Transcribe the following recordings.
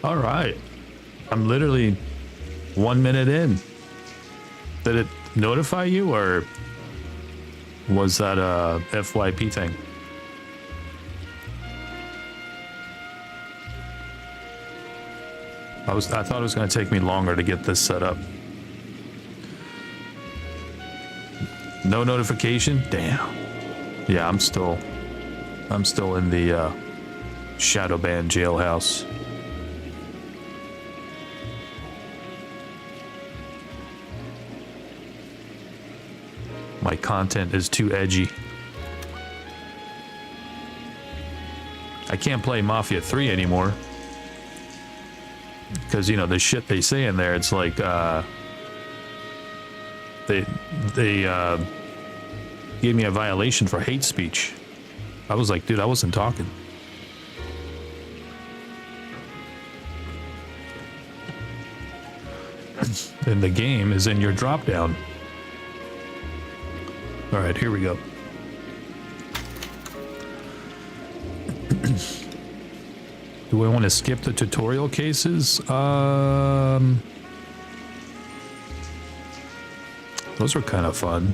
All right. I'm literally 1 minute in. Did it notify you, or was that a FYP thing? I thought it was going to take me longer to get this set up. No notification? Damn. Yeah, I'm still in the Shadowban jailhouse. My content is too edgy. I can't play Mafia 3 anymore. Because, you know, the shit they say in there, it's like, they gave me a violation for hate speech. I was like, dude, I wasn't talking. And the game is in your drop down. All right, here we go. Do I want to skip the tutorial cases? Those are kind of fun.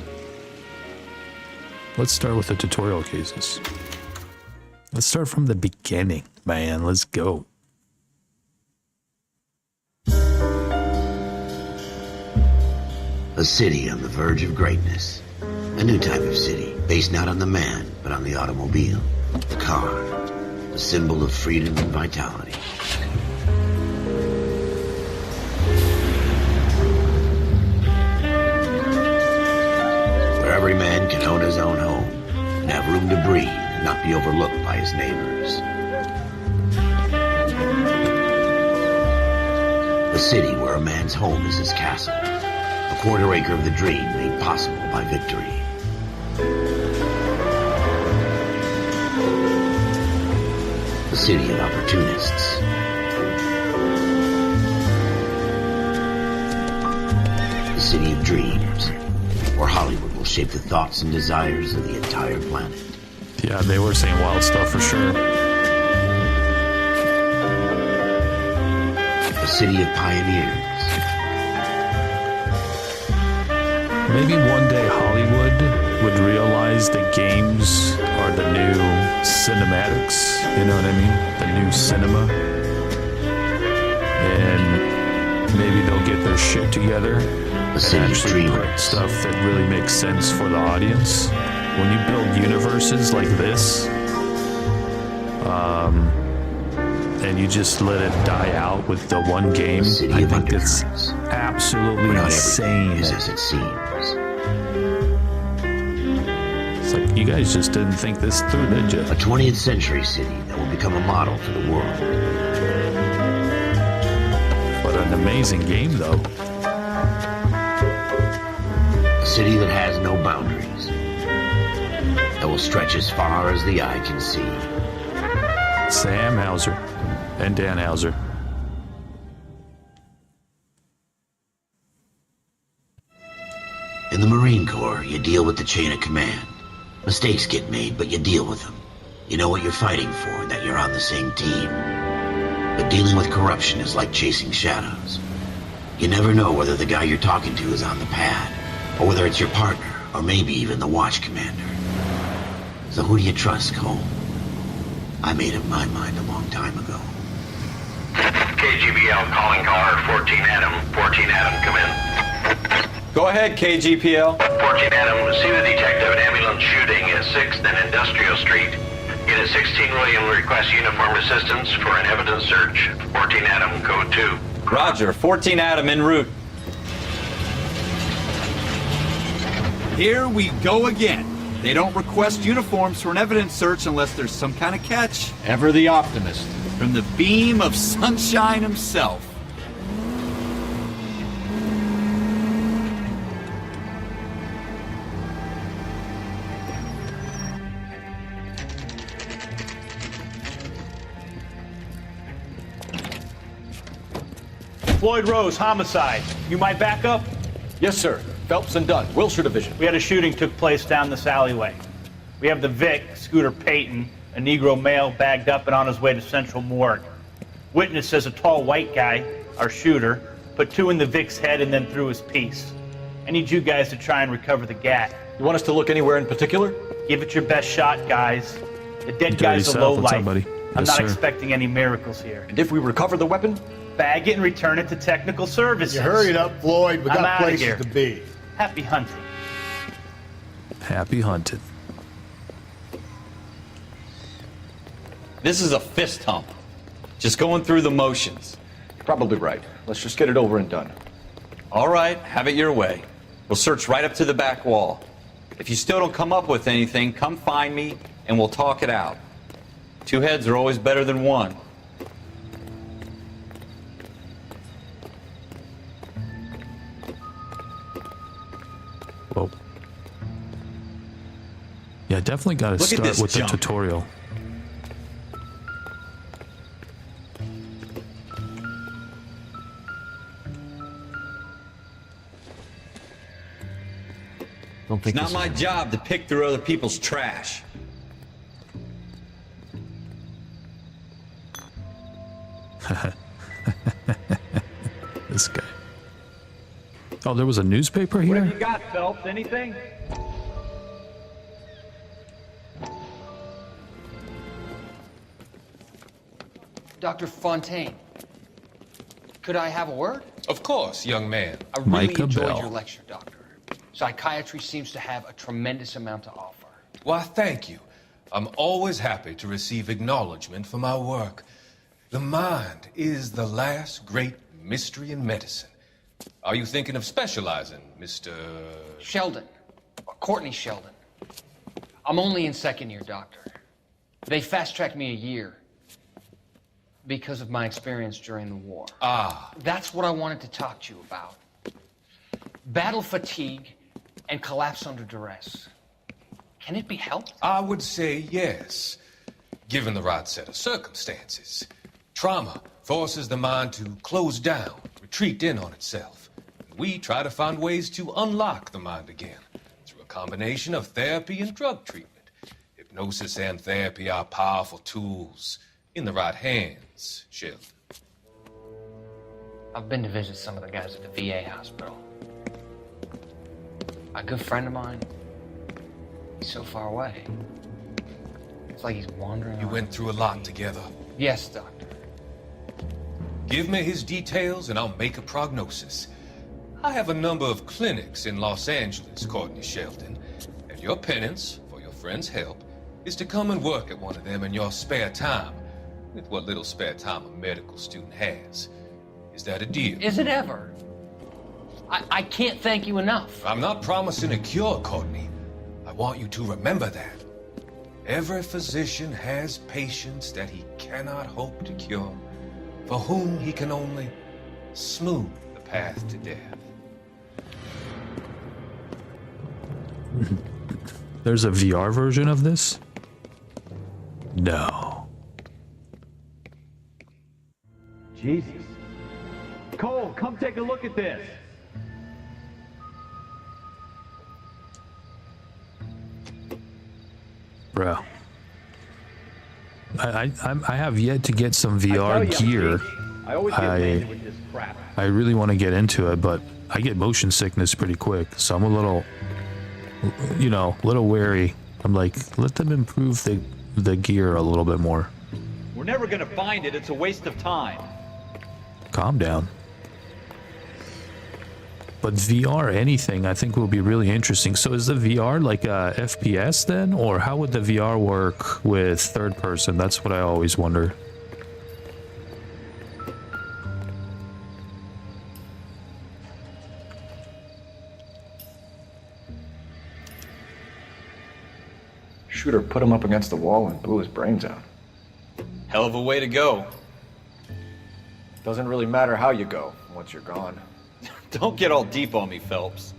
Let's start with the tutorial cases. Let's start from the beginning, man. Let's go. A city on the verge of greatness. A new type of city, based not on the man, but on the automobile. The car. The symbol of freedom and vitality. Where every man can own his own home, and have room to breathe, and not be overlooked by his neighbors. A city where a man's home is his castle. A quarter acre of the dream made possible by victory. The city of opportunists. The city of dreams, where Hollywood will shape the thoughts and desires of the entire planet. Yeah, they were saying wild stuff for sure. The city of pioneers. Maybe one day Hollywood would realize that games are the new cinematics, you know what I mean? The new cinema. And maybe they'll get their shit together and actually put stuff that really makes sense for the audience. When you build universes like this, and you just let it die out with the one game, I think it's absolutely insane. Is as it seems. It's like, you guys just didn't think this through, did you? A 20th century city that will become a model for the world. What an amazing game, though. A city that has no boundaries. That will stretch as far as the eye can see. Sam Hauser and Dan Hauser. In the Marine Corps, you deal with the chain of command. Mistakes get made, but you deal with them. You know what you're fighting for and that you're on the same team. But dealing with corruption is like chasing shadows. You never know whether the guy you're talking to is on the pad, or whether it's your partner, or maybe even the watch commander. So who do you trust, Cole? I made up my mind a long time ago. KGPL calling caller 14 Adam. 14 Adam, come in. Go ahead, KGPL. 14 Adam, see the detective at ambulance shooting at 6th and Industrial Street. Unit 16 William requests uniform assistance for an evidence search. 14 Adam, code 2. Roger, 14 Adam en route. Here we go again. They don't request uniforms for an evidence search unless there's some kind of catch. Ever the optimist. From the beam of sunshine himself. Floyd Rose, homicide. You might back up? Yes, sir. Phelps and Dunn, Wilshire Division. We had a shooting took place down this alleyway. We have the Vic, Scooter Payton, a Negro male bagged up and on his way to Central Morgue. Witness says a tall white guy, our shooter, put 2 in the Vic's head and then threw his piece. I need you guys to try and recover the gat. You want us to look anywhere in particular? Give it your best shot, guys. The dead Dirty guy's a South, low what's up, life. buddy? I'm Yes, not sir. expecting any miracles here. And if we recover the weapon? Bag it and return it to technical services. You hurry it up, Floyd. We I'm got outta places here. to be. Happy hunting. Happy hunted. This is a fist hump. Just going through the motions. Probably right. Let's just get it over and done. All right, have it your way. We'll search right up to the back wall. If you still don't come up with anything, come find me and we'll talk it out. 2 heads are always better than 1. Whoa. Yeah, definitely got to Look at start this with the jump. tutorial. Don't think It's not this my is- job to pick through other people's trash. This guy. Oh, there was a newspaper What have here? you got, Phelps? Anything? Dr. Fontaine, could I have a word? Of course, young man. I really Micah enjoyed Bell. your lecture, Doctor. Psychiatry seems to have a tremendous amount to offer. Why, thank you. I'm always happy to receive acknowledgement for my work. The mind is the last great mystery in medicine. Are you thinking of specializing, Mr. Sheldon, or Courtney Sheldon. I'm only in second year, Doctor. They fast-tracked me a year because of my experience during the war. Ah, That's what I wanted to talk to you about. Battle fatigue and collapse under duress. Can it be helped? I would say yes, given the right set of circumstances. Trauma forces the mind to close down, retreat in on itself. We try to find ways to unlock the mind again through a combination of therapy and drug treatment. Hypnosis and therapy are powerful tools in the right hands, Sheldon. I've been to visit some of the guys at the VA hospital. A good friend of mine, he's so far away. It's like he's wandering You around. went through a lot together. Yes, Doctor. Give me his details and I'll make a prognosis. I have a number of clinics in Los Angeles, Courtney Sheldon, and your penance, for your friend's help, is to come and work at one of them in your spare time, with what little spare time a medical student has. Is that a deal? Is it ever? I can't thank you enough. I'm not promising a cure, Courtney. I want you to remember that. Every physician has patients that he cannot hope to cure, for whom he can only smooth the path to death. There's a VR version of this? No. Jesus. Cole, come take a look at this. Bro. I have yet to get some I tell VR you, I'm gear. cagey. I always get I- lazy with this crap. I really want to get into it, but I get motion sickness pretty quick, so I'm a little, little wary. I'm like, let them improve the gear a little bit more. We're never gonna find it. It's a waste of time. Calm down. But VR anything I think will be really interesting. So is the VR like a FPS then? Or how would the VR work with third person? That's what I always wonder. Shooter put him up against the wall and blew his brains out. Hell of a way to go. Doesn't really matter how you go once you're gone. Don't get all deep on me, Phelps.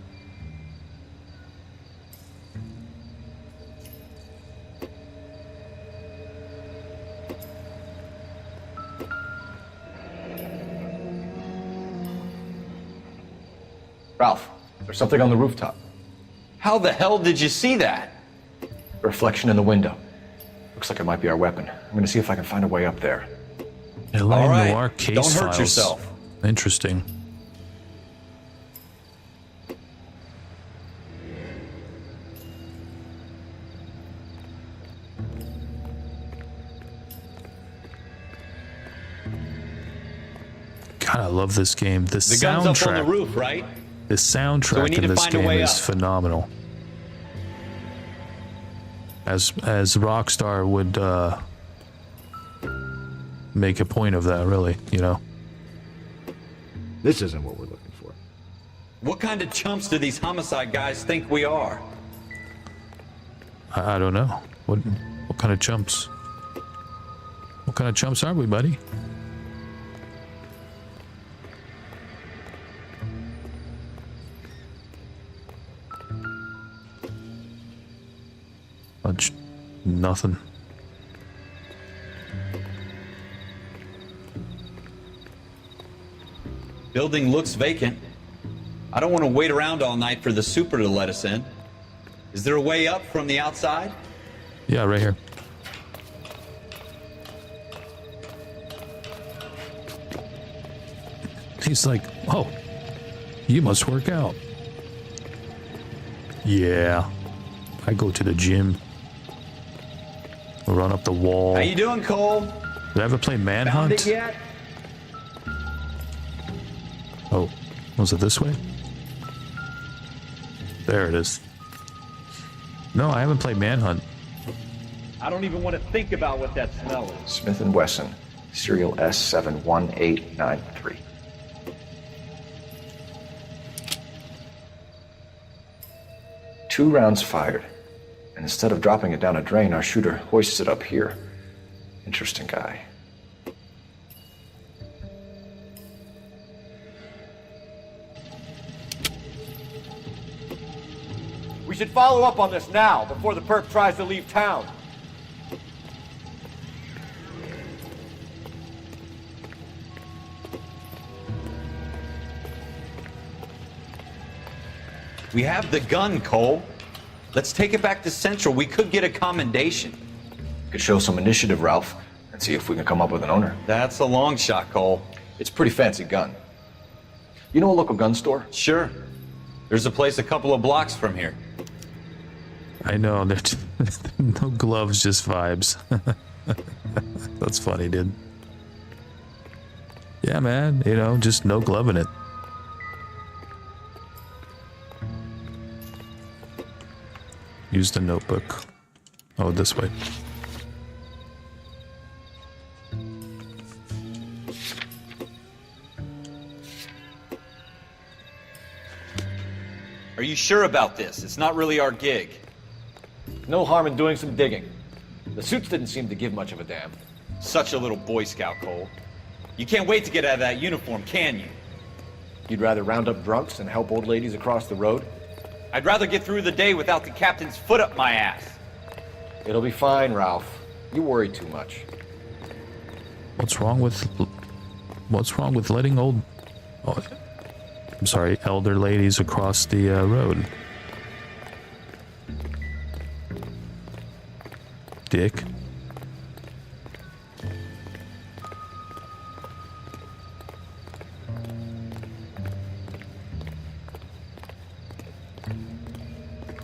Ralph, there's something on the rooftop. How the hell did you see that? A reflection in the window. Looks like it might be our weapon. I'm gonna see if I can find a way up there. LA All right, Noir case don't hurt files. yourself. Interesting. God, I love this game. The The gun's up on the soundtrack. roof, right? The soundtrack need in to this find a game way is up. phenomenal. As Rockstar would make a point of that, really, you know. This isn't what we're looking for. What kind of chumps do these homicide guys think we are? I don't know. What kind of chumps? What kind of chumps are we, buddy? Nothing. Building looks vacant. I don't want to wait around all night for the super to let us in. Is there a way up from the outside? Yeah, right here. He's like, oh, you must work out. Yeah, I go to the gym. Run up the wall. How you doing, Cole? Did I ever play Found Manhunt? it yet? Oh, was it this way? There it is. No, I haven't played Manhunt. I don't even want to think about what that smell is. Smith & Wesson, serial S71893. Two rounds fired, and instead of dropping it down a drain, our shooter hoists it up here. Interesting guy. We should follow up on this now, before the perp tries to leave town. We have the gun, Cole. Let's take it back to Central. We could get a commendation. Could show some initiative, Ralph, and see if we can come up with an owner. That's a long shot, Cole. It's a pretty fancy gun. You know a local gun store? Sure. There's a place a couple of blocks from here. I know, there's no gloves, just vibes. That's funny, dude. Yeah, man, you know, just no glove in it. Use the notebook. Oh, this way. Are you sure about this? It's not really our gig. No harm in doing some digging. The suits didn't seem to give much of a damn. Such a little Boy Scout, Cole. You can't wait to get out of that uniform, can you? You'd rather round up drunks and help old ladies across the road? I'd rather get through the day without the captain's foot up my ass. It'll be fine, Ralph. You worry too much. What's wrong with letting old, oh, I'm sorry, elder ladies across the road? Dick.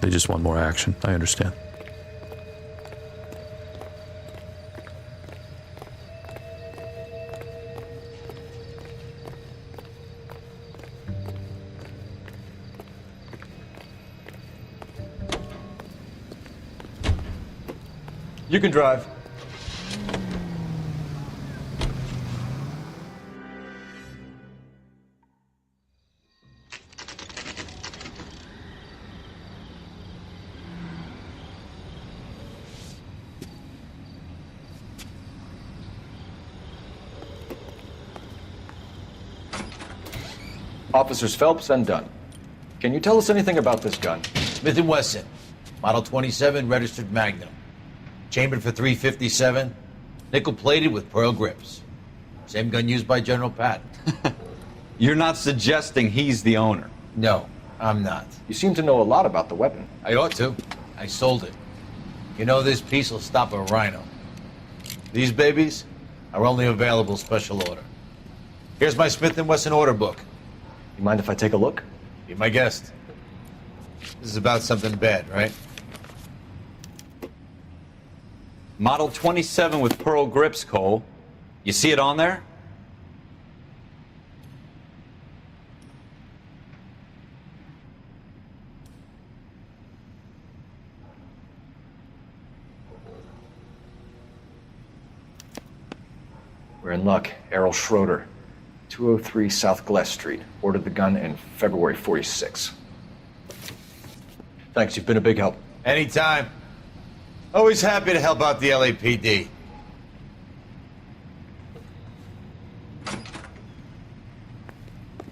They just want more action. I understand. You can drive. Officers Phelps and Dunn. Can you tell us anything about this gun? Smith & Wesson, Model 27, registered Magnum. Chambered for .357, nickel-plated with pearl grips. Same gun used by General Patton. You're not suggesting he's the owner? No, I'm not. You seem to know a lot about the weapon. I ought to. I sold it. You know, this piece will stop a rhino. These babies, Our only available special order. Here's my Smith & Wesson order book. You mind if I take a look? Be my guest. This is about something bad, right? Model 27 with pearl grips, Cole. You see it on there? We're in luck. Errol Schroeder, 203 South Glass Street. Ordered the gun in February 46. Thanks, you've been a big help. Anytime. Always happy to help out the LAPD.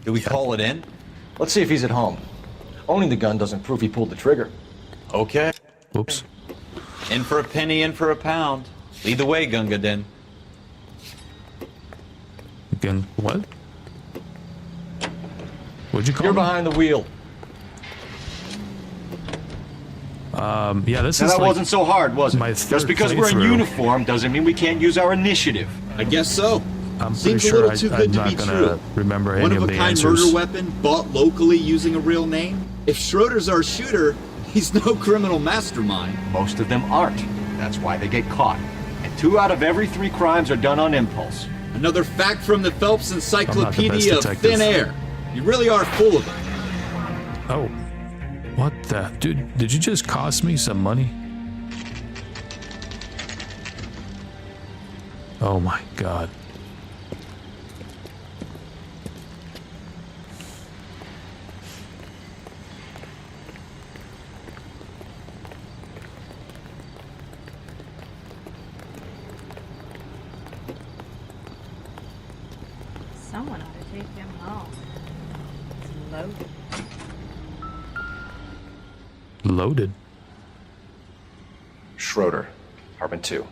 Do we call it in? Let's see if he's at home. Owning the gun doesn't prove he pulled the trigger. Okay. Whoops. In for a penny, in for a pound. Lead the way, Gunga Din. Again, what? What'd you call You're me? behind the wheel. Yeah, this Now is that like wasn't so hard, was it? my Just third because we're in playthrough. uniform doesn't mean we can't use our initiative. I guess so. I'm Seems pretty a sure little too good I'm to not be gonna true. remember any One of of a the kind answers. murder weapon bought locally using a real name? If Schroeder's our shooter, he's no criminal mastermind. Most of them aren't. That's why they get caught. And 2 out of every 3 crimes are done on impulse. Another fact from the Phelps Encyclopedia of detective. Thin Air. You really are full of it. Oh, what the? Dude, did you just cost me some money? Oh my God. Someone ought to take him home. It's loaded. Loaded. Schroeder, apartment 2.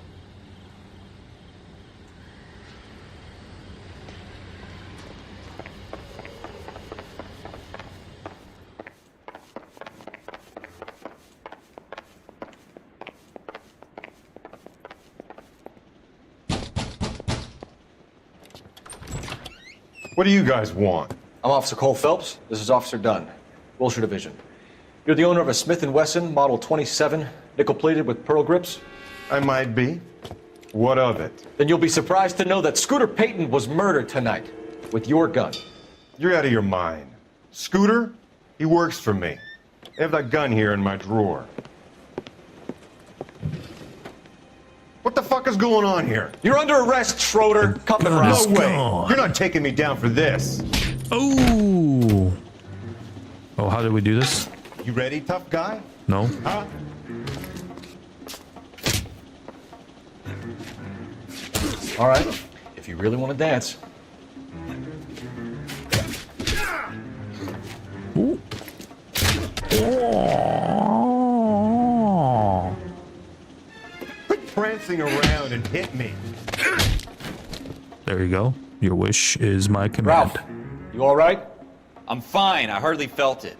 What do you guys want? I'm Officer Cole Phelps. This is Officer Dunn, Wilshire Division. You're the owner of a Smith & Wesson Model 27, nickel-plated with pearl grips? I might be. What of it? Then you'll be surprised to know that Scooter Payton was murdered tonight with your gun. You're out of your mind. Scooter? He works for me. I have that gun here in my drawer. What the fuck is going on here? You're under arrest, Schroeder. Cup and rouse. No way. You're not taking me down for this. Oh. Oh, how did we do this? You ready, tough guy? No. Huh? All right. If you really want to dance. Ooh. Oh. Quit prancing around and hit me. There you go. Your wish is my command. Ralph, you all right? I'm fine. I hardly felt it.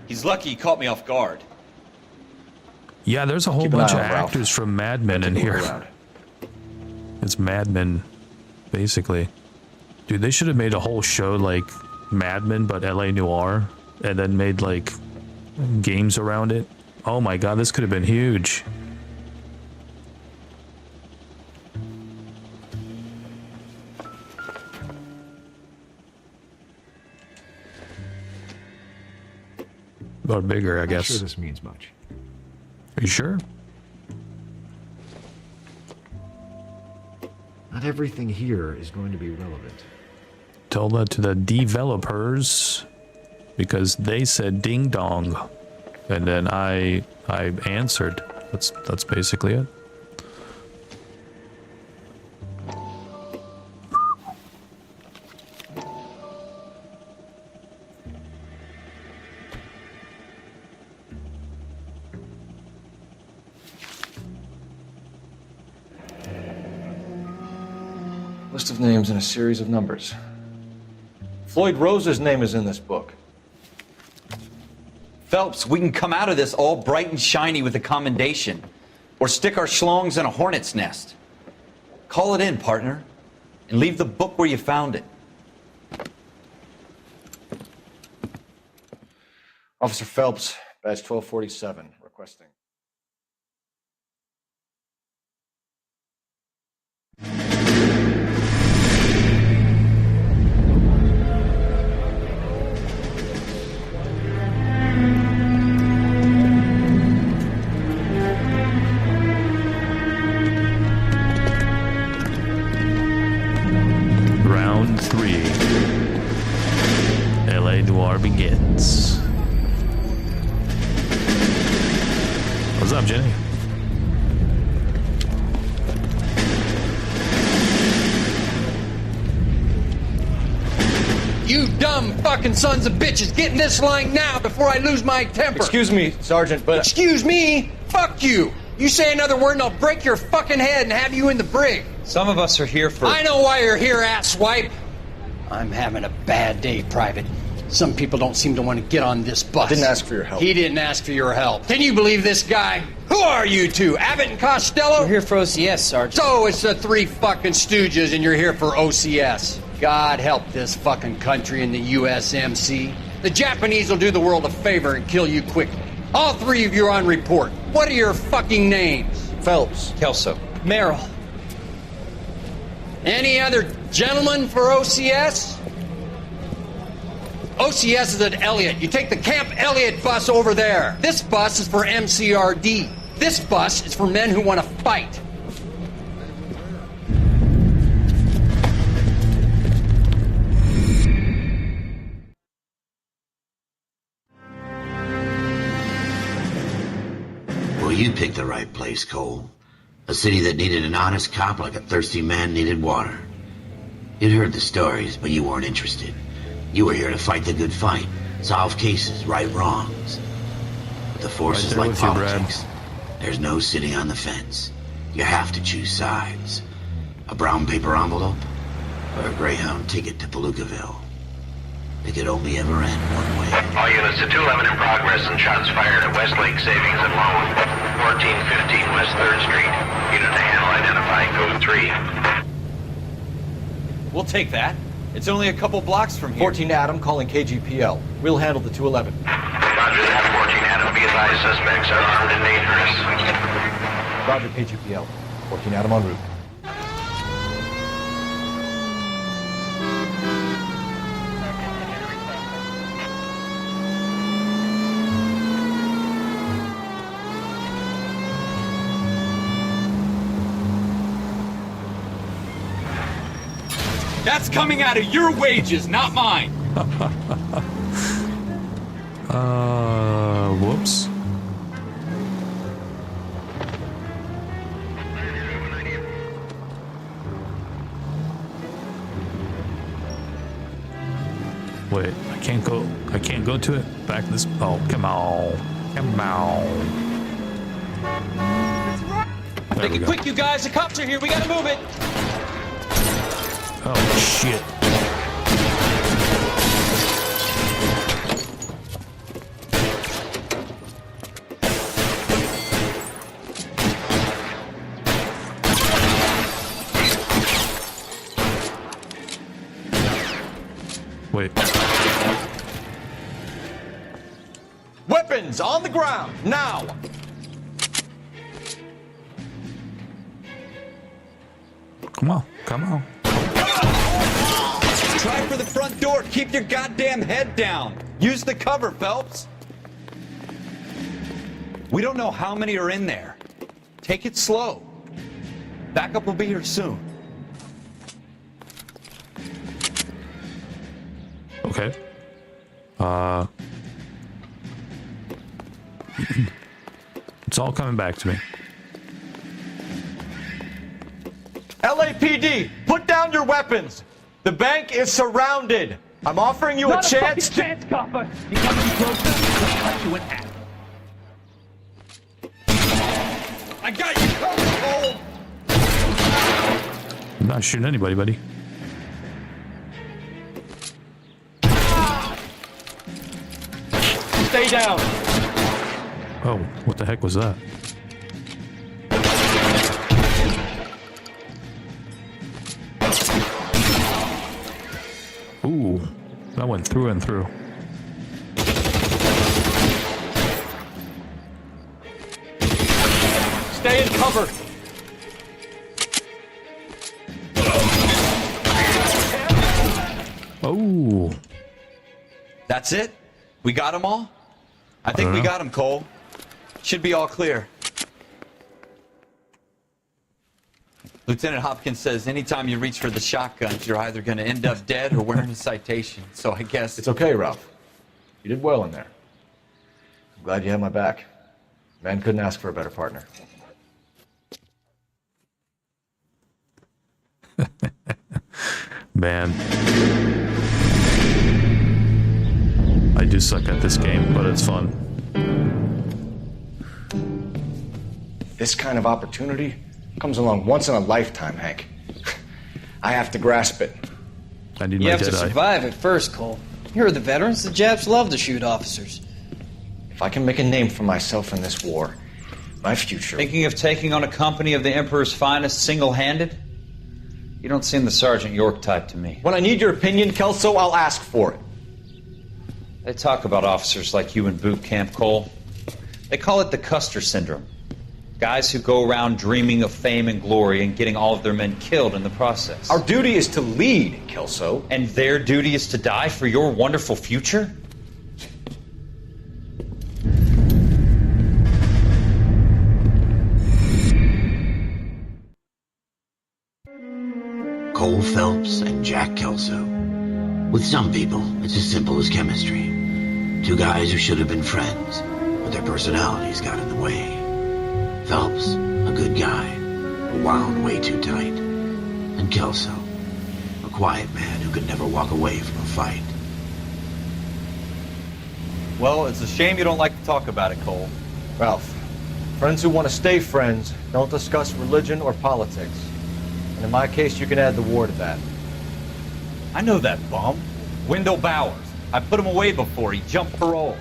He's lucky he caught me off guard. Yeah, there's a whole Keep an bunch eye of on Ralph. actors from Mad Men in Take a look here. around. It's Mad Men, basically. Dude, they should have made a whole show like Mad Men, but LA Noire, and then made like games around it. Oh my God, this could have been huge. Or bigger, I I'm guess. sure this means much. Are you sure? Not everything here is going to be relevant. Tell that to the developers, because they said ding dong, and then I answered. That's basically it. List of names and a series of numbers. Floyd Rose's name is in this book. Phelps, we can come out of this all bright and shiny with a commendation. Or stick our schlongs in a hornet's nest. Call it in, partner. And leave the book where you found it. Officer Phelps, badge 1247, requesting. Round 3. LA Noire begins. What's up, Jenny? You dumb fucking sons of bitches, get in this line now before I lose my temper. Excuse me, Sergeant, but... Excuse me? Fuck you. You say another word and I'll break your fucking head and have you in the brig. Some of us are here for... I know why you're here, asswipe. I'm having a bad day, Private. Some people don't seem to want to get on this bus. I didn't ask for your help. He didn't ask for your help. Can you believe this guy? Who are you two? Abbott and Costello? We're here for OCS, Sergeant. So it's the three fucking stooges and you're here for OCS. God help this fucking country and the USMC. The Japanese will do the world a favor and kill you quickly. All three of you are on report. What are your fucking names? Phelps. Kelso. Merrill. Any other gentlemen for OCS? OCS is at Elliott. You take the Camp Elliott bus over there. This bus is for MCRD. This bus is for men who want to fight. Well, you picked the right place, Cole. A city that needed an honest cop like a thirsty man needed water. You'd heard the stories, but you weren't interested. You were here to fight the good fight, solve cases, right wrongs. But the force is like politics. There's no sitting on the fence. You have to choose sides. A brown paper envelope or a Greyhound ticket to Palookaville. It could only ever end one way. All units to 211 in progress and shots fired at Westlake Savings and Loan, 1415 West 3rd Street. Unit to handle identifying code 3. We'll take that. It's only a couple blocks from here. 14 Adam calling KGPL. We'll handle the 211. Roger that, 14 Adam. Be advised, suspects are armed and dangerous. Roger, KGPL. 14 Adam en route. That's coming out of your wages, not mine. Whoops. Wait, I can't go to it. Back this. Oh, come on. Come on. Make it quick, you guys. The cops are here. We gotta move it. Oh, shit. Wait. Weapons on the ground, now! Come on, come on. Try for the front door. Keep your goddamn head down. Use the cover, Phelps. We don't know how many are in there. Take it slow. Backup will be here soon. Okay. It's all coming back to me. LAPD, put down your weapons. The bank is surrounded. I'm offering you a chance to... chance, copper. You come any closer, I'll cut you in half. I got you covered, Cole. I'm not shooting anybody, buddy. Stay down. Oh, what the heck was that? That went through and through. Stay in cover. Oh. That's it? We got them all? I think we got them, Cole. Should be all clear. Lieutenant Hopkins says anytime you reach for the shotguns, you're either going to end up dead or wearing a citation. So I guess... It's okay, Ralph. You did well in there. I'm glad you had my back. Man couldn't ask for a better partner. Man. I do suck at this game, but it's fun. This kind of opportunity comes along once in a lifetime, Hank. I have to grasp it. I need You my have to Jedi. survive at first, Cole. Here are the veterans. The Japs love to shoot officers. If I can make a name for myself in this war, my future... Thinking of taking on a company of the Emperor's finest single-handed? You don't seem the Sergeant York type to me. When I need your opinion, Kelso, I'll ask for it. They talk about officers like you in boot camp, Cole. They call it the Custer Syndrome. Guys who go around dreaming of fame and glory and getting all of their men killed in the process. Our duty is to lead, Kelso. And their duty is to die for your wonderful future? Cole Phelps and Jack Kelso. With some people, it's as simple as chemistry. Two guys who should have been friends, but their personalities got in the way. Phelps, a good guy, but wound way too tight. And Kelso, a quiet man who could never walk away from a fight. Well, it's a shame you don't like to talk about it, Cole. Ralph, friends who want to stay friends don't discuss religion or politics. And in my case, you can add the war to that. I know that bum. Wendell Bowers. I put him away before he jumped parole.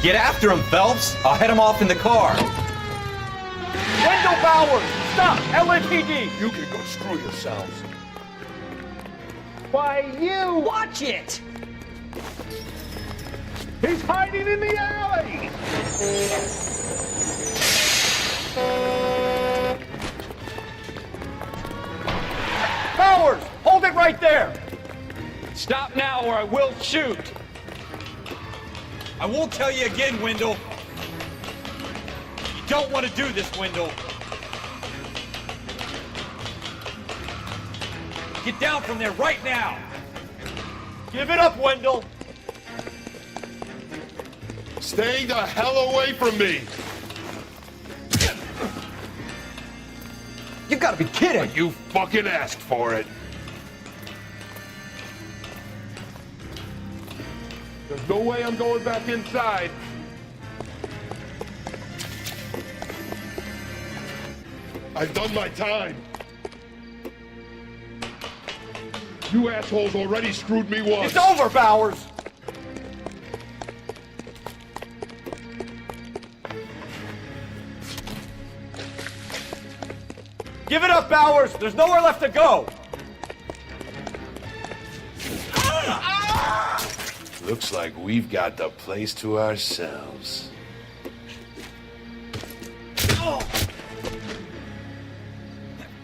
Get after him, Phelps. I'll head him off in the car. Wendell Bowers! Stop! LAPD! You can go screw yourselves. Why, you! Watch it! He's hiding in the alley! Bowers! Hold it right there! Stop now or I will shoot! I won't tell you again, Wendell. You don't want to do this, Wendell. Get down from there right now. Give it up, Wendell! Stay the hell away from me! You gotta be kidding! You fucking asked for it. There's no way I'm going back inside. I've done my time. You assholes already screwed me once. It's over, Bowers! Give it up, Bowers! There's nowhere left to go! Looks like we've got the place to ourselves.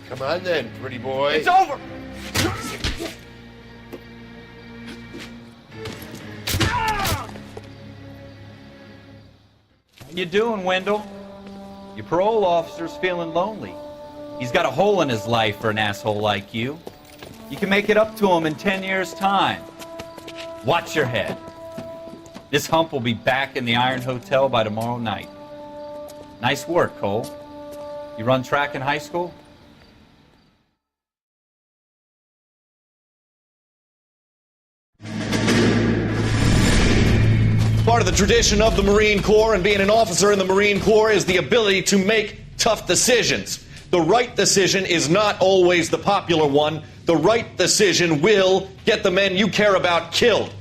Come on then, pretty boy. It's over! How you doing, Wendell? Your parole officer's feeling lonely. He's got a hole in his life for an asshole like you. You can make it up to him in 10 years' time. Watch your head. This hump will be back in the Iron Hotel by tomorrow night. Nice work, Cole. You run track in high school? Part of the tradition of the Marine Corps and being an officer in the Marine Corps is the ability to make tough decisions. The right decision is not always the popular one. The right decision will get the men you care about killed.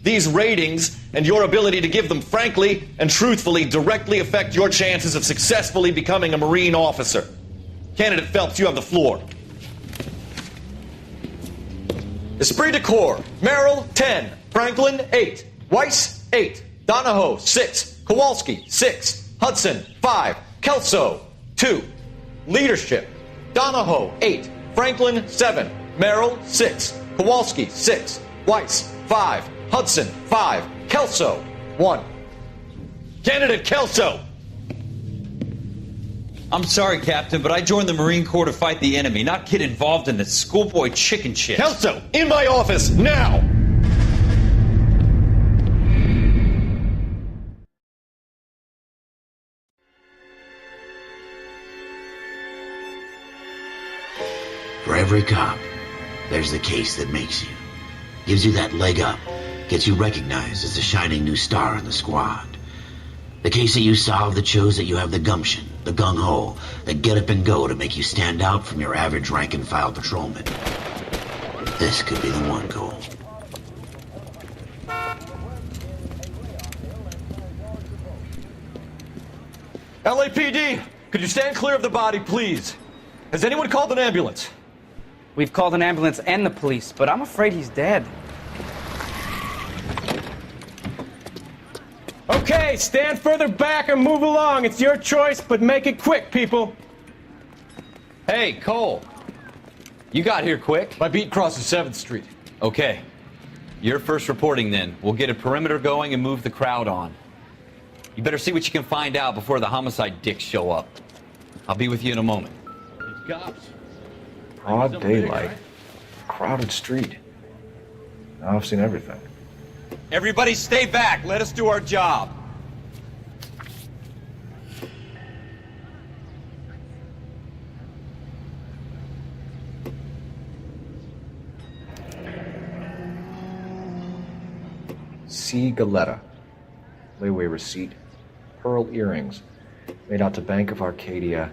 These ratings and your ability to give them frankly and truthfully directly affect your chances of successfully becoming a Marine officer. Candidate Phelps, you have the floor. Esprit de Corps, Merrill 10, Franklin 8, Weiss 8, Donahoe 6, Kowalski 6, Hudson 5, Kelso 2. Leadership, Donahoe 8, Franklin 7, Merrill 6, Kowalski 6, Weiss 5, Hudson 5, Kelso 1. Candidate Kelso! I'm sorry, Captain, but I joined the Marine Corps to fight the enemy, not get involved in this schoolboy chicken shit. Kelso, in my office, now! For every cop, there's the case that makes you. Gives you that leg up. Gets you recognized as the shining new star in the squad. The case that you solve that shows that you have the gumption, the gung-ho, the get up and go to make you stand out from your average rank-and-file patrolman. This could be the one, Cole. LAPD, could you stand clear of the body, please? Has anyone called an ambulance? We've called an ambulance and the police, but I'm afraid he's dead. Okay, stand further back and move along. It's your choice, but make it quick, people. Hey, Cole. You got here quick. My beat crosses 7th Street. Okay. You're first reporting then. We'll get a perimeter going and move the crowd on. You better see what you can find out before the homicide dicks show up. I'll be with you in a moment. It's cops. Broad daylight. Crowded street. Now I've seen everything. Everybody stay back. Let us do our job. C. Galetta. Layaway receipt. Pearl earrings. Made out to Bank of Arcadia.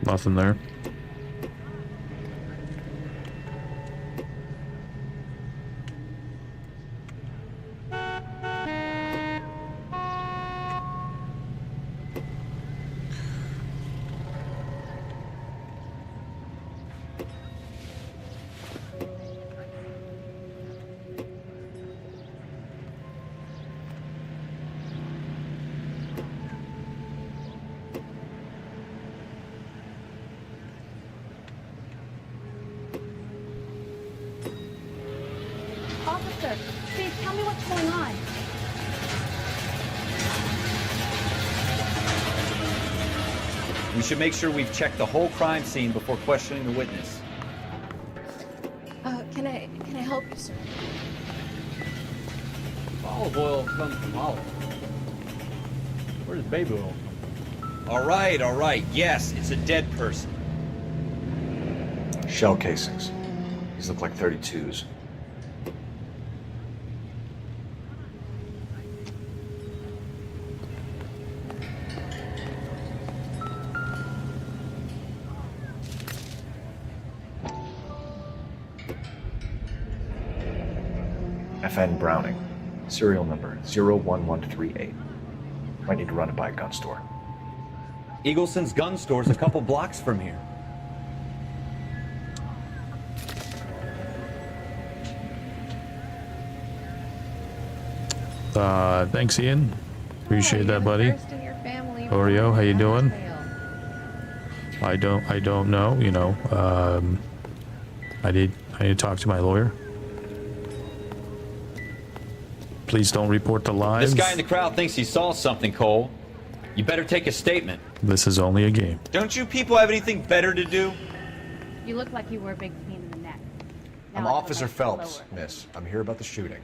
Nothing there. Officer, please tell me what's going on. We should make sure we've checked the whole crime scene before questioning the witness. Can I help you, sir? Olive oil comes from olive. Where does baby oil come from? All right. Yes, it's a dead person. Shell casings. These look like 32s. FN Browning, serial number 01138. Might need to run it by a gun store. Eagleson's gun store's a couple blocks from here. Thanks, Ian. Appreciate that, buddy. Oreo, how you doing? I don't know. You know, I need to talk to my lawyer. Please don't report the lives. This guy in the crowd thinks he saw something, Cole. You better take a statement. This is only a game. Don't you people have anything better to do? You look like you were a big pain in the neck. I'm Now I would Officer like to Phelps, lower. miss. I'm here about the shooting.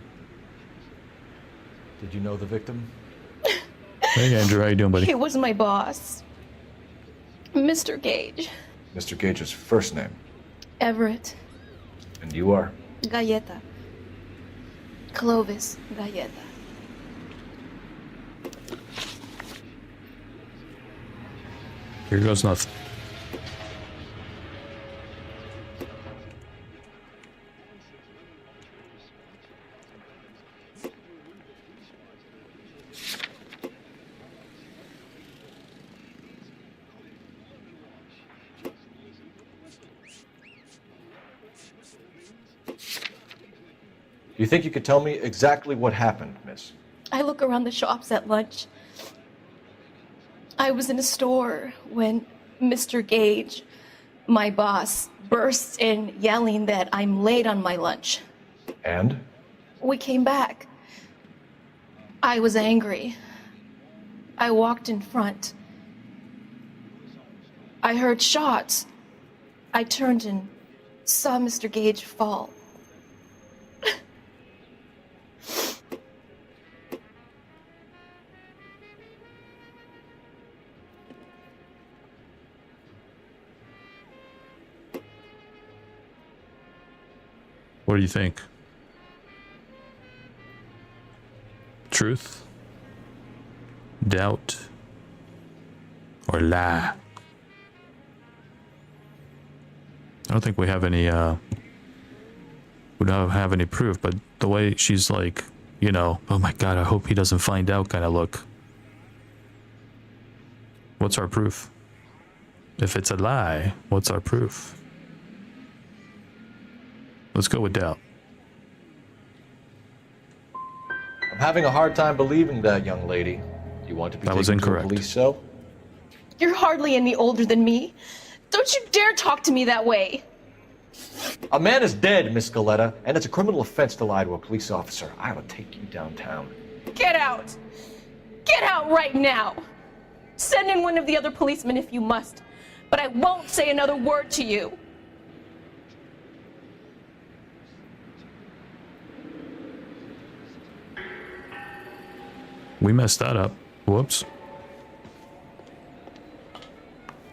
Did you know the victim? Hey, Andrew, how you doing, buddy? He was my boss. Mr. Gage. Mr. Gage's first name. Everett. And you are? Galleta. Clovis Galleta. Here goes nothing. Do you think you could tell me exactly what happened, miss? I look around the shops at lunch. I was in a store when Mr. Gage, my boss, bursts in yelling that I'm late on my lunch. And? We came back. I was angry. I walked in front. I heard shots. I turned and saw Mr. Gage fall. What do you think? Truth? Doubt? Or lie? I don't think we have any, we don't have any proof, but the way she's like, you know, oh my god, I hope he doesn't find out kind of look. What's our proof? If it's a lie, what's our proof? Let's go with doubt. I'm having a hard time believing that, young lady. You want to be That was taken to a incorrect. police cell? You're hardly any older than me. Don't you dare talk to me that way. A man is dead, Miss Galetta, and it's a criminal offense to lie to a police officer. I will take you downtown. Get out. Get out right now. Send in one of the other policemen if you must, but I won't say another word to you. We messed that up. Whoops.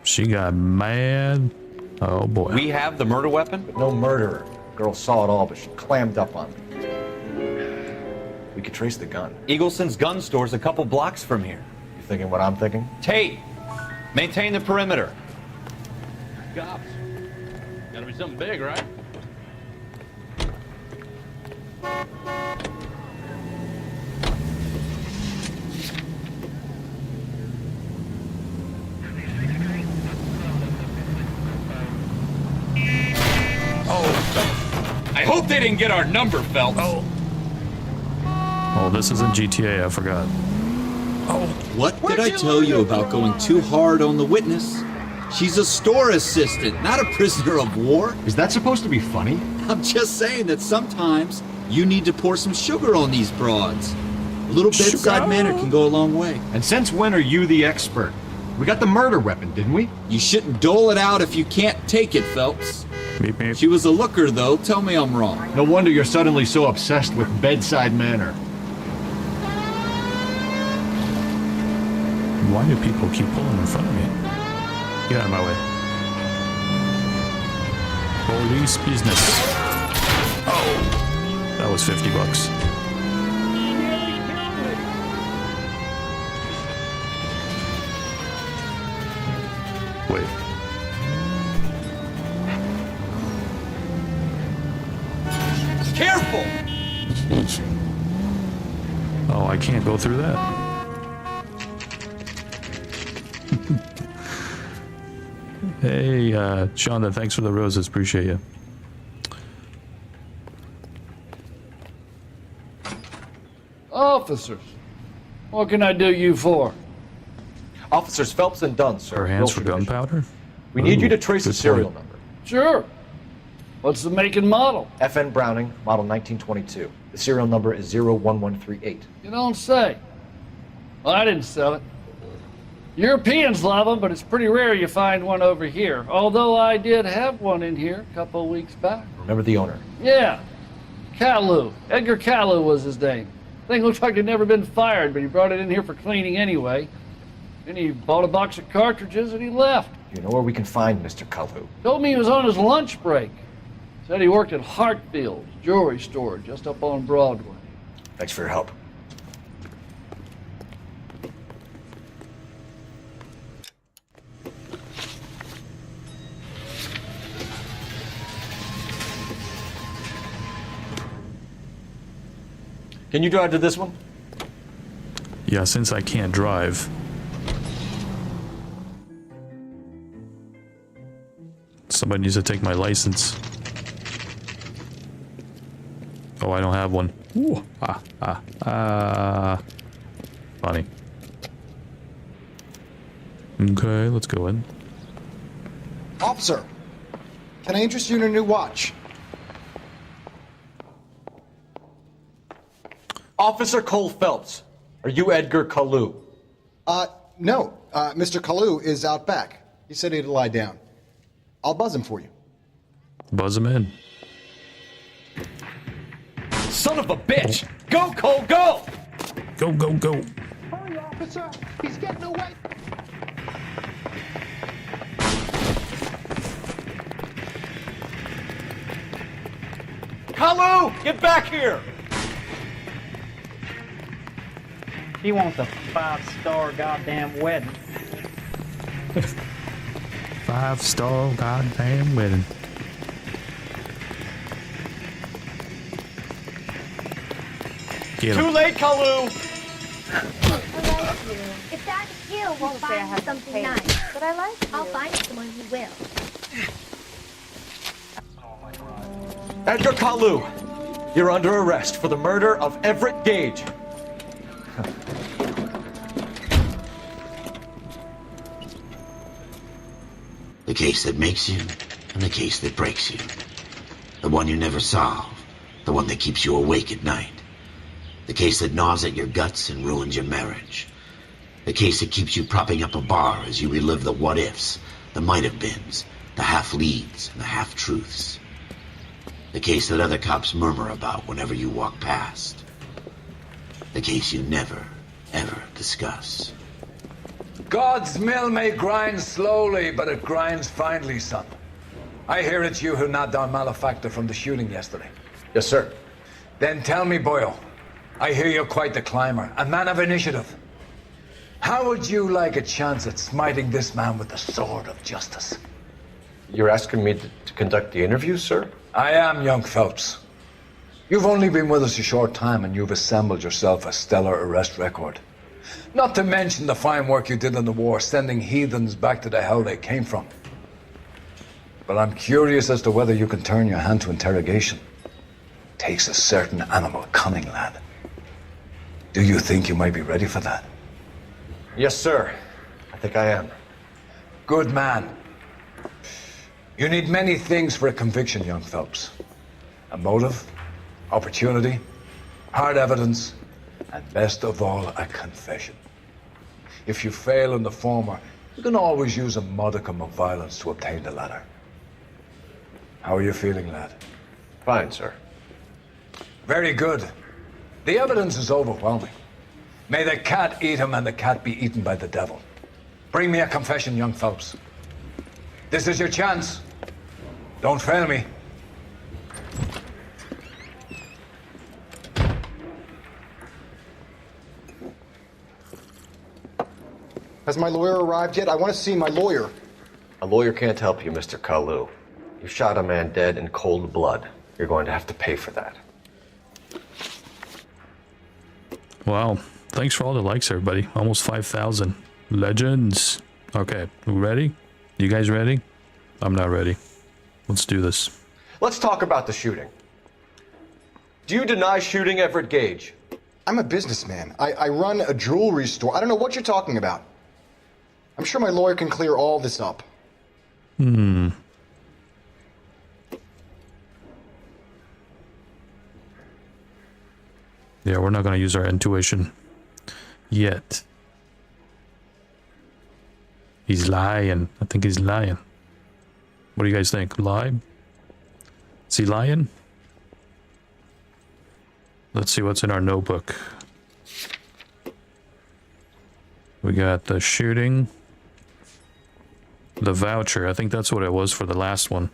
She got mad. Oh boy. We have the murder weapon? But no murderer. The girl saw it all, but she clammed up on me. We could trace the gun. Eagleson's gun store's a couple blocks from here. You thinking what I'm thinking? Tate, maintain the perimeter. Cops. Gotta be something big, right? I hope they didn't get our number, Phelps. Oh, this isn't GTA, I forgot. What did I tell you about going too hard on the witness? She's a store assistant, not a prisoner of war. Is that supposed to be funny? I'm just saying that sometimes you need to pour some sugar on these broads. A little bedside manner can go a long way. And since when are you the expert? We got the murder weapon, didn't we? You shouldn't dole it out if you can't take it, Phelps. Beep, beep. She was a looker, though. Tell me I'm wrong. No wonder you're suddenly so obsessed with bedside manner. Why do people keep pulling in front of me? Get out of my way. Police business. Oh, that was $50. Wait. Careful! Oh, I can't go through that. Hey, Shonda, thanks for the roses. Appreciate you. Officers, what can I do you for? Officers Phelps and Dunn, sir. Her hands for Wilshire Division. gunpowder? We need you to trace the good serial point. number. Sure. What's the make and model? FN Browning, model 1922. The serial number is 01138. You don't say. Well, I didn't sell it. Europeans love them, but it's pretty rare you find one over here. Although I did have one in here a couple of weeks back. Remember the owner? Yeah. Kalu. Edgar Kalu was his name. Thing looks like it'd never been fired, but he brought it in here for cleaning anyway. Then he bought a box of cartridges and he left. You know where we can find Mr. Kalu? Told me he was on his lunch break. Said he worked at Hartfield's jewelry store just up on Broadway. Thanks for your help. Can you drive to this one? Yeah, since I can't drive. Somebody needs to take my license. Oh, I don't have one. Ooh, funny. Okay, let's go in. Officer, can I interest you in a new watch? Officer Cole Phelps, are you Edgar Kalu? No. Mr. Kalu is out back. He said he'd lie down. I'll buzz him for you. Buzz him in. Son of a bitch! Go, Cole, go! Go, go, go. Hurry, officer! He's getting away! Kalu, get back here! He wants a 5-star goddamn wedding. 5-star goddamn wedding. Get Too him. late, Kalu! If that's you, we'll find something nice. But I like you. I'll find someone who will. Edgar Kalu, you're under arrest for the murder of Everett Gage. The case that makes you, and the case that breaks you. The one you never solve, the one that keeps you awake at night. The case that gnaws at your guts and ruins your marriage. The case that keeps you propping up a bar as you relive the what-ifs, the might-have-beens, the half-leads, and the half-truths. The case that other cops murmur about whenever you walk past. The case you never, ever discuss. God's mill may grind slowly, but it grinds finely, son. I hear it's you who nabbed our malefactor from the shooting yesterday. Yes, sir. Then tell me, Boyle, I hear you're quite the climber, a man of initiative. How would you like a chance at smiting this man with the sword of justice? You're asking me to conduct the interview, sir? I am, young Phelps. You've only been with us a short time and you've assembled yourself a stellar arrest record. Not to mention the fine work you did in the war, sending heathens back to the hell they came from. But I'm curious as to whether you can turn your hand to interrogation. Takes a certain animal cunning, lad. Do you think you might be ready for that? Yes, sir. I think I am. Good man. You need many things for a conviction, young Phelps. A motive, opportunity, hard evidence, and best of all, a confession. If you fail in the former, you can always use a modicum of violence to obtain the latter. How are you feeling, lad? Fine, sir. Very good. The evidence is overwhelming. May the cat eat him and the cat be eaten by the devil. Bring me a confession, young Phelps. This is your chance. Don't fail me. Has my lawyer arrived yet? I want to see my lawyer. A lawyer can't help you, Mr. Kalu. You shot a man dead in cold blood. You're going to have to pay for that. Wow. Thanks for all the likes, everybody. Almost 5,000. Legends. Okay, we ready? You guys ready? I'm not ready. Let's do this. Let's talk about the shooting. Do you deny shooting Everett Gage? I'm a businessman. I run a jewelry store. I don't know what you're talking about. I'm sure my lawyer can clear all this up. Hmm. Yeah, we're not going to use our intuition yet. He's lying. I think he's lying. What do you guys think? Lie? Is he lying? Let's see what's in our notebook. We got the shooting. The voucher. I think that's what it was for the last one.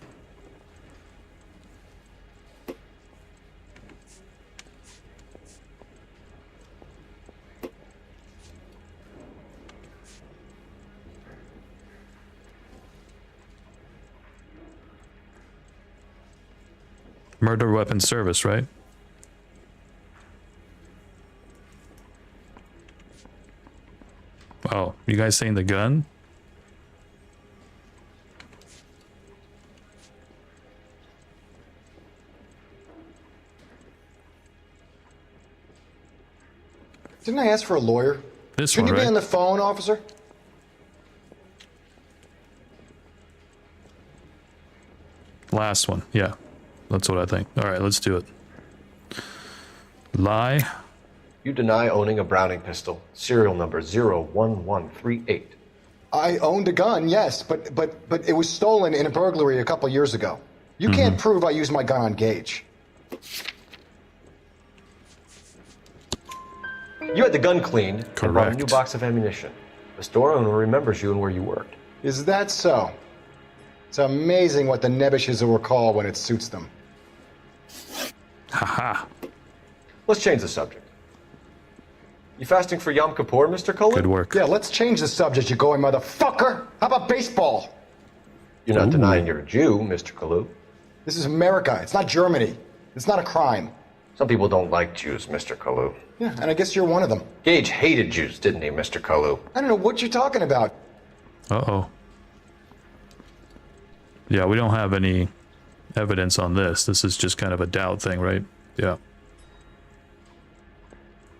Murder weapon service, right? Oh, you guys saying the gun? Didn't I ask for a lawyer? This Shouldn't one, you be right? on the phone, officer? Last one. Yeah. That's what I think. All right, let's do it. Lie. You deny owning a Browning pistol, serial number 01138. I owned a gun, yes, but it was stolen in a burglary a couple years ago. You can't prove I used my gun on Gage. You had the gun cleaned and brought a Correct. new box of ammunition. The store owner remembers you and where you worked. Is that so? It's amazing what the Nebushes will recall when it suits them. Haha. Let's change the subject. You fasting for Yom Kippur, Mr. Cullen? Good work. Yeah, let's change the subject, you going motherfucker. How about baseball? You're not denying you're a Jew, Mr. Kalu. This is America. It's not Germany. It's not a crime. Some people don't like Jews, Mr. Kalu. Yeah, and I guess you're one of them. Gage hated Jews, didn't he, Mr. Kalu? I don't know what you're talking about. Uh-oh. Yeah, we don't have any evidence on this. This is just kind of a doubt thing, right? Yeah.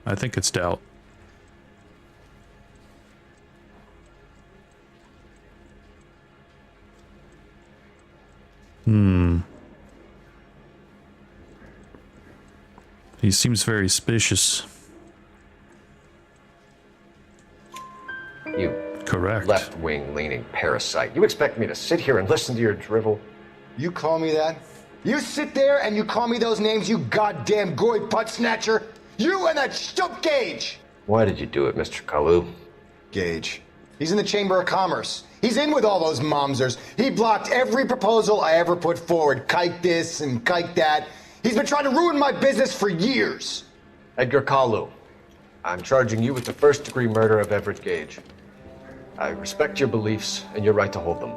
I think it's doubt. He seems very suspicious. You Correct. left-wing leaning parasite. You expect me to sit here and listen to your drivel? You call me that? You sit there and you call me those names, you goddamn goy putt snatcher? You and that stump Gage! Why did you do it, Mr. Kalu? Gage. He's in the Chamber of Commerce. He's in with all those momsers. He blocked every proposal I ever put forward. Kike this and kike that. He's been trying to ruin my business for years. Edgar Kalu, I'm charging you with the first-degree murder of Everett Gage. I respect your beliefs and your right to hold them.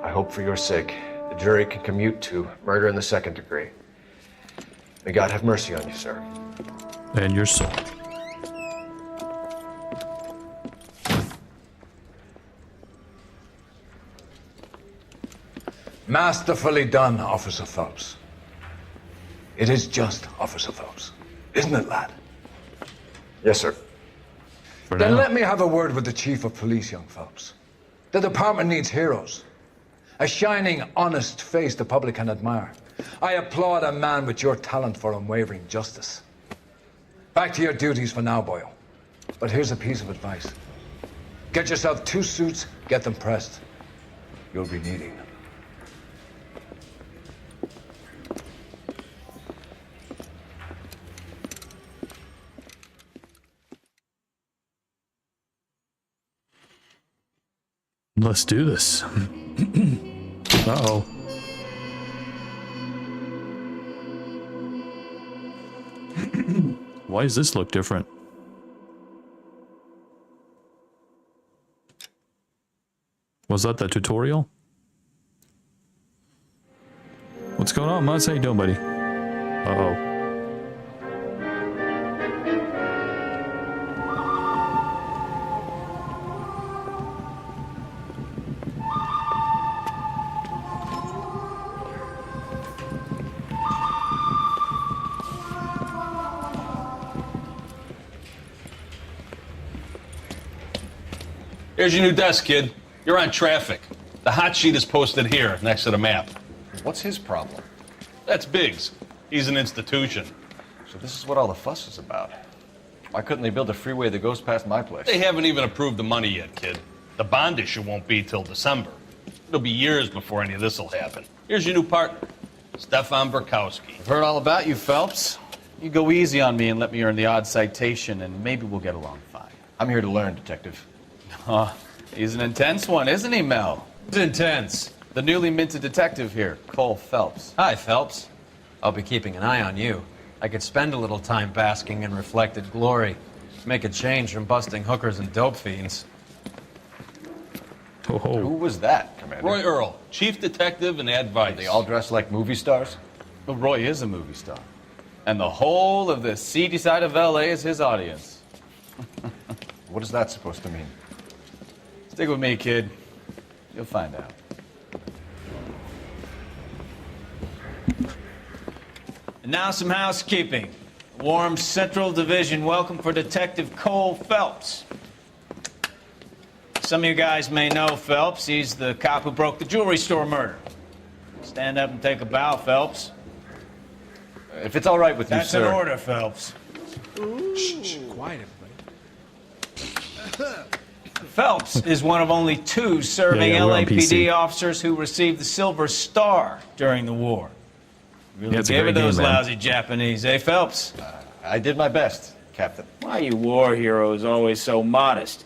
I hope for your sake the jury can commute to murder in the second degree. May God have mercy on you, sir. And your soul. Masterfully done, Officer Phelps. It is just Officer Phelps, isn't it, lad? Yes, sir. Then let me have a word with the Chief of Police, young Phelps. The department needs heroes. A shining, honest face the public can admire. I applaud a man with your talent for unwavering justice. Back to your duties for now, Boyle. But here's a piece of advice. Get yourself 2 suits, get them pressed. You'll be needing them. Let's do this. Uh-oh. Why does this look different? Was that the tutorial? What's going on, Muzz? How you doing, buddy? Uh-oh. Here's your new desk, kid. You're on traffic. The hot sheet is posted here, next to the map. What's his problem? That's Biggs. He's an institution. So this is what all the fuss is about. Why couldn't they build a freeway that goes past my place? They haven't even approved the money yet, kid. The bond issue won't be till December. It'll be years before any of this will happen. Here's your new partner, Stefan Burkowski. I've heard all about you, Phelps. You go easy on me and let me earn the odd citation, and maybe we'll get along fine. I'm here to learn, Detective. He's an intense one, isn't he, Mel? It's intense. The newly minted detective here, Cole Phelps. Hi, Phelps. I'll be keeping an eye on you. I could spend a little time basking in reflected glory. Make a change from busting hookers and dope fiends. Oh. Who was that, Commander? Roy Earl, chief detective and advice. They all dress like movie stars? Well, Roy is a movie star. And the whole of the seedy side of LA is his audience. What is that supposed to mean? Stick with me, kid. You'll find out. And now some housekeeping. Warm Central Division welcome for Detective Cole Phelps. Some of you guys may know Phelps. He's the cop who broke the jewelry store murder. Stand up and take a bow, Phelps. If it's all right with you, That's sir. an order, Phelps. Shh, quiet, everybody. Phelps is one of only 2 serving Yeah, we're on LAPD PC. officers who received the Silver Star during the war. Really Yeah, it's a gave it great those game, man. lousy Japanese, eh, Phelps? I did my best, Captain. Why you war heroes always so modest?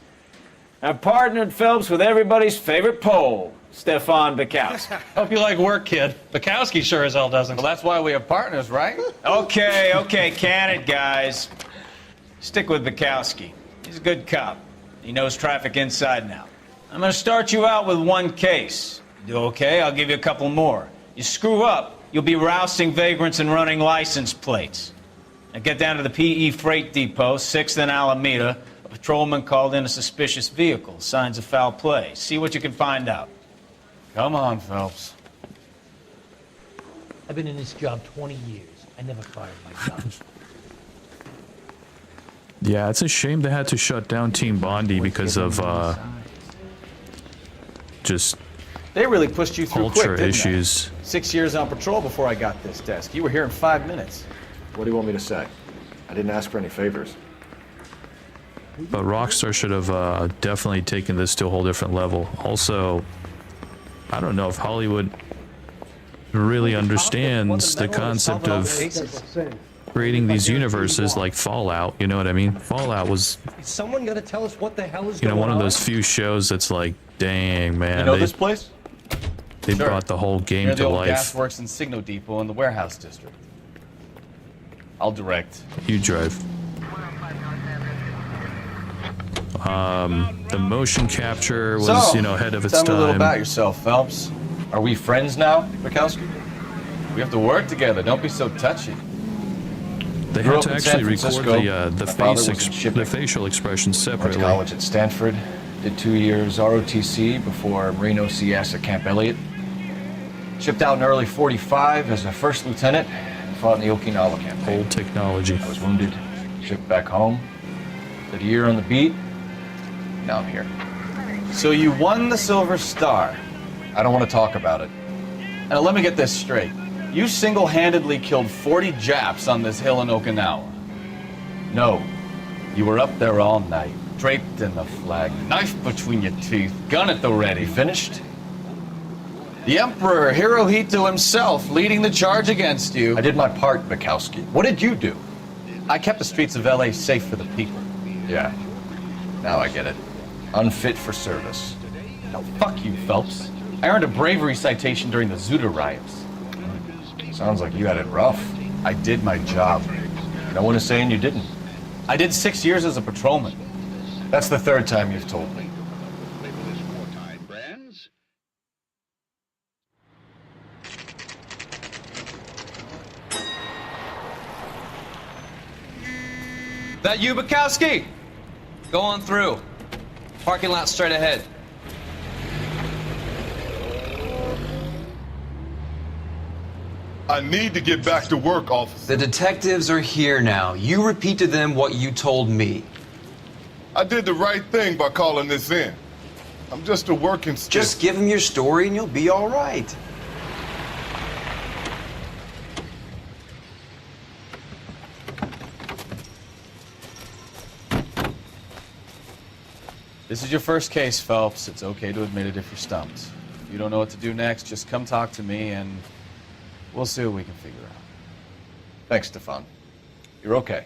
I've partnered Phelps with everybody's favorite Pole, Stefan Bukowski. Hope you like work, kid. Bukowski sure as hell doesn't. Well, that's why we have partners, right? Okay, can it, guys. Stick with Bukowski. He's a good cop. He knows traffic inside and out. I'm gonna start you out with 1 case. You do okay, I'll give you a couple more. You screw up, you'll be rousting vagrants and running license plates. Now get down to the PE Freight Depot, 6th and Alameda. A patrolman called in a suspicious vehicle. Signs of foul play. See what you can find out. Come on, Phelps. I've been in this job 20 years. I never fired my guns. Yeah, it's a shame they had to shut down Team Bondi because of just They really pushed you through culture quick, didn't issues. they? 6 years on patrol before I got this desk. You were here in 5 minutes. What do you want me to say? I didn't ask for any favors. But Rockstar should have definitely taken this to a whole different level. Also, I don't know if Hollywood really understands the concept of creating these universes like Fallout. You know what I mean? Fallout was, Is someone gonna tell us what the hell is you know, going one of on? those few shows that's like, dang, man. You know they, this place? they Sure. brought the whole game Near the to old life. gasworks and Signal Depot in the warehouse district. I'll direct. You drive. The motion capture was, So, you know, ahead of its Tell me a little about time. yourself, Phelps. Are we friends now, Bukowski? We have to work together. Don't be so touchy. They Grew had up to in actually San record Francisco. the My father was in the shipping. facial expressions Went separately. to college at Stanford. Did 2 years ROTC before Marine OCS at Camp Elliott. Shipped out in early 45 as a first lieutenant and fought in the Okinawa campaign. Old technology. I was wounded, shipped back home. Did a year on the beat. Now I'm here. So you won the Silver Star. I don't want to talk about it. Now let me get this straight. You single-handedly killed 40 Japs on this hill in Okinawa. No. You were up there all night, draped in the flag, knife between your teeth, gun at the ready. Finished? The Emperor Hirohito himself leading the charge against you. I did my part, Bukowski. What did you do? I kept the streets of LA safe for the people. Yeah. Now I get it. Unfit for service. Now fuck you, Phelps. I earned a bravery citation during the Zuda riots. Sounds like you had it rough. I did my job. No one is saying you didn't. I did 6 years as a patrolman. That's the 3rd time you've told me. That you, Bukowski? Go on through. Parking lot straight ahead. I need to get back to work, officer. The detectives are here now. You repeat to them what you told me. I did the right thing by calling this in. I'm just a working stiff. Just give them your story and you'll be all right. This is your first case, Phelps. It's okay to admit it if you're stumped. If you don't know what to do next, just come talk to me and we'll see what we can figure out. Thanks, Stefan. You're okay.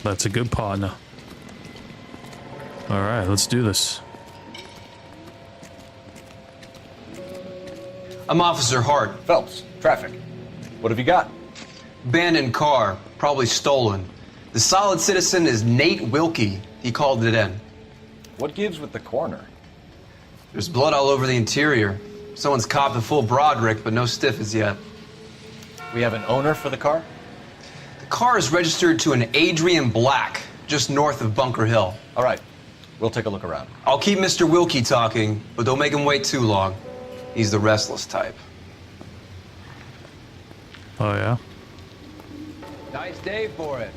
That's a good partner. All right, let's do this. I'm Officer Hart. Phelps, traffic. What have you got? Abandoned car, probably stolen. The solid citizen is Nate Wilkie. He called it in. What gives with the coroner? There's blood all over the interior. Someone's copped a full Broderick, but no stiff as yet. We have an owner for the car? The car is registered to an Adrian Black, just north of Bunker Hill. All right, we'll take a look around. I'll keep Mr. Wilkie talking, but don't make him wait too long. He's the restless type. Oh, yeah? Nice day for it.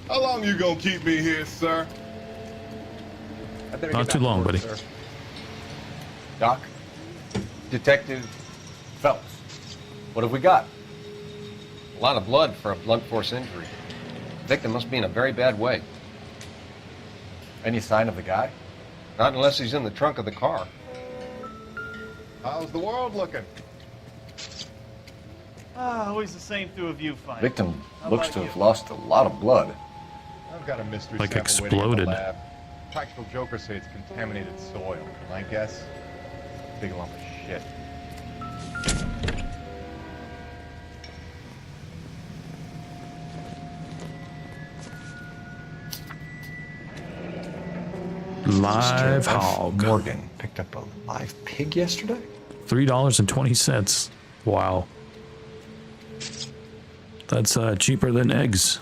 How long you gonna keep me here, sir? Not too long, buddy. Doc? Detective Phelps. What have we got? A lot of blood for a blunt force injury. The victim must be in a very bad way. Any sign of the guy? Not unless he's in the trunk of the car. How's the world looking? Always the same through a viewfinder. Victim How looks about to you? have lost a lot of blood. I've got a mystery Like sample waiting in the exploded. lab. Practical jokers say it's contaminated soil. My guess? Big lump of shit. Live Mr. F. hog. Morgan picked up a live pig yesterday? $3.20. Wow. That's cheaper than eggs.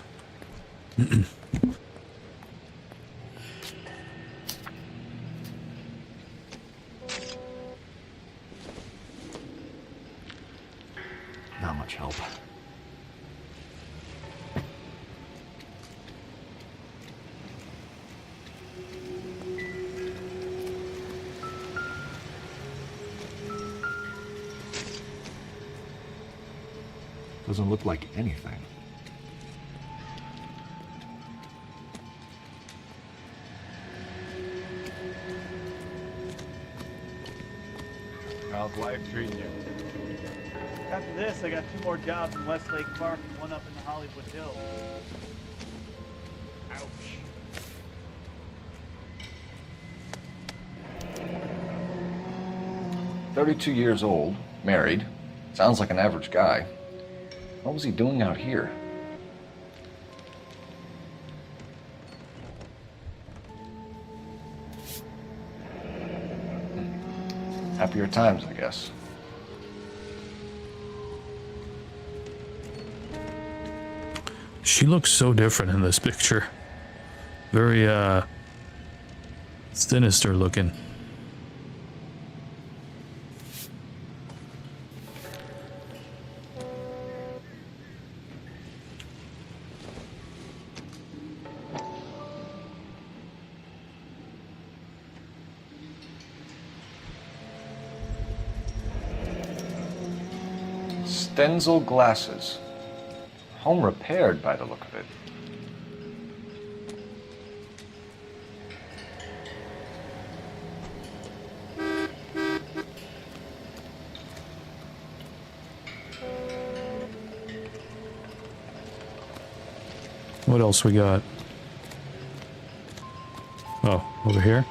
Not much help. Doesn't look like anything. How's life treating you? After this, I got 2 more jobs in Westlake Park and 1 up in the Hollywood Hills. Ouch. $32 old, married. Sounds like an average guy. What was he doing out here? Happier times, I guess. She looks so different in this picture. Very, sinister looking. Stenzel glasses. Home repaired by the look of it. What else we got? Oh, over here?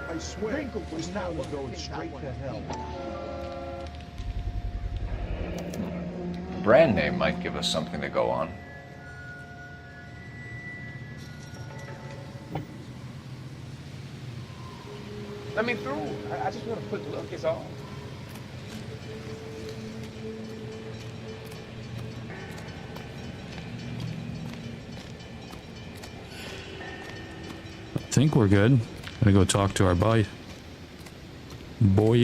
I swear, this town is going straight to hell. The brand name might give us something to go on. Let me through. I just want a quick look, it's all. I think we're good. Gonna go talk to our boy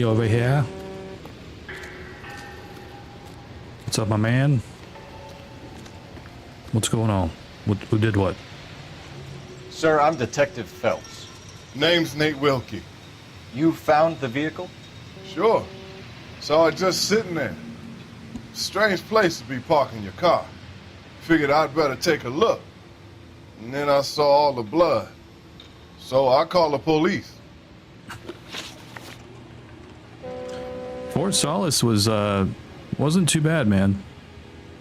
over here. What's up, my man? What's going on? Who did what? Sir, I'm Detective Phelps. Name's Nate Wilkie. You found the vehicle? Sure. Saw it just sitting there. Strange place to be parking your car. Figured I'd better take a look. And then I saw all the blood. So I called the police. Fort Solace was wasn't too bad, man.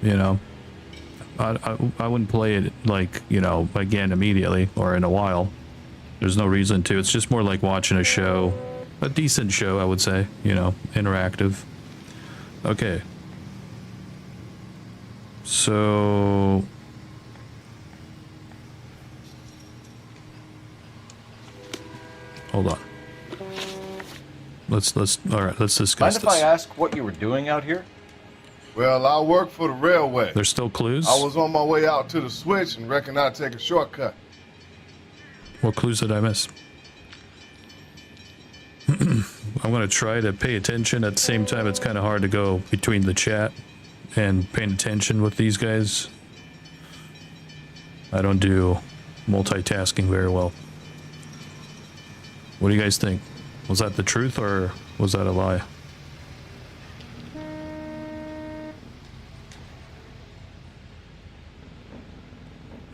You know, I wouldn't play it like, you know, again immediately or in a while. There's no reason to. It's just more like watching a show, a decent show, I would say. You know, interactive. Okay. So. Hold on. Let's all right, let's discuss Mind if I this. ask what you were doing out here? Well, I work for the railway. There's still clues? I was on my way out to the switch and reckon I'd take a shortcut. What clues did I miss? I'm going to try to pay attention. At the same time, it's kind of hard to go between the chat and paying attention with these guys. I don't do multitasking very well. What do you guys think? Was that the truth or was that a lie?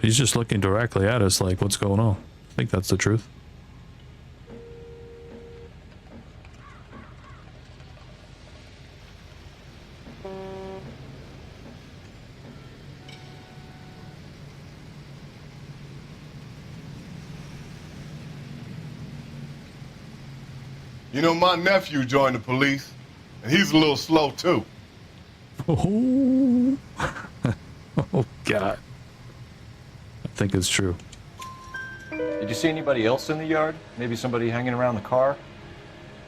He's just looking directly at us like, what's going on? I think that's the truth. You know, my nephew joined the police, and he's a little slow, too. Oh, oh God. I think it's true. Did you see anybody else in the yard? Maybe somebody hanging around the car?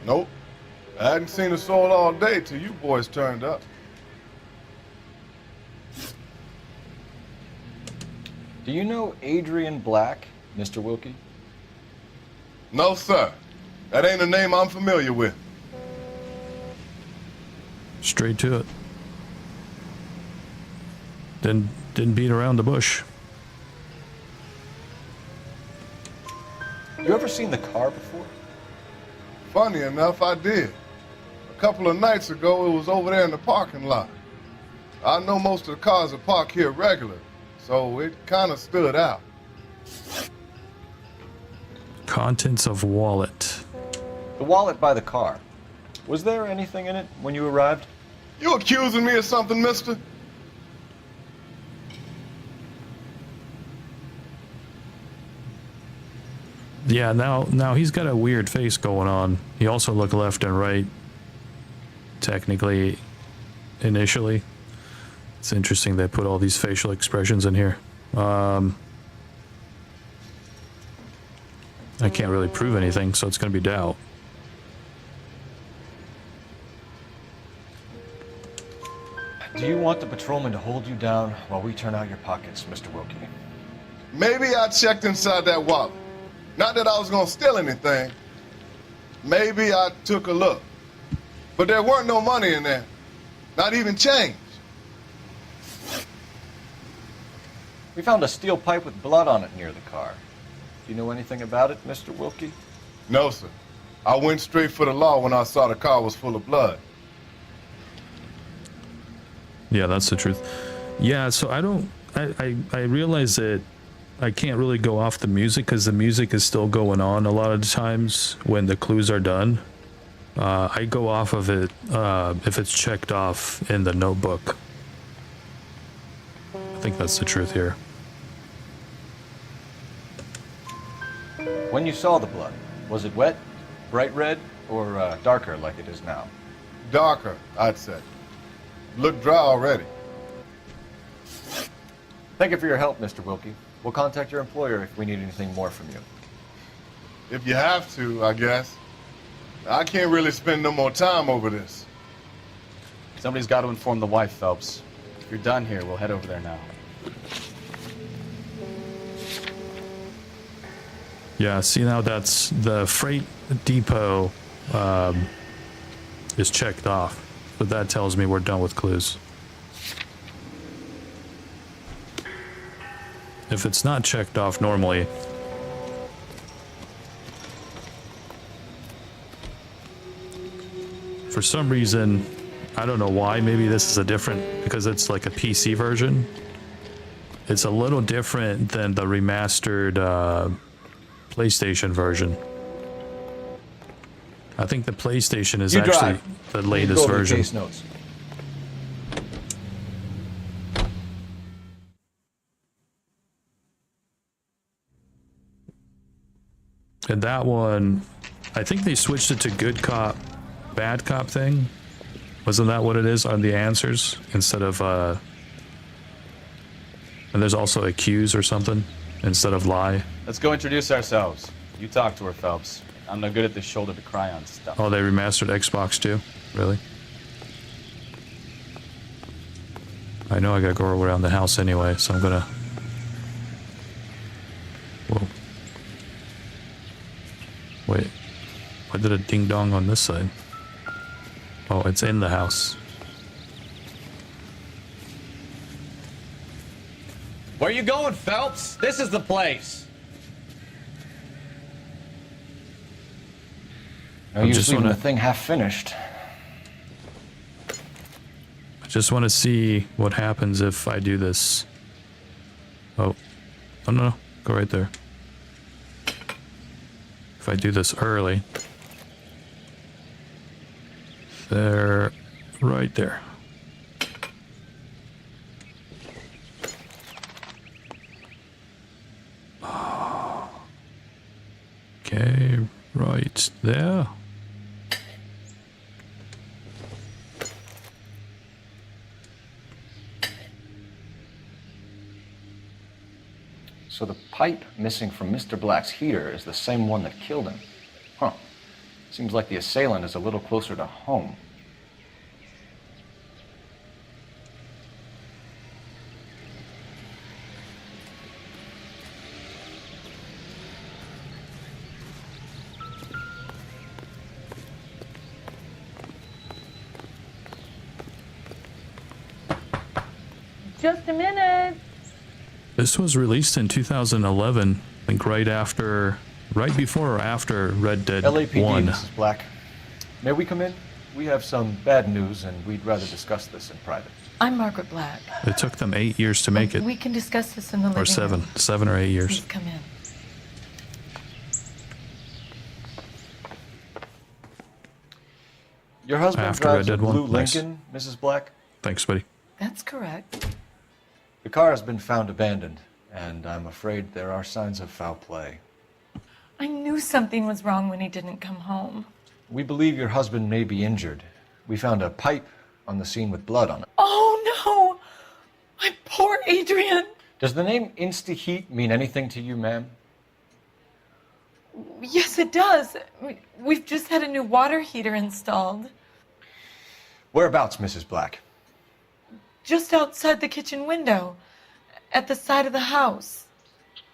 Nope. I hadn't seen a soul all day till you boys turned up. Do you know Adrian Black, Mr. Wilkie? No, sir. That ain't a name I'm familiar with. Straight to it. Didn't beat around the bush. You ever seen the car before? Funny enough, I did. A couple of nights ago, it was over there in the parking lot. I know most of the cars are parked here regular, so it kind of stood out. Contents of wallet. The wallet by the car. Was there anything in it when you arrived? You accusing me of something, mister? Yeah, now he's got a weird face going on. He also looked left and right. Technically, initially. It's interesting they put all these facial expressions in here. I can't really prove anything, so it's going to be doubt. Do you want the patrolman to hold you down while we turn out your pockets, Mr. Wilkie? Maybe I checked inside that wallet. Not that I was gonna steal anything. Maybe I took a look. But there weren't no money in there. Not even change. We found a steel pipe with blood on it near the car. Do you know anything about it, Mr. Wilkie? No, sir. I went straight for the law when I saw the car was full of blood. Yeah, that's the truth. Yeah, so I realize that I can't really go off the music because the music is still going on a lot of the times when the clues are done. I go off of it if it's checked off in the notebook. I think that's the truth here. When you saw the blood, was it wet, bright red, or darker like it is now? Darker, I'd say. Looked dry already. Thank you for your help, Mr. Wilkie. We'll contact your employer if we need anything more from you. If you have to, I guess. I can't really spend no more time over this. Somebody's got to inform the wife, Phelps. If you're done here, we'll head over there now. Yeah, see now that's the freight depot is checked off, but that tells me we're done with clues. If it's not checked off normally, for some reason, I don't know why, maybe this is a different, because it's like a PC version. It's a little different than the remastered PlayStation version. I think the PlayStation is actually the latest version. Case notes. And that one, I think they switched it to good cop, bad cop thing. Wasn't that what it is on the answers instead of and there's also accuse or something instead of lie. Let's go introduce ourselves. You talk to her, Phelps. I'm no good at this shoulder to cry on stuff. Oh, they remastered Xbox too? Really? I know I gotta go around the house anyway, so I'm gonna... Whoa. Wait. Why did a ding-dong on this side? Oh, it's in the house. Where you going, Phelps? This is the place. No I'm use just leaving wanna- the thing half finished. I just want to see what happens if I do this. Oh. Oh, no. Go right there. If I do this early. There. Right there. Okay, right there. So the pipe missing from Mr. Black's heater is the same one that killed him. Huh. Seems like the assailant is a little closer to home. Just a minute. This was released in 2011, I think right before or after Red Dead LAPD, 1. Mrs. Black. May we come in? We have some bad news, and we'd rather discuss this in private. I'm Margaret Black. It took them 8 years to make it. We can discuss this in the living Or 7. room. 7 or 8 years. Please come in. Your husband After Red drives a Dead 1. blue Nice. Lincoln, Mrs. Black? Thanks, buddy. That's correct. The car has been found abandoned, and I'm afraid there are signs of foul play. I knew something was wrong when he didn't come home. We believe your husband may be injured. We found a pipe on the scene with blood on it. Oh no! My poor Adrian! Does the name InstaHeat mean anything to you, ma'am? Yes, it does. We've just had a new water heater installed. Whereabouts, Mrs. Black? Just outside the kitchen window, at the side of the house.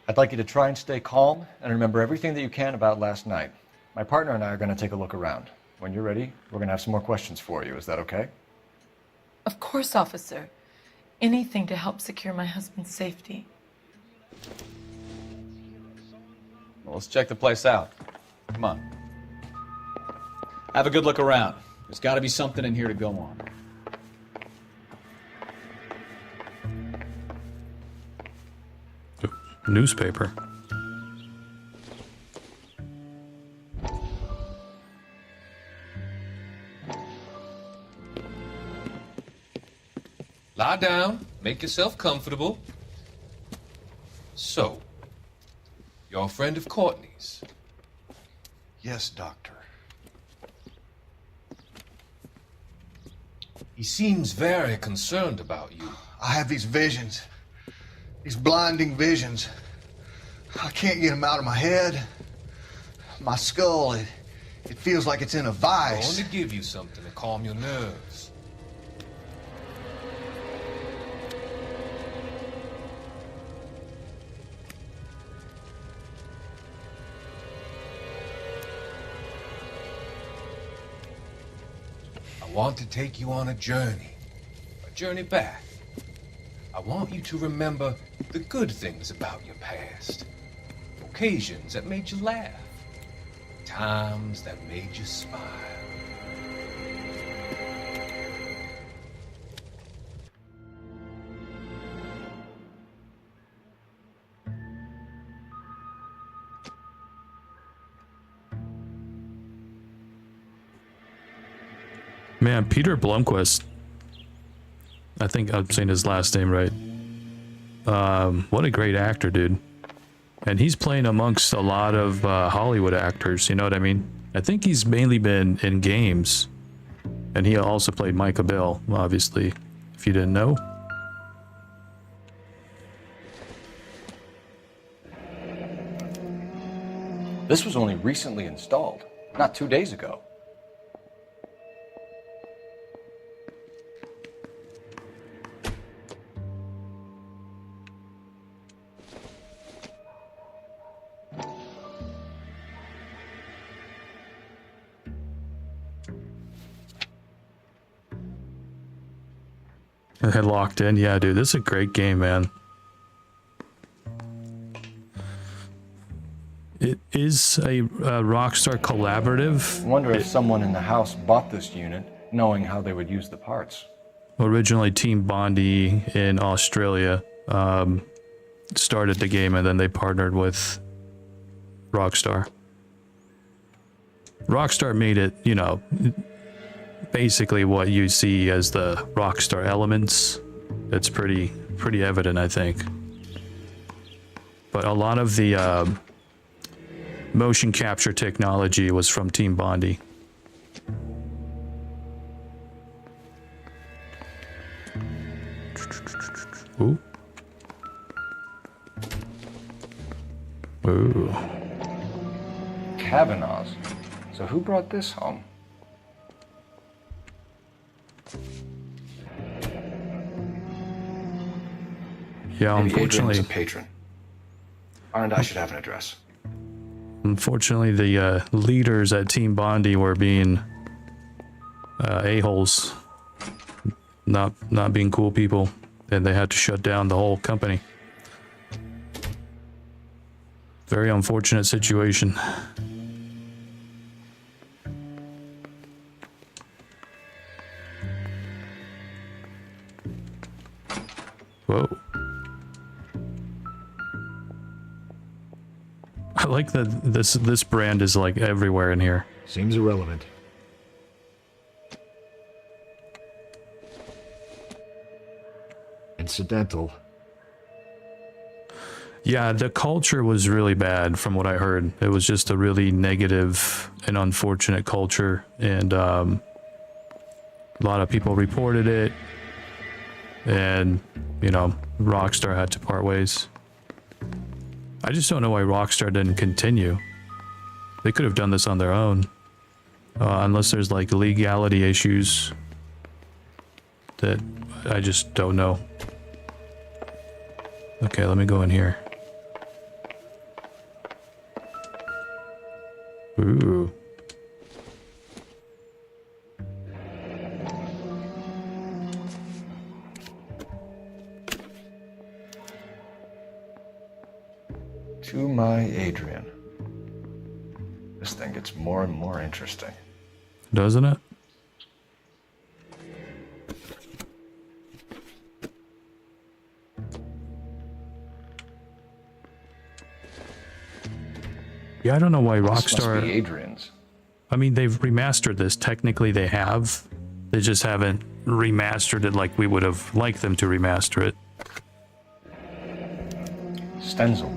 I'd like you to try and stay calm and remember everything that you can about last night. My partner and I are going to take a look around. When you're ready, we're going to have some more questions for you. Is that okay? Of course, officer. Anything to help secure my husband's safety. Well, let's check the place out. Come on. Have a good look around. There's got to be something in here to go on. Newspaper. Lie down, make yourself comfortable. So, you're a friend of Courtney's? Yes, Doctor. He seems very concerned about you. I have these visions. These blinding visions. I can't get them out of my head. My skull, it feels like it's in a I vice. want to give you something to calm your nerves. I want to take you on a journey back. I want you to remember the good things about your past. Occasions that made you laugh. Times that made you smile. Man, Peter Blomquist. I think I'm saying his last name right. What a great actor, dude. And he's playing amongst a lot of Hollywood actors, you know what I mean? I think he's mainly been in games. And he also played Micah Bell, obviously, if you didn't know. This was only recently installed, not 2 days ago. Locked in. Yeah, dude, this is a great game, man. It is a Rockstar collaborative. I wonder if someone in the house bought this unit, knowing how they would use the parts. Originally, Team Bondi in Australia started the game, and then they partnered with Rockstar. Rockstar made it, you know, basically what you see as the Rockstar elements. It's pretty evident, I think. But a lot of the motion capture technology was from Team Bondi. Ooh. Ooh. Kavanaugh's. So who brought this home? Yeah, Maybe unfortunately. Adrian's a patron. And I should have an address. Unfortunately, the leaders at Team Bondi were being a-holes, not being cool people, and they had to shut down the whole company. Very unfortunate situation. Whoa. I like that this brand is like everywhere in here. Seems irrelevant. Incidental. Yeah, the culture was really bad from what I heard. It was just a really negative and unfortunate culture, and a lot of people reported it, and, you know, Rockstar had to part ways. I just don't know why Rockstar didn't continue. They could have done this on their own, unless there's like legality issues that I just don't know. Okay, let me go in here. Ooh. To my Adrian. This thing gets more and more interesting. Doesn't it? Yeah, I don't know why This must Rockstar... be Adrian's. I mean, they've remastered this. Technically, they have. They just haven't remastered it like we would have liked them to remaster it. Stenzel.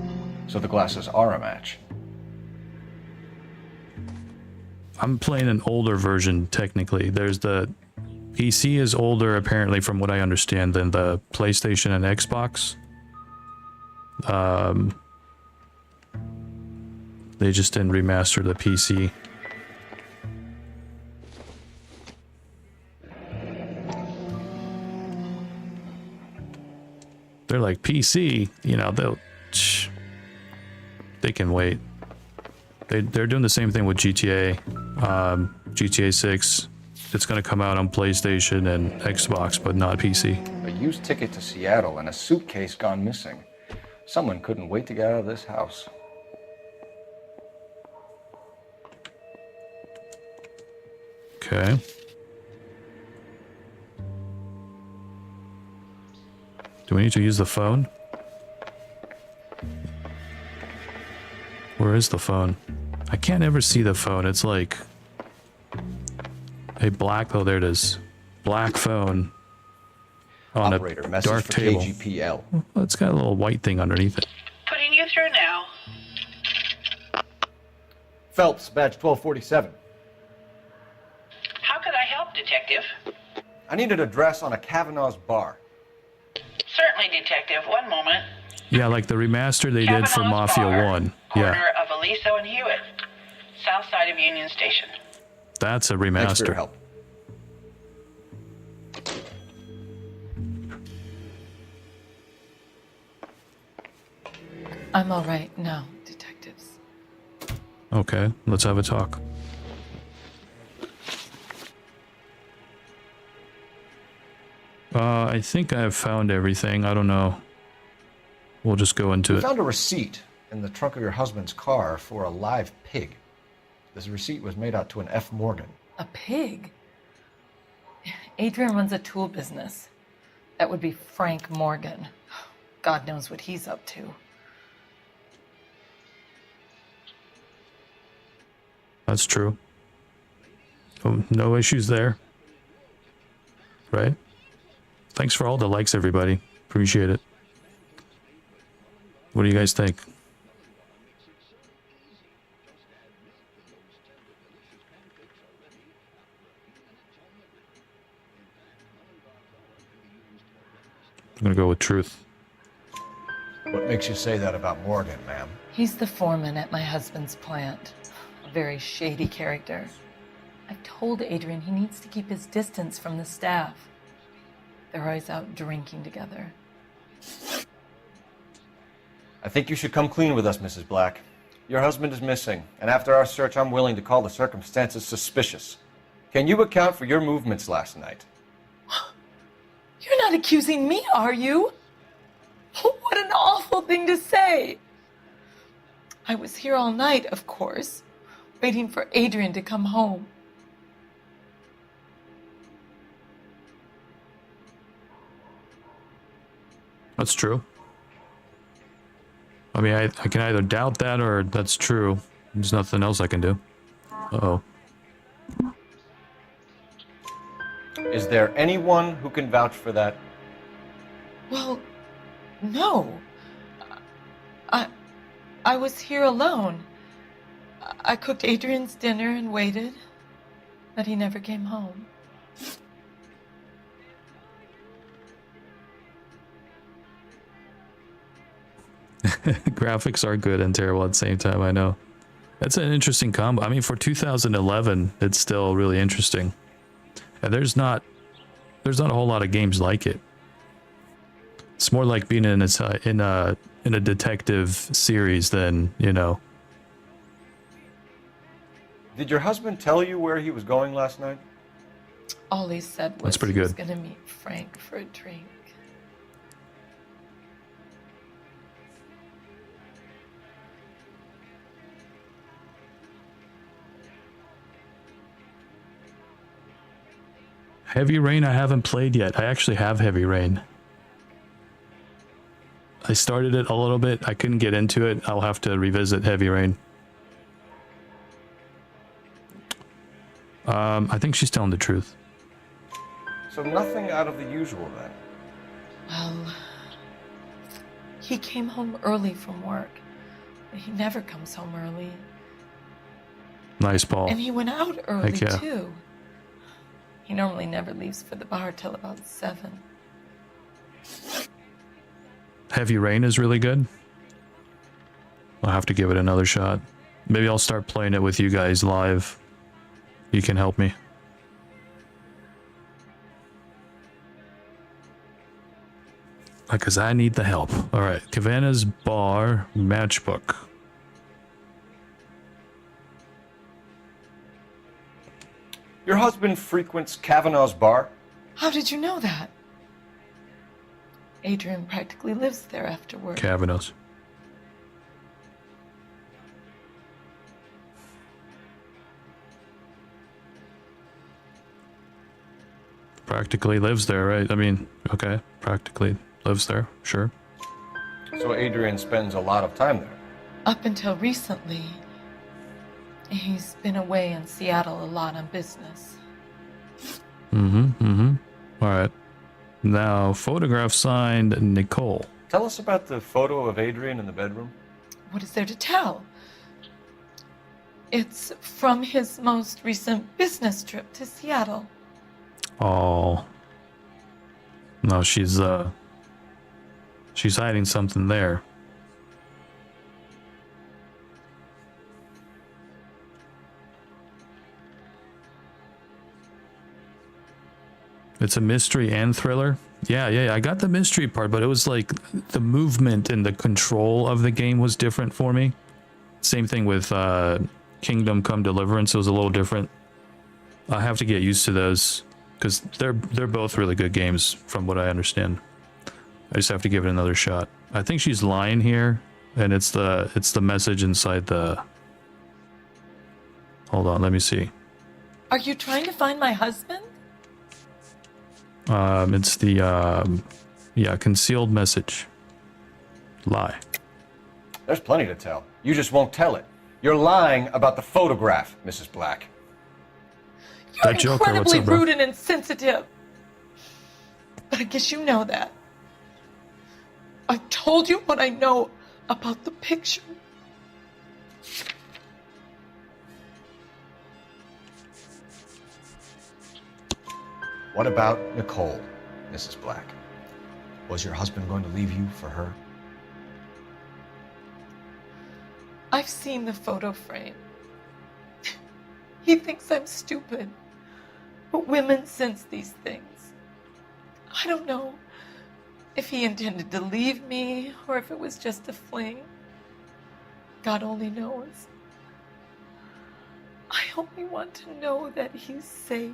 So the glasses are a match. I'm playing an older version, technically. There's the... PC is older, apparently, from what I understand, than the PlayStation and Xbox. They just didn't remaster the PC. They're like, PC, you know, they can wait. They're doing the same thing with GTA. GTA 6. It's going to come out on PlayStation and Xbox, but not PC. A used ticket to Seattle and a suitcase gone missing. Someone couldn't wait to get out of this house. Okay. Do we need to use the phone? Where is the phone? I can't ever see the phone. It's like a black... Oh, there it is. Black phone on Operator, a message dark for table. KGPL. Well, it's got a little white thing underneath it. Putting you through now. Phelps, badge 1247. How could I help, Detective? I need an address on a Kavanaugh's bar. Certainly, Detective. One moment. Yeah, like the remaster they did for Kavanaugh's Mafia Bar, 1. Corner Yeah, of Aliso and Hewitt. South side of Union Station. that's a Thanks for your remaster. help. I'm all right now, detectives. Okay, let's have a talk. I think I've found everything. I don't know. We'll just go into We it. found a receipt in the trunk of your husband's car for a live pig. This receipt was made out to an F. Morgan. A pig? Adrian runs a tool business. That would be Frank Morgan. God knows what he's up to. That's true. Oh, no issues there. Right? Thanks for all the likes, everybody. Appreciate it. What do you guys think? I'm gonna go with truth. What makes you say that about Morgan, ma'am? He's the foreman at my husband's plant. A very shady character. I've told Adrian he needs to keep his distance from the staff. They're always out drinking together. I think you should come clean with us, Mrs. Black. Your husband is missing, and after our search, I'm willing to call the circumstances suspicious. Can you account for your movements last night? You're not accusing me, are you? What an awful thing to say. I was here all night, of course, waiting for Adrian to come home. That's true. I mean, I can either doubt that or that's true. There's nothing else I can do. Uh-oh. Is there anyone who can vouch for that? Well, no. I was here alone. I cooked Adrian's dinner and waited, but he never came home. Graphics are good and terrible at the same time, I know. That's an interesting combo. I mean, for 2011, it's still really interesting. And there's not a whole lot of games like it. It's more like being in a detective series than, you know. Did your husband tell you where he was going last night? All he said was That's pretty he was good. going to meet Frank for a drink. Heavy Rain I haven't played yet. I actually have Heavy Rain. I started it a little bit. I couldn't get into it. I'll have to revisit Heavy Rain. I think she's telling the truth. So nothing out of the usual then. Well, he came home early from work. He never comes home early. Nice, Paul. And he went out early, Heck yeah. too. He normally never leaves for the bar till about 7. Heavy Rain is really good. I'll have to give it another shot. Maybe I'll start playing it with you guys live. You can help me. Because I need the help. Alright, Cavanna's Bar Matchbook. Your husband frequents Kavanaugh's bar? How did you know that? Adrian practically lives there after work. Kavanaugh's. Practically lives there, right? I mean, okay. Practically lives there, sure. So Adrian spends a lot of time there. Up until recently, he's been away in Seattle a lot on business. Alright. Now, photograph signed Nicole. Tell us about the photo of Adrian in the bedroom. What is there to tell? It's from his most recent business trip to Seattle. Oh. No, she's hiding something there. It's a mystery and thriller. Yeah, I got the mystery part, but it was like the movement and the control of the game was different for me. Same thing with Kingdom Come Deliverance. It was a little different. I have to get used to those. because they're both really good games from what I understand. I just have to give it another shot. I think she's lying here, and it's the message inside the. Hold on, let me see. Are you trying to find my husband? It's the concealed message. Lie. There's plenty to tell. You just won't tell it. You're lying about the photograph, Mrs. Black. You're incredibly rude and insensitive. But I guess you know that. I've told you what I know about the picture. What about Nicole, Mrs. Black? Was your husband going to leave you for her? I've seen the photo frame. He thinks I'm stupid. But women sense these things. I don't know if he intended to leave me or if it was just a fling. God only knows. I only want to know that he's safe.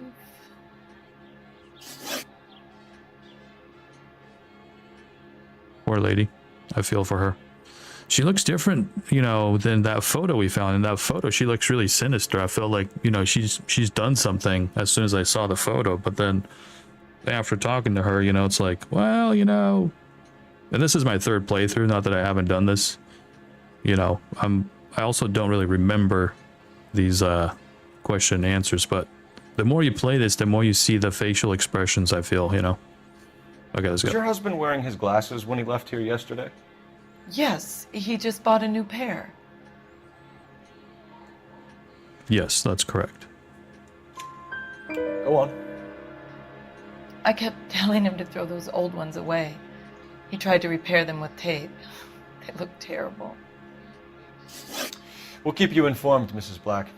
Poor lady. I feel for her. She looks different, than that photo we found. In that photo, she looks really sinister. I feel like, she's done something as soon as I saw the photo. But then after talking to her, it's like, well, and this is my third playthrough. Not that I haven't done this. I also don't really remember these question and answers. But the more you play this, the more you see the facial expressions, I feel, Okay, let's go. Was your husband wearing his glasses when he left here yesterday? Yes, he just bought a new pair. Yes, that's correct. Go on. I kept telling him to throw those old ones away. He tried to repair them with tape. They look terrible. We'll keep you informed, Mrs. Black.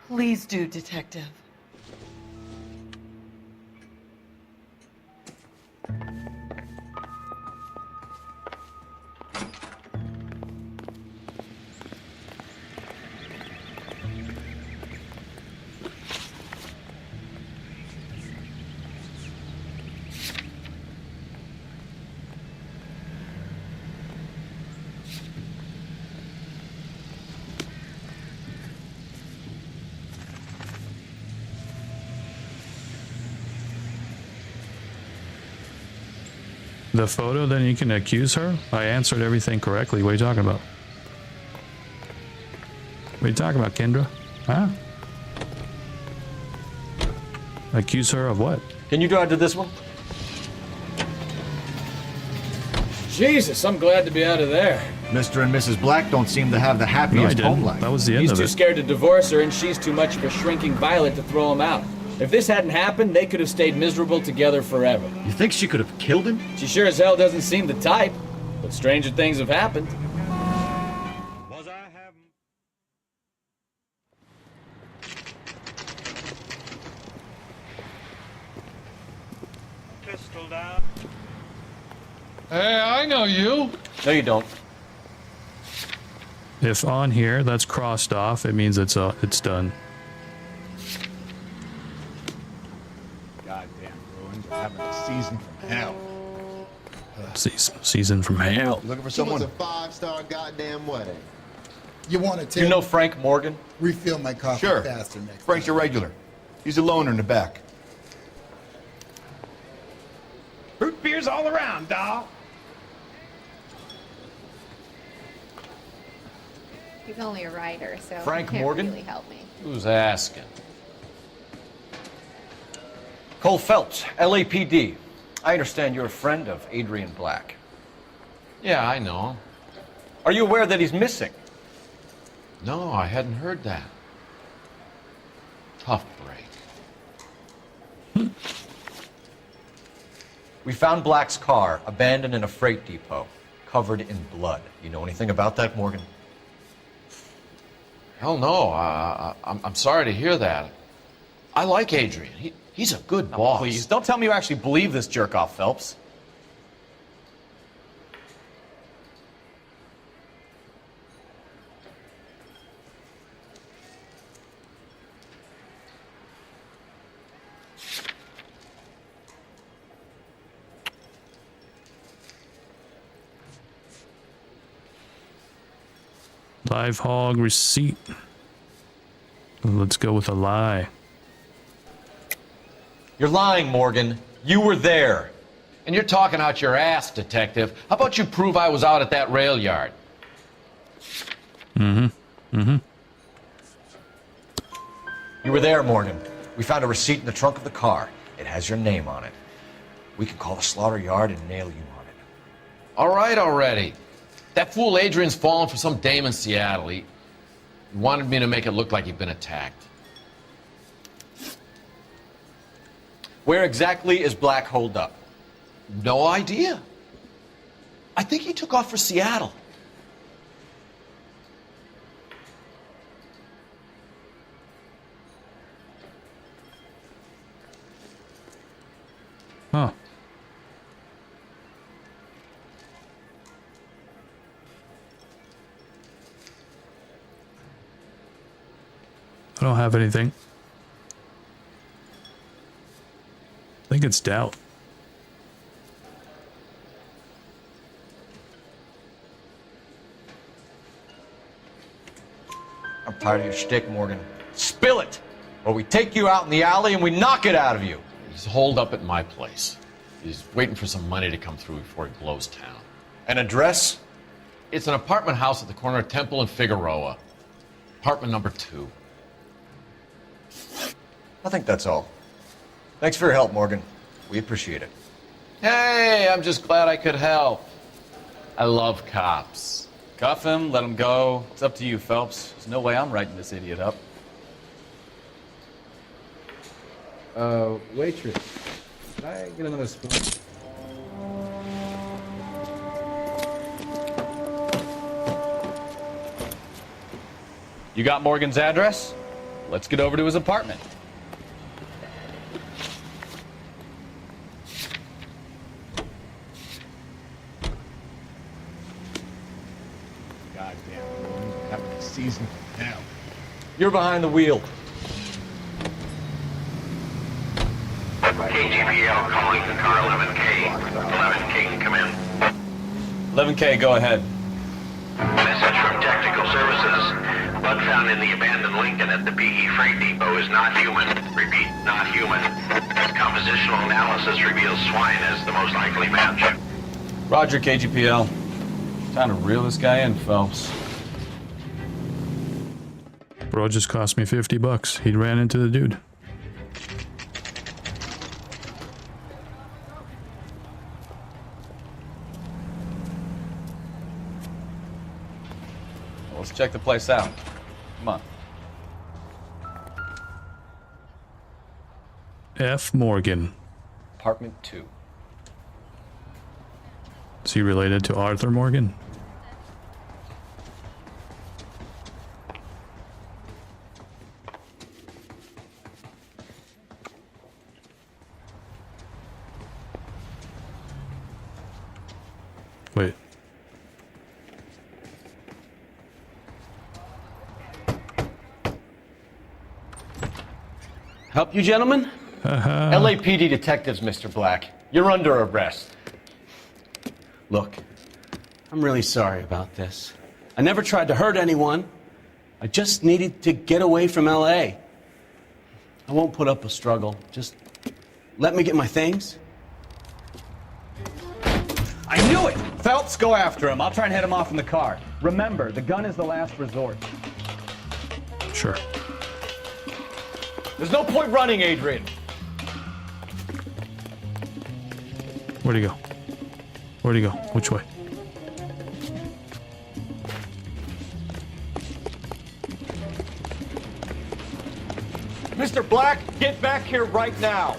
Please do, Detective. The photo, then you can accuse her? I answered everything correctly. What are you talking about? What are you talking about, Kendra? Huh? Accuse her of what? Can you drive to this one? Jesus, I'm glad to be out of there. Mr. and Mrs. Black don't seem to have the happiest home life. That was the end He's of too it. scared to divorce her, and she's too much of a shrinking violet to throw him out. If this hadn't happened, they could have stayed miserable together forever. You think she could have killed him? She sure as hell doesn't seem the type, but stranger things have happened. Pistol down. Hey, I know you. No, you don't. If on here that's crossed off, it means it's done. Goddamn ruins are having a season from hell. Season from hell. Looking for someone. It was a 5-star goddamn wedding. You want to Do you know Frank Morgan? refill my coffee Sure. faster next Frank's a regular. He's a loner in the back. Root beers all around, dawg. He's only a writer, so Frank he can't Morgan? really help me. Who's asking? Cole Phelps, LAPD. I understand you're a friend of Adrian Black. Yeah, I know. Are you aware that he's missing? No, I hadn't heard that. Tough break. We found Black's car abandoned in a freight depot, covered in blood. You know anything about that, Morgan? Hell no. I'm sorry to hear that. I like Adrian. He's a good boss. Please, don't tell me you actually believe this jerk-off, Phelps. Live hog receipt. Let's go with a lie. You're lying, Morgan. You were there. And you're talking out your ass, detective. How about you prove I was out at that rail yard? You were there, Morgan. We found a receipt in the trunk of the car. It has your name on it. We can call the slaughter yard and nail you on it. All right already. That fool Adrian's fallen for some dame in Seattle. He wanted me to make it look like he'd been attacked. Where exactly is Black holed up? No idea. I think he took off for Seattle. Huh. I don't have anything. I think it's doubt. I'm tired of your shtick, Morgan. Spill it! Or we take you out in the alley and we knock it out of you. He's holed up at my place. He's waiting for some money to come through before he blows town. An address? It's an apartment house at the corner of Temple and Figueroa. Apartment number 2. I think that's all. Thanks for your help, Morgan. We appreciate it. Hey, I'm just glad I could help. I love cops. Cuff him, let him go. It's up to you, Phelps. There's no way I'm writing this idiot up. Waitress, could I get another spoon? You got Morgan's address? Let's get over to his apartment. Goddamn, having a season now. You're behind the wheel. KGPL calling the car 11K. 11K can come in. 11K, go ahead. Message from Technical Services. Blood found in the abandoned Lincoln at the PE Freight Depot is not human. Repeat, not human. Compositional analysis reveals swine as the most likely match. Roger, KGPL. Time to reel this guy in, Phelps. Bro just cost me $50. He ran into the dude. Let's check the place out. Come on. F. Morgan. Apartment 2. Is he related to Arthur Morgan? Wait. Help you, gentlemen? LAPD detectives, Mr. Black. You're under arrest. Look, I'm really sorry about this. I never tried to hurt anyone. I just needed to get away from LA. I won't put up a struggle. Just let me get my things. I knew it! Phelps, go after him. I'll try and head him off in the car. Remember, the gun is the last resort. Sure. There's no point running, Adrian. Where'd he go? Where'd he go? Which way? Mr. Black, get back here right now.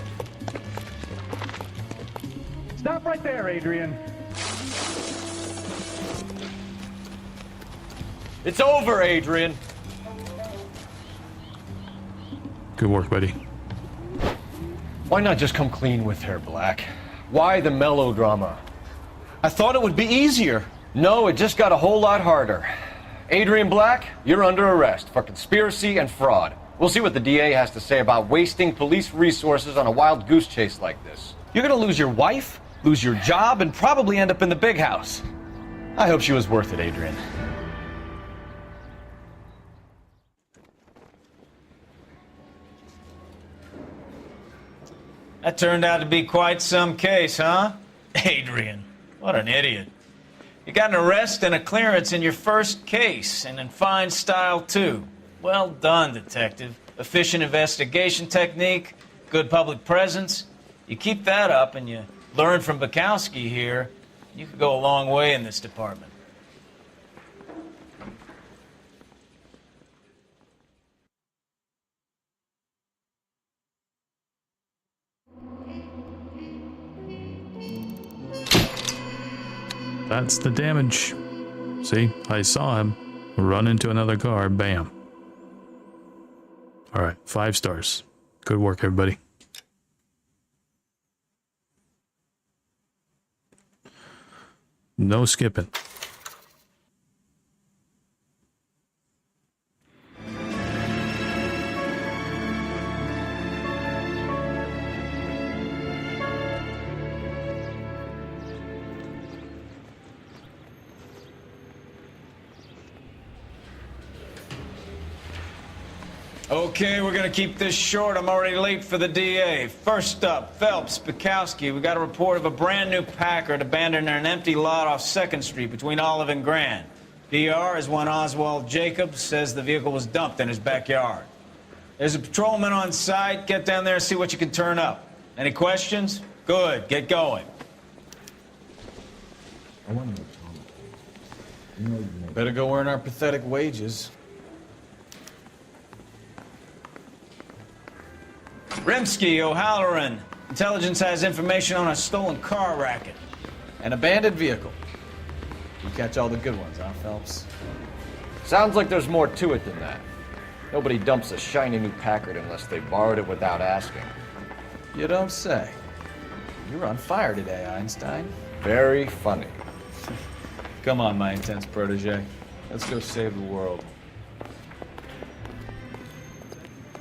Stop right there, Adrian. It's over, Adrian. Good work, buddy. Why not just come clean with her, Black? Why the melodrama? I thought it would be easier. No, it just got a whole lot harder. Adrian Black, you're under arrest for conspiracy and fraud. We'll see what the DA has to say about wasting police resources on a wild goose chase like this. You're gonna lose your wife, lose your job, and probably end up in the big house. I hope she was worth it, Adrian. That turned out to be quite some case, huh? Adrian, what an idiot. You got an arrest and a clearance in your first case, and in fine style, too. Well done, detective. Efficient investigation technique, good public presence. You keep that up and you learn from Bukowski here, you could go a long way in this department. That's the damage. See, I saw him run into another car. Bam. All right, 5 stars. Good work, everybody. No skipping. Okay, we're gonna keep this short. I'm already late for the DA. First up, Phelps, Bukowski. We got a report of a brand new Packard abandoned in an empty lot off 2nd Street between Olive and Grand. PR is one Oswald Jacobs, says the vehicle was dumped in his backyard. There's a patrolman on site. Get down there and see what you can turn up. Any questions? Good, get going. Better go earn our pathetic wages. Rimsky, O'Halloran. Intelligence has information on a stolen car racket. An abandoned vehicle. You catch all the good ones, huh, Phelps? Sounds like there's more to it than that. Nobody dumps a shiny new Packard unless they borrowed it without asking. You don't say. You're on fire today, Einstein. Very funny. Come on, my intense protege. Let's go save the world.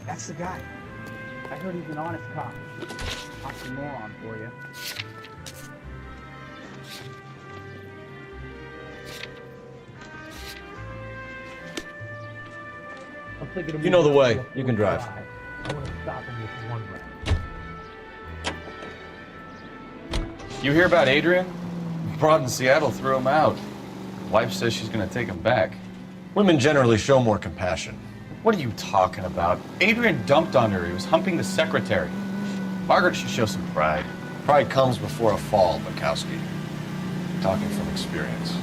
That's the guy. I heard he's an honest cop. Oxymoron for you. You know the way. You can drive. I want to stop him with one round. You hear about Adrian? Broad in Seattle threw him out. Wife says she's gonna take him back. Women generally show more compassion. What are you talking about? Adrian dumped on her. He was humping the secretary. Margaret should show some pride. Pride comes before a fall, Bukowski. Talking from experience.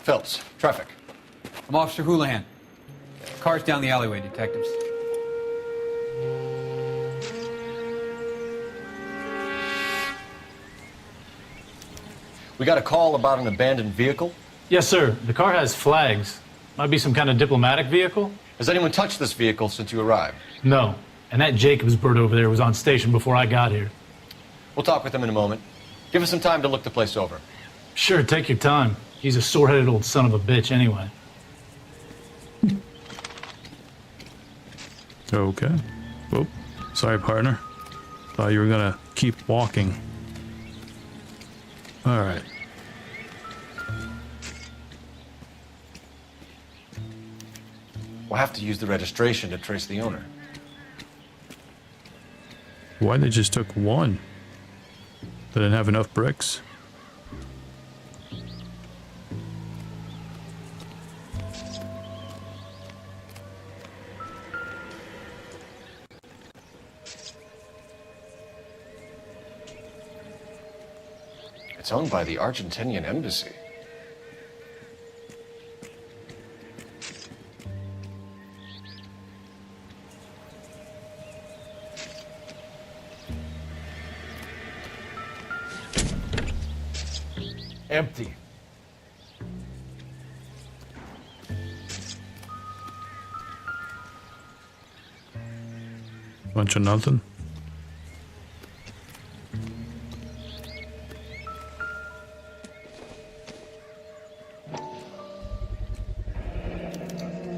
Phelps, traffic. I'm Officer Houlihan. Car's down the alleyway, detectives. We got a call about an abandoned vehicle? Yes, sir. The car has flags. Might be some kind of diplomatic vehicle. Has anyone touched this vehicle since you arrived? No. And that Jacobs bird over there was on station before I got here. We'll talk with him in a moment. Give us some time to look the place over. Sure, take your time. He's a sore-headed old son of a bitch anyway. Okay. Oh, sorry, partner. Thought you were gonna keep walking. All right. We'll have to use the registration to trace the owner. Why they just took one? They didn't have enough bricks. It's owned by the Argentinian embassy. Empty. Bunch of nothing.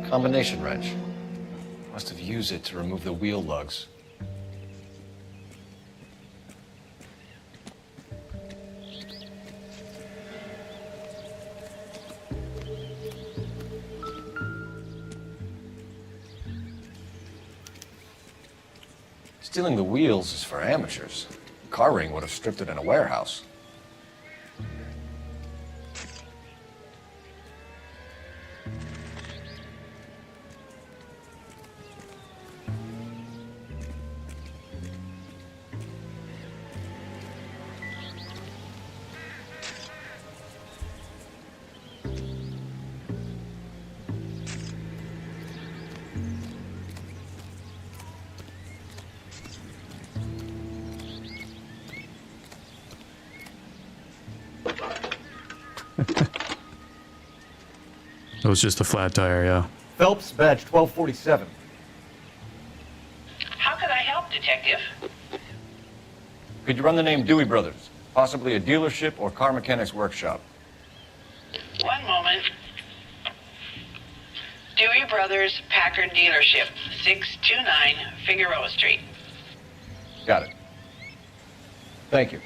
Combination wrench. Must have used it to remove the wheel lugs. Stealing the wheels is for amateurs. Car ring would have stripped it in a warehouse. It was just a flat tire, yeah. Phelps, badge 1247. How can I help, Detective? Could you run the name Dewey Brothers? Possibly a dealership or car mechanics workshop. One moment. Dewey Brothers Packard Dealership, 629 Figueroa Street. Got it. Thank you.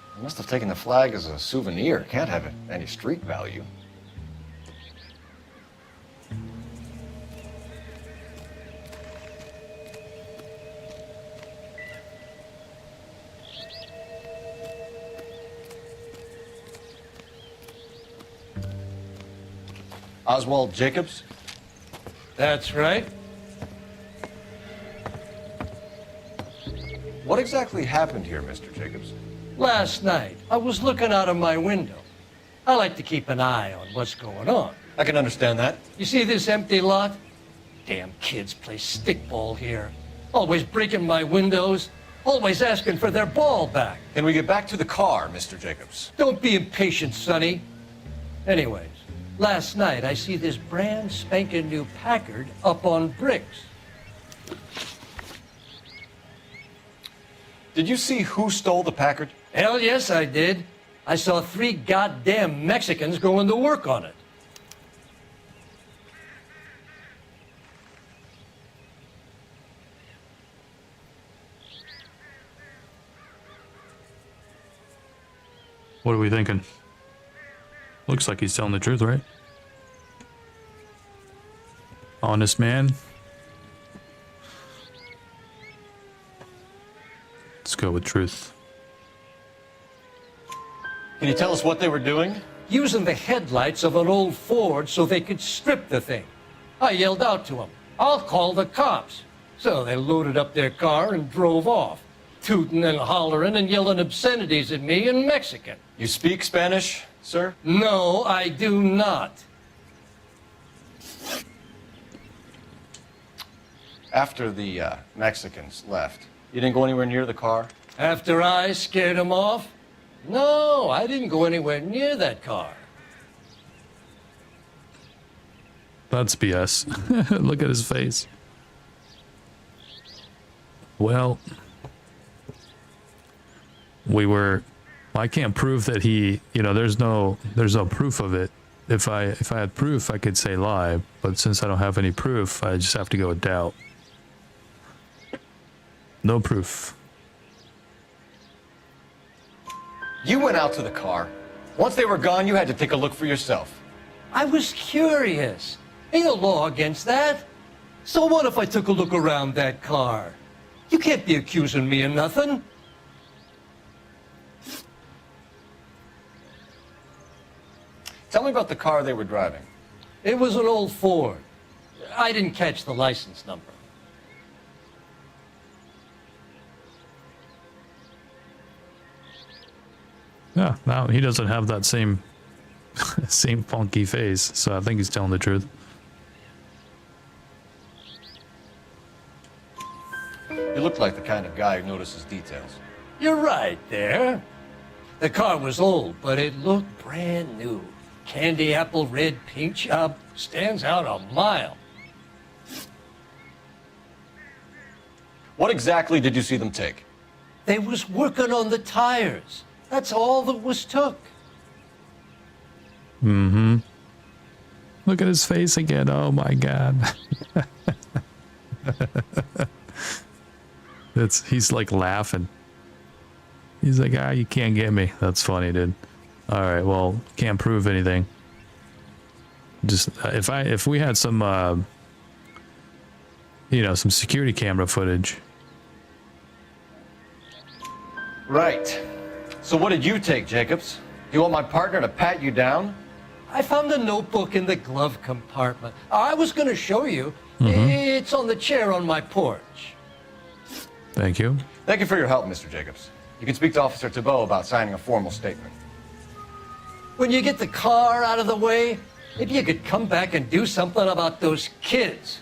I must have taken the flag as a souvenir. Can't have any street value. Oswald Jacobs? That's right. What exactly happened here, Mr. Jacobs? Last night, I was looking out of my window. I like to keep an eye on what's going on. I can understand that. You see this empty lot? Damn kids play stickball here. Always breaking my windows. Always asking for their ball back. Can we get back to the car, Mr. Jacobs? Don't be impatient, Sonny. Anyways, last night I see this brand spanking new Packard up on bricks. Did you see who stole the Packard? Hell yes, I did. I saw 3 goddamn Mexicans going to work on it. What are we thinking? Looks like he's telling the truth, right? Honest man. Let's go with truth. Can you tell us what they were doing? Using the headlights of an old Ford so they could strip the thing. I yelled out to them, "I'll call the cops." So they loaded up their car and drove off, tooting and hollering and yelling obscenities at me in Mexican. You speak Spanish, sir? No, I do not. After the Mexicans left, you didn't go anywhere near the car? After I scared them off? No, I didn't go anywhere near that car. That's BS. Look at his face. Well, I can't prove that he, there's no proof of it. If I had proof, I could say lie, but since I don't have any proof, I just have to go with doubt. No proof. You went out to the car. Once they were gone, you had to take a look for yourself. I was curious. Ain't no law against that. So what if I took a look around that car? You can't be accusing me of nothing. Tell me about the car they were driving. It was an old Ford. I didn't catch the license number. Yeah, now he doesn't have that same funky face, so I think he's telling the truth. You look like the kind of guy who notices details. You're right there. The car was old, but it looked brand new. Candy apple red paint job stands out a mile. What exactly did you see them take? They was working on the tires. That's all that was took. Mm-hmm. Look at his face again. Oh my god. He's like laughing. He's like, you can't get me. That's funny, dude. All right, well, can't prove anything. Just if we had some some security camera footage. Right. So what did you take, Jacobs? You want my partner to pat you down? I found a notebook in the glove compartment. I was going to show you. Mm-hmm. It's on the chair on my porch. Thank you. Thank you for your help, Mr. Jacobs. You can speak to Officer Thibault about signing a formal statement. When you get the car out of the way, maybe you could come back and do something about those kids.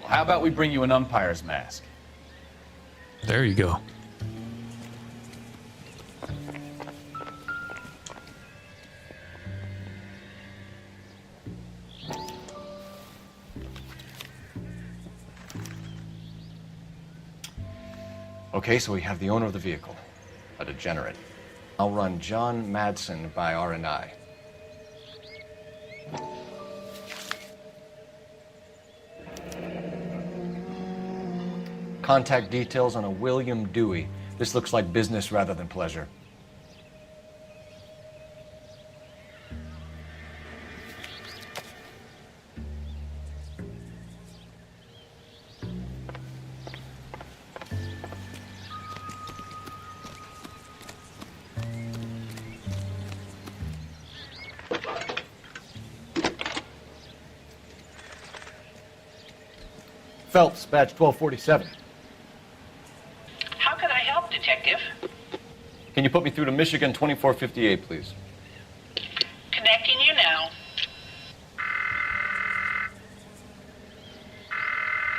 Well, how about we bring you an umpire's mask? There you go. Okay, so we have the owner of the vehicle, a degenerate. I'll run John Madsen by R&I. Contact details on a William Dewey. This looks like business rather than pleasure. Phelps, badge 1247. How can I help, Detective? Can you put me through to Michigan 2458, please? Connecting you now.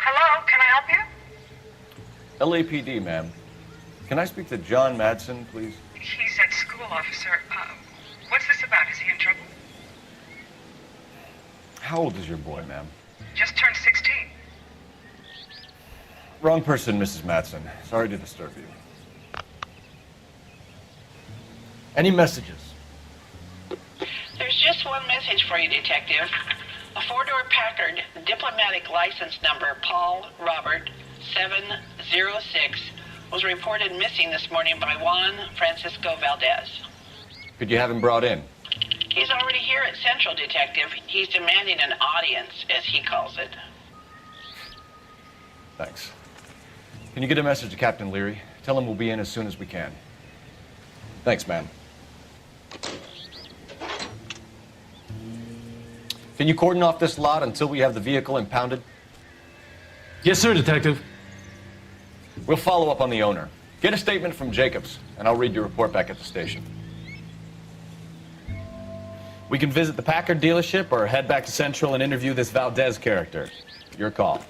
Hello, can I help you? LAPD, ma'am. Can I speak to John Madsen, please? He's at school, officer. What's this about? Is he in trouble? How old is your boy, ma'am? Just turned 16. Wrong person, Mrs. Madsen. Sorry to disturb you. Any messages? There's just one message for you, Detective. A four-door Packard diplomatic license number Paul Robert 706 was reported missing this morning by Juan Francisco Valdez. Could you have him brought in? He's already here at Central, Detective. He's demanding an audience, as he calls it. Thanks. Can you get a message to Captain Leary? Tell him we'll be in as soon as we can. Thanks, ma'am. Can you cordon off this lot until we have the vehicle impounded? Yes, sir, Detective. We'll follow up on the owner. Get a statement from Jacobs, and I'll read your report back at the station. We can visit the Packard dealership or head back to Central and interview this Valdez character. Your call.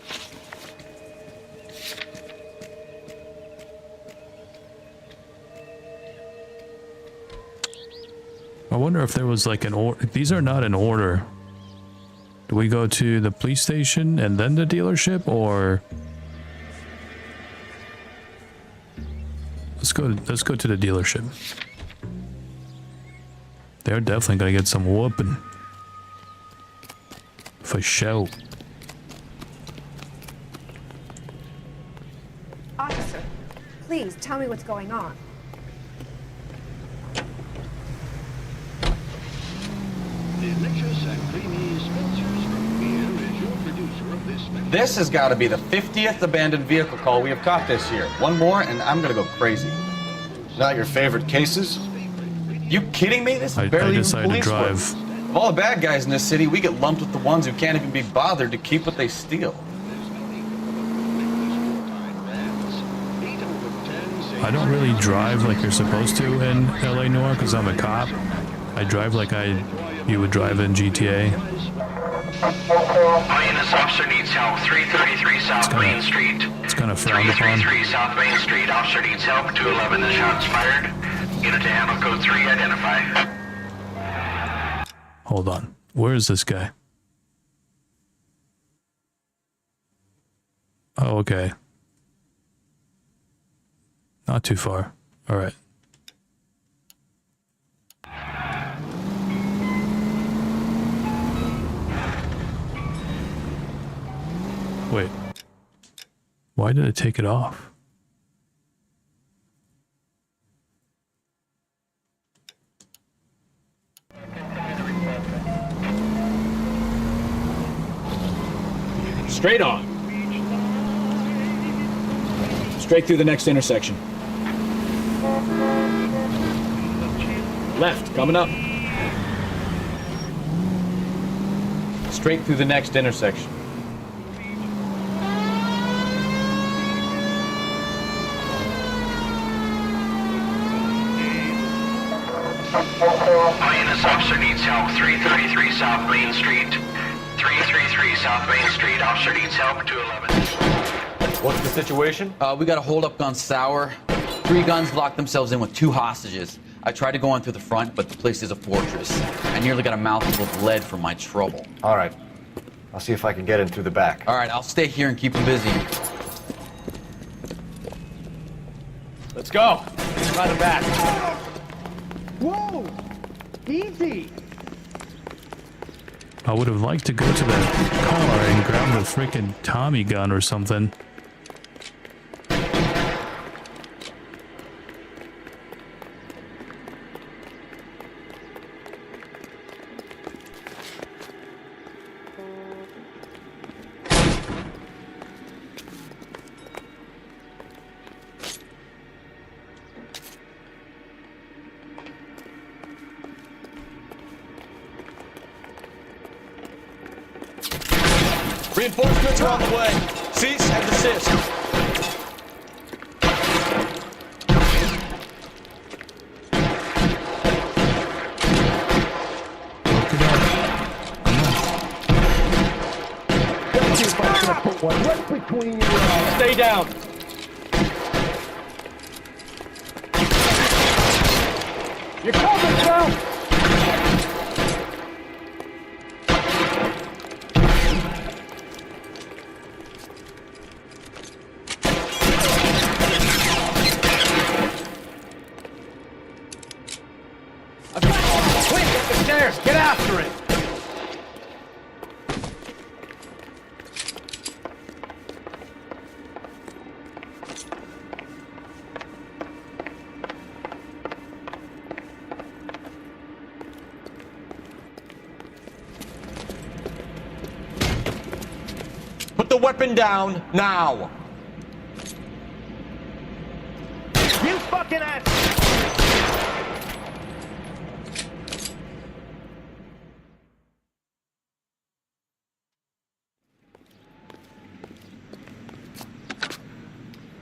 I wonder if there was like an order. These are not in order. Do we go to the police station and then the dealership, or let's go to the dealership. They're definitely gonna get some whooping. For sure. Officer, please tell me what's going on. Delicious and creamy Spencer's Root Beer is your producer of this special. This has got to be the 50th abandoned vehicle call we have caught this year. One more, and I'm going to go crazy. Not your favorite cases? You kidding me? This is I barely even decided to police drive. work. Of all the bad guys in this city, we get lumped with the ones who can't even be bothered to keep what they steal. I don't really drive like you're supposed to in LA Noire because I'm a cop. I drive like you would drive in GTA. All units, officer needs help. 333 South Main Street. It's kind of frowned upon. 333 South Main Street. Officer needs help. 211 is shots fired. Unit to handle code 3, identify. Hold on. Where is this guy? Oh, okay. Not too far. All right. Wait. Why did it take it off? Straight on. Straight through the next intersection. Left, coming up. Straight through the next intersection. This officer needs help. 333 South Main Street. 333 South Main Street. Officer needs help. 211. What's the situation? We got a hold-up gun sour. 3 guns locked themselves in with 2 hostages. I tried to go in through the front, but the place is a fortress. I nearly got a mouthful of lead from my trouble. All right. I'll see if I can get in through the back. All right, I'll stay here and keep them busy. Let's go. By the back. Whoa! Easy! I would have liked to go to that car and grab the freaking Tommy gun or something. Reinforcements are on the way. Cease and desist. Right between your eyes. Stay down. You're covered, Joe! Get after it! Put the weapon down, now! You fucking ass!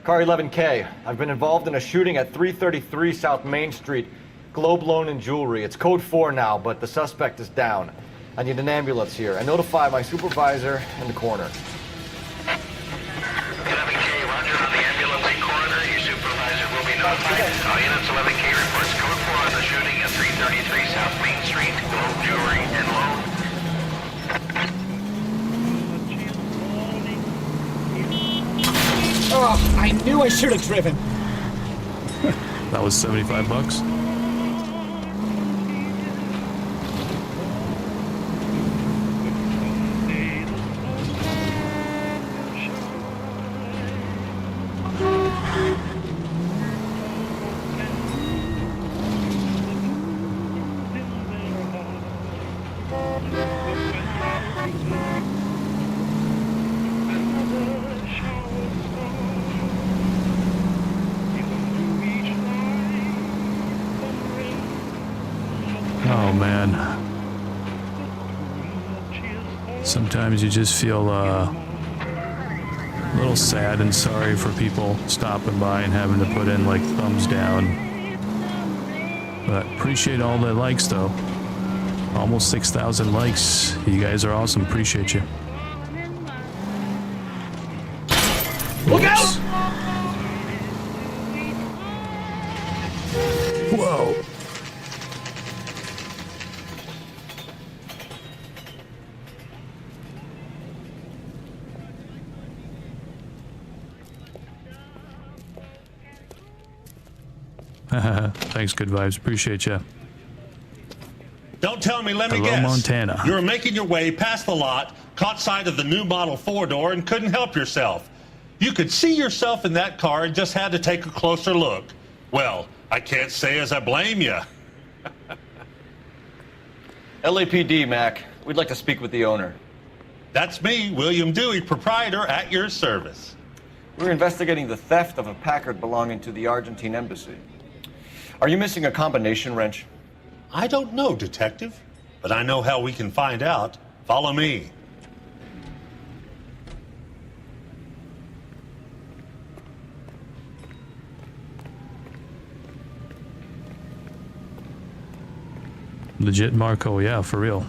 Car 11K, I've been involved in a shooting at 333 South Main Street. Globe Loan and Jewelry. It's code 4 now, but the suspect is down. I need an ambulance here. And notify my supervisor in the corner. 11K, roger on the ambulance and coroner. Your supervisor will be notified. All units, 11K reports code 4 on the shooting at 333 South Main Street. Globe Jewelry and Loan. Oh, I knew I should have driven. That was $75. Oh man. Sometimes you just feel a little sad and sorry for people stopping by and having to put in like thumbs down. But appreciate all the likes though. Almost 6,000 likes. You guys are awesome. Appreciate you. Look out! Whoa. Thanks, good vibes. Appreciate you. Don't tell me, let me Hello, guess. Montana. You were making your way past the lot, caught sight of the new model 4-door, and couldn't help yourself. You could see yourself in that car and just had to take a closer look. Well, I can't say as I blame you. LAPD, Mac. We'd like to speak with the owner. That's me, William Dewey, proprietor, at your service. We're investigating the theft of a Packard belonging to the Argentine embassy. Are you missing a combination wrench? I don't know, Detective, but I know how we can find out. Follow me. Legit Marco, yeah, for real.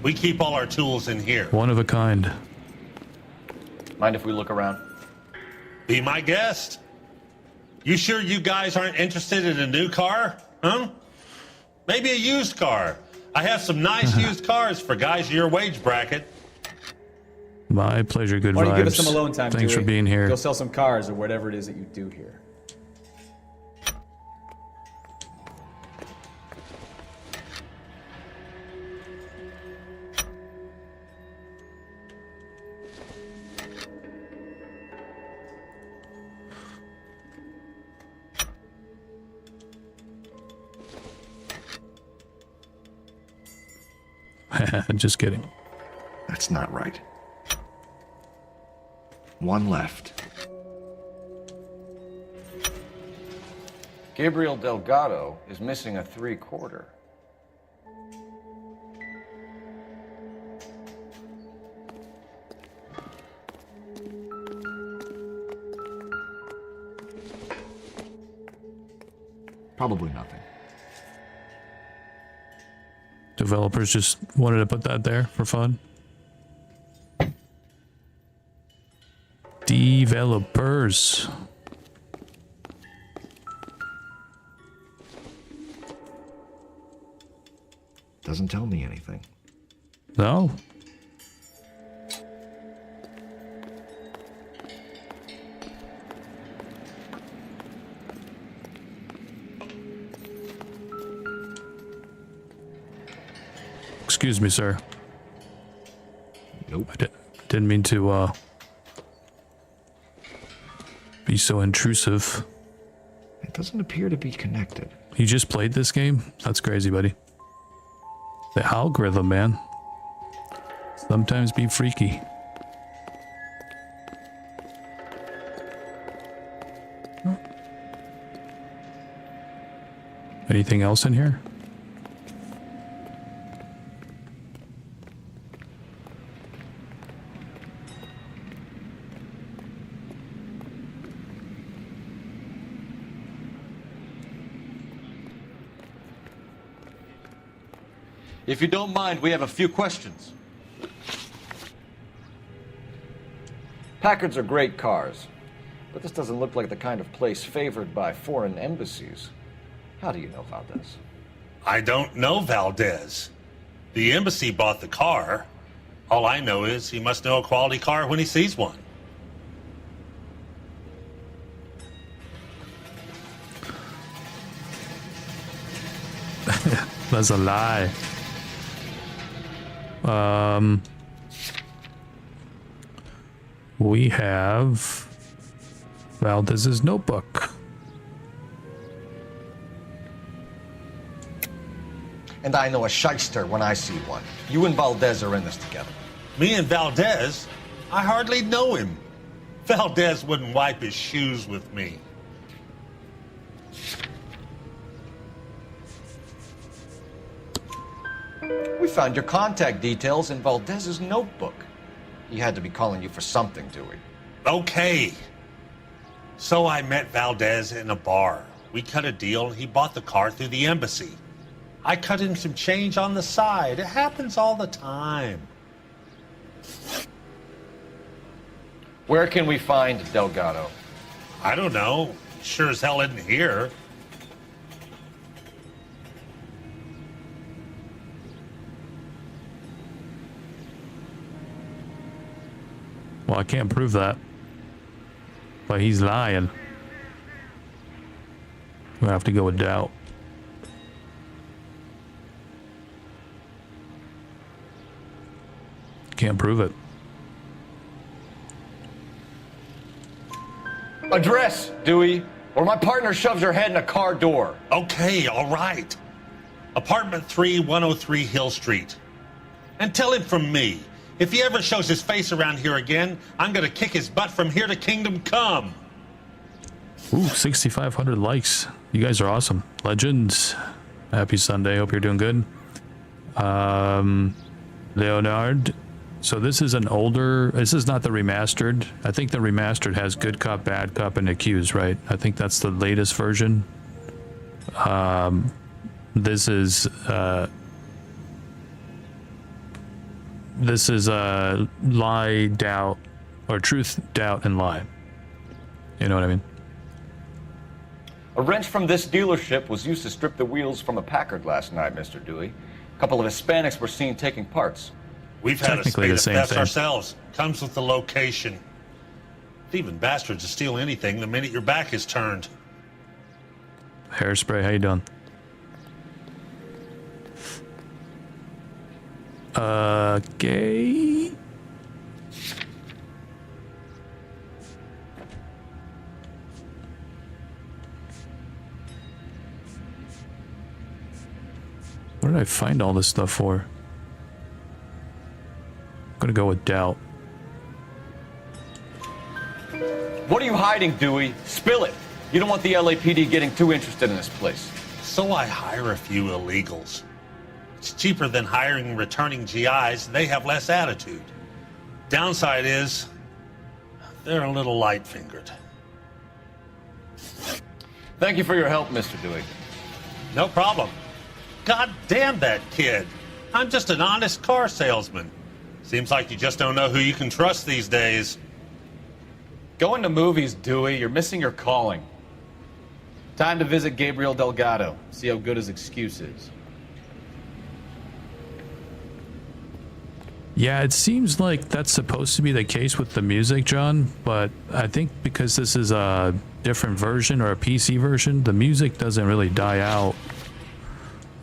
We keep all our tools in here. One of a kind. Mind if we look around? Be my guest. You sure you guys aren't interested in a new car? Huh? Maybe a used car. I have some nice used cars for guys in your wage bracket. My pleasure, good Why don't vibes. you give us some alone time, Thanks Dewey? for being here. Go sell some cars or whatever it is that you do here. Just kidding. That's not right. One left. Gabriel Delgado is missing a 3/4. Probably nothing. Developers just wanted to put that there for fun. Developers. Doesn't tell me anything. No. Excuse me, sir. Nope. I didn't mean to be so intrusive. It doesn't appear to be connected. You just played this game? That's crazy, buddy. The algorithm, man. Sometimes be freaky. Anything else in here? If you don't mind, we have a few questions. Packards are great cars, but this doesn't look like the kind of place favored by foreign embassies. How do you know Valdez? I don't know Valdez. The embassy bought the car. All I know is he must know a quality car when he sees one. That's a lie. We have Valdez's notebook. And I know a shyster when I see one. You and Valdez are in this together. Me and Valdez? I hardly know him. Valdez wouldn't wipe his shoes with me. We found your contact details in Valdez's notebook. He had to be calling you for something, Dewey. Okay. So I met Valdez in a bar. We cut a deal and he bought the car through the embassy. I cut him some change on the side. It happens all the time. Where can we find Delgado? I don't know. Sure as hell isn't here. Well, I can't prove that. But he's lying. gonna have to go with doubt. Can't prove it. Address, Dewey, or my partner shoves her head in a car door. Okay, all right. Apartment 3, 103 Hill Street. And tell him from me, if he ever shows his face around here again, I'm gonna kick his butt from here to Kingdom Come. Ooh, 6,500 likes. You guys are awesome. Legends. Happy Sunday. Hope you're doing good. Leonard. So this is an older, this is not the remastered. I think the remastered has Good Cop, Bad Cop, and Accused, right? I think that's the latest version. This is lie, doubt, or truth, doubt, and lie. You know what I mean? A wrench from this dealership was used to strip the wheels from a Packard last night, Mr. Dewey. A couple of Hispanics were seen taking parts. We've had a Technically spate the of same thefts thing. ourselves. Comes with the location. Thieving bastards to steal anything the minute your back is turned. Hairspray, how you doing? Okay. What did I find all this stuff for? I'm gonna go with doubt. What are you hiding, Dewey? Spill it. You don't want the LAPD getting too interested in this place. So I hire a few illegals. It's cheaper than hiring returning GIs. They have less attitude. Downside is, they're a little light-fingered. Thank you for your help, Mr. Dewey. No problem. God damn that kid. I'm just an honest car salesman. Seems like you just don't know who you can trust these days. Going to movies, Dewey. You're missing your calling. Time to visit Gabriel Delgado. See how good his excuse is. Yeah, it seems like that's supposed to be the case with the music, John, but I think because this is a different version or a PC version, the music doesn't really die out.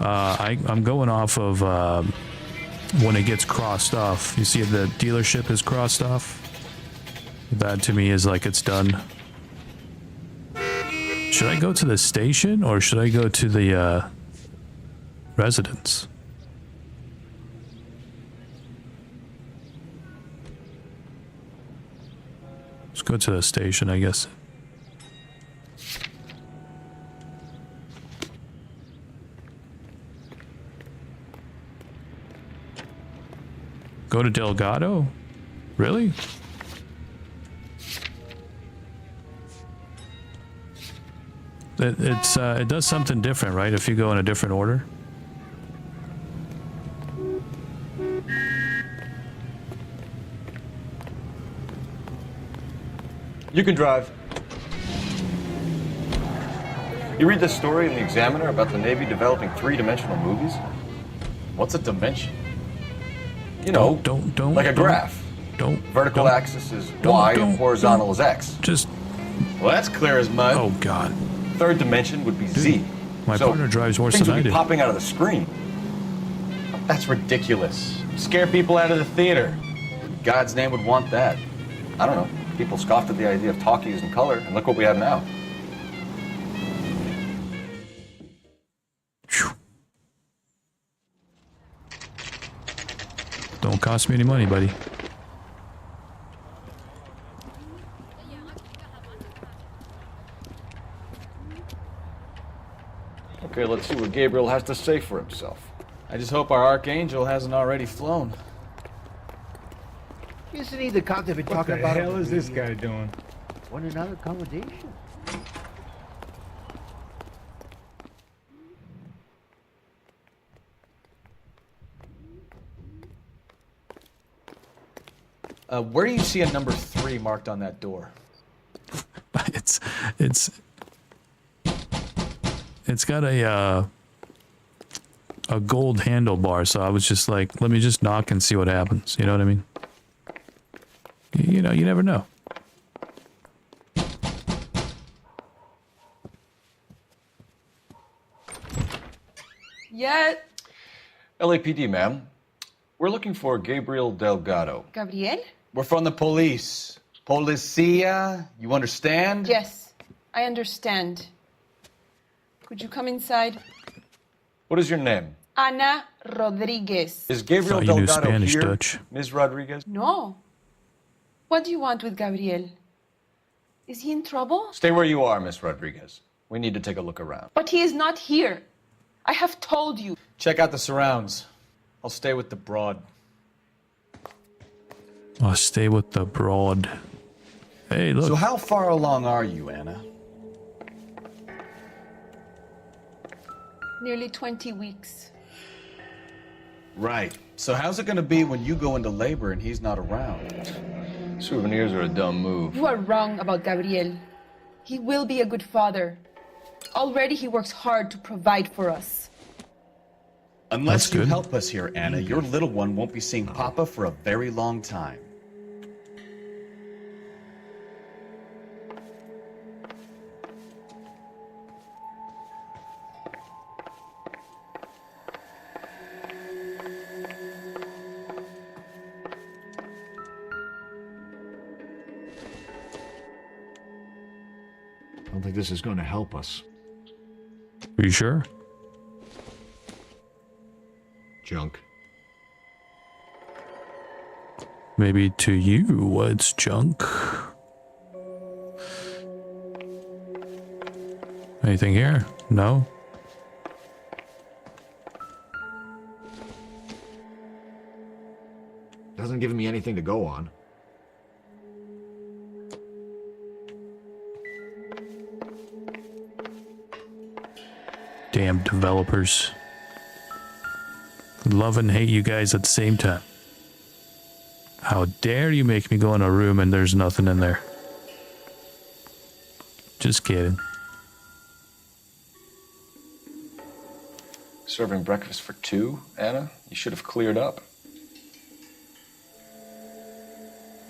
I'm going off of when it gets crossed off. You see the dealership is crossed off? That to me is like it's done. Should I go to the station or should I go to the residence? Let's go to the station, I guess. Go to Delgado? Really? It does something different, right? If you go in a different order. You can drive. You read this story in the Examiner about the Navy developing three-dimensional movies? What's a dimension? You know, don't like a graph. Vertical axis is Y and horizontal is X. Just. Well, that's clear as mud. Oh God. Third dimension would be Z. My partner drives worse things than would I be do. popping out of the screen. That's ridiculous. Scare people out of the theater. God's name would want that. I don't know. People scoffed at the idea of talkies in color, and look what we have now. Don't cost me any money, buddy. Okay, let's see what Gabriel has to say for himself. I just hope our Archangel hasn't already flown. Isn't he the cop they've been talking the about? hell is this guy doing? Want another accommodation? Where do you see a number 3 marked on that door? It's got a gold handlebar, so I was just like, let me just knock and see what happens. You know what I mean? You know, you never know. yet. LAPD, ma'am. We're looking for Gabriel Delgado. Gabriel? We're from the police. Policia, you understand? Yes, I understand. Could you come inside? What is your name? Ana Rodriguez. Is Gabriel Thought you knew Delgado Spanish, here, Dutch. Ms. Rodriguez? No. What do you want with Gabriel? Is he in trouble? Stay where you are, Ms. Rodriguez. We need to take a look around. But he is not here. I have told you. Check out the surrounds. I'll stay with the broad. I'll stay with the broad. Hey, look. So how far along are you, Anna? Nearly 20 weeks. Right. So how's it gonna be when you go into labor and he's not around? Souvenirs are a dumb move. You are wrong about Gabriel. He will be a good father. Already he works hard to provide for us. Unless That's you good. help us here, Anna, your little one won't be seeing Papa for a very long time. I don't think this is going to help us. Are you sure? Junk. Maybe to you, it's junk. Anything here? No? Doesn't give me anything to go on. Damn developers. Love and hate you guys at the same time. How dare you make me go in a room and there's nothing in there? Just kidding. Serving breakfast for two, Anna? You should have cleared up.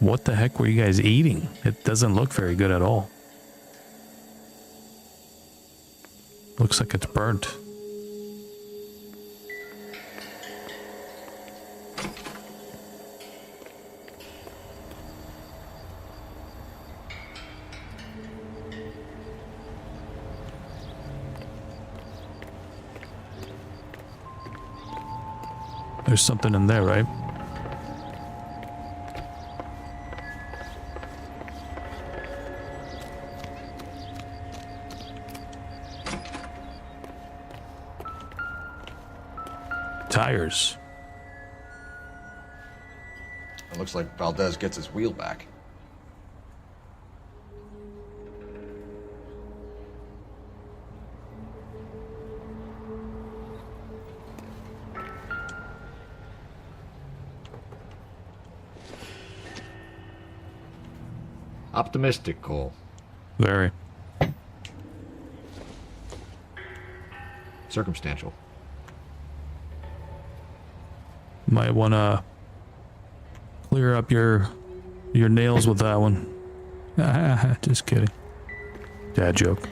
What the heck were you guys eating? It doesn't look very good at all. Looks like it's burnt. There's something in there, right? Tires. It looks like Valdez gets his wheel back. Optimistic, Cole. Very. Circumstantial. Might want to clear up your nails with that one. Just kidding. Dad joke.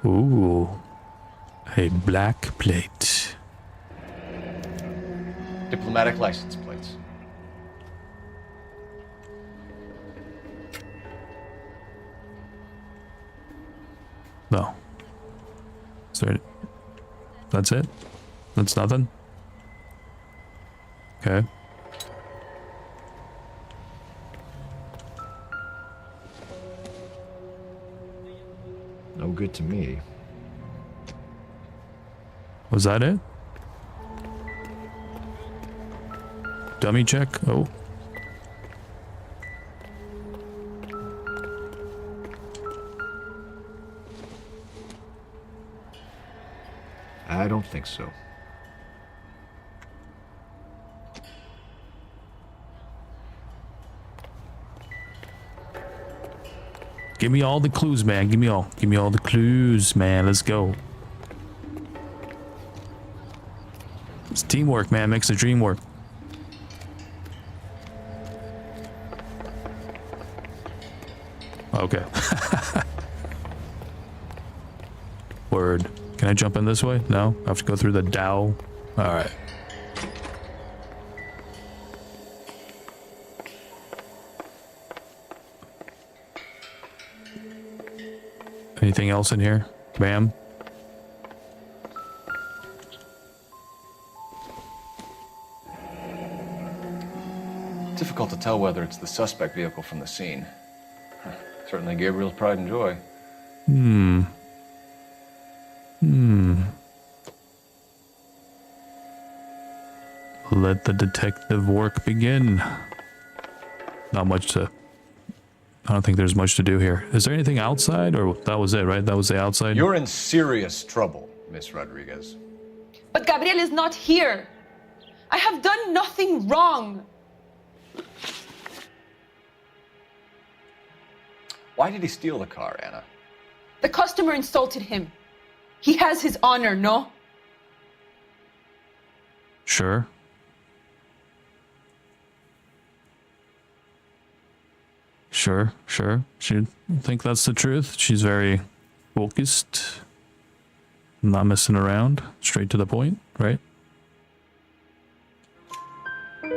Ooh. A black plate. Diplomatic license plates. No. Is there... That's it? That's nothing? Okay. No good to me. Was that it? Dummy check? Oh. I don't think so. Give me all the clues, man. Give me all the clues, man. Let's go. It's teamwork, man. Makes the dream work. Okay. Word. Can I jump in this way? No? I have to go through the Dow? Alright. Anything else in here? Ma'am? Difficult to tell whether it's the suspect vehicle from the scene. Certainly Gabriel's pride and joy. Let the detective work begin. Not much to... I don't think there's much to do here. Is there anything outside, or that was it, right? That was the outside? You're in serious trouble, Miss Rodriguez. But Gabriel is not here. I have done nothing wrong. Why did he steal the car, Anna? The customer insulted him. He has his honor, no? Sure. Sure. She think that's the truth. She's very focused. Not messing around. Straight to the point, right?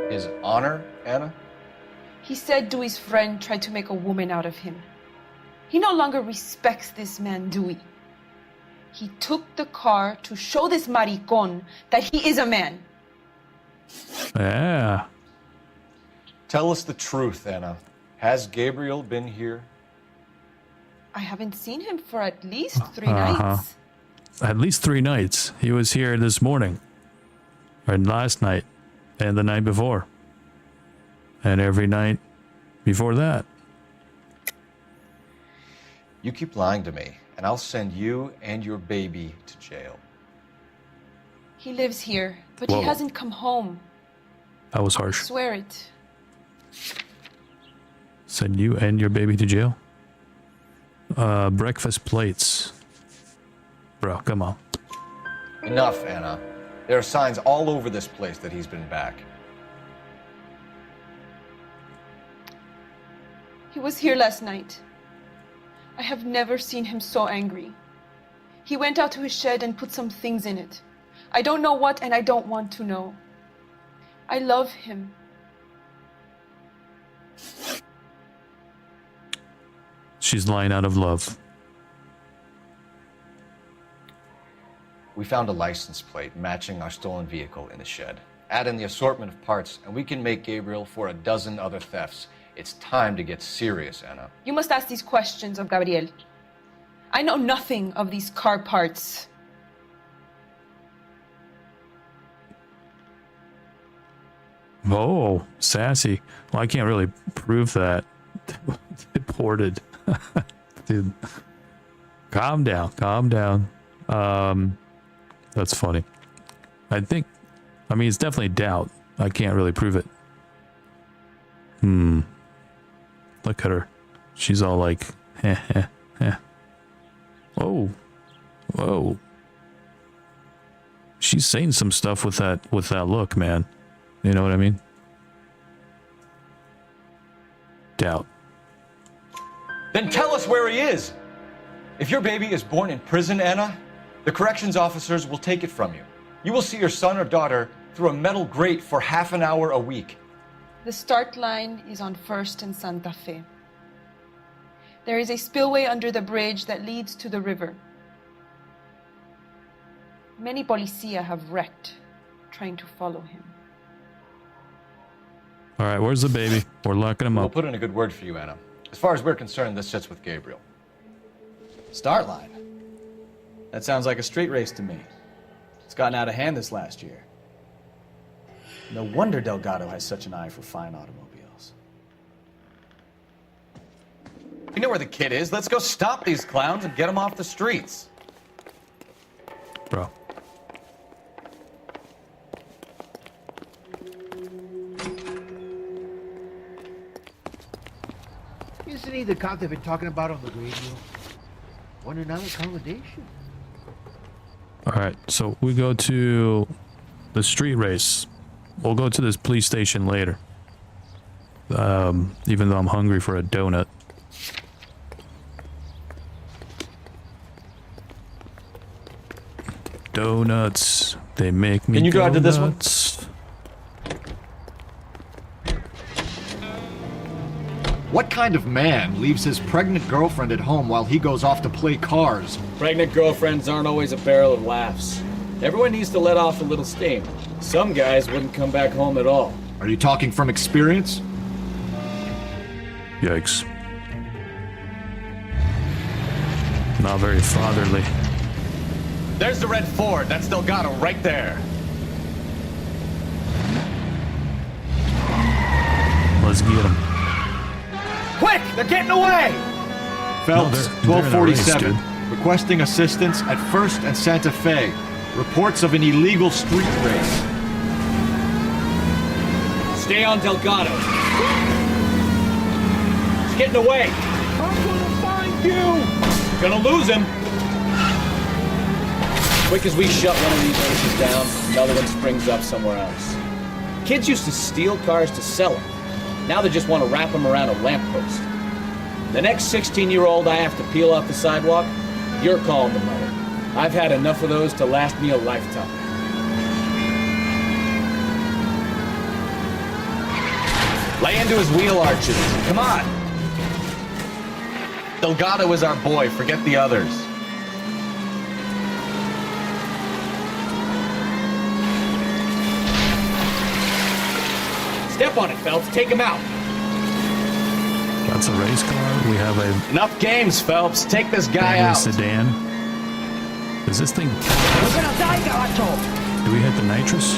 His honor, Anna? He said Dewey's friend tried to make a woman out of him. He no longer respects this man, Dewey. He took the car to show this maricon that he is a man. Yeah. Tell us the truth, Anna. Has Gabriel been here? I haven't seen him for at least 3 nights. At least 3 nights. He was here this morning. Or last night. And the night before. And every night before that. You keep lying to me, and I'll send you and your baby to jail. He lives here, but Whoa. he hasn't come home. That was I harsh. swear it. Send you and your baby to jail? Breakfast plates. Bro, come on. Enough, Anna. There are signs all over this place that he's been back. He was here last night. I have never seen him so angry. He went out to his shed and put some things in it. I don't know what, and I don't want to know. I love him. She's lying out of love. We found a license plate matching our stolen vehicle in the shed. Add in the assortment of parts, and we can make Gabriel for a dozen other thefts. It's time to get serious, Anna. You must ask these questions of Gabriel. I know nothing of these car parts. Oh, sassy. Well, I can't really prove that. Deported. Dude. Calm down. That's funny. I mean, it's definitely doubt. I can't really prove it. Look at her. She's all like, heh. Whoa. She's saying some stuff with that look, man. You know what I mean? Doubt. Then tell us where he is! If your baby is born in prison, Anna, the corrections officers will take it from you. You will see your son or daughter through a metal grate for half an hour a week. The start line is on 1st and Santa Fe. There is a spillway under the bridge that leads to the river. Many policia have wrecked trying to follow him. All right, where's the baby? We're locking him We'll up. put in a good word for you, Anna. As far as we're concerned, this sits with Gabriel. Start line. That sounds like a street race to me. It's gotten out of hand this last year. No wonder Delgado has such an eye for fine automobiles. You know where the kid is. Let's go stop these clowns and get them off the streets. Bro. Isn't he the cop they've been talking about on the radio? Want another accommodation? All right, so we go to the street race. We'll go to this police station later. Even though I'm hungry for a donut. Donuts. They make me Can you drive to this one? nuts. What kind of man leaves his pregnant girlfriend at home while he goes off to play cars? Pregnant girlfriends aren't always a barrel of laughs. Everyone needs to let off a little steam. Some guys wouldn't come back home at all. Are you talking from experience? Yikes. Not very fatherly. There's the red Ford. That's Delgado right there. Let's get him. Quick! They're getting away! Phelps, they're in a race, 1247. dude. Requesting assistance at 1st and Santa Fe. Reports of an illegal street race. Stay on Delgado. He's getting away. I'm gonna find you! Gonna lose him. Quick as we shut one of these races down, another one springs up somewhere else. Kids used to steal cars to sell them. Now they just want to wrap them around a lamppost. The next 16-year-old I have to peel off the sidewalk, you're calling the mother. I've had enough of those to last me a lifetime. Lay into his wheel arches. Come on. Delgado is our boy. Forget the others. Step on it, Phelps. Take him out. That's a race car. We have a Enough games, Phelps. Take this guy Bentley out. sedan. Is this thing? We're gonna die, Gato! Do we hit the nitrous?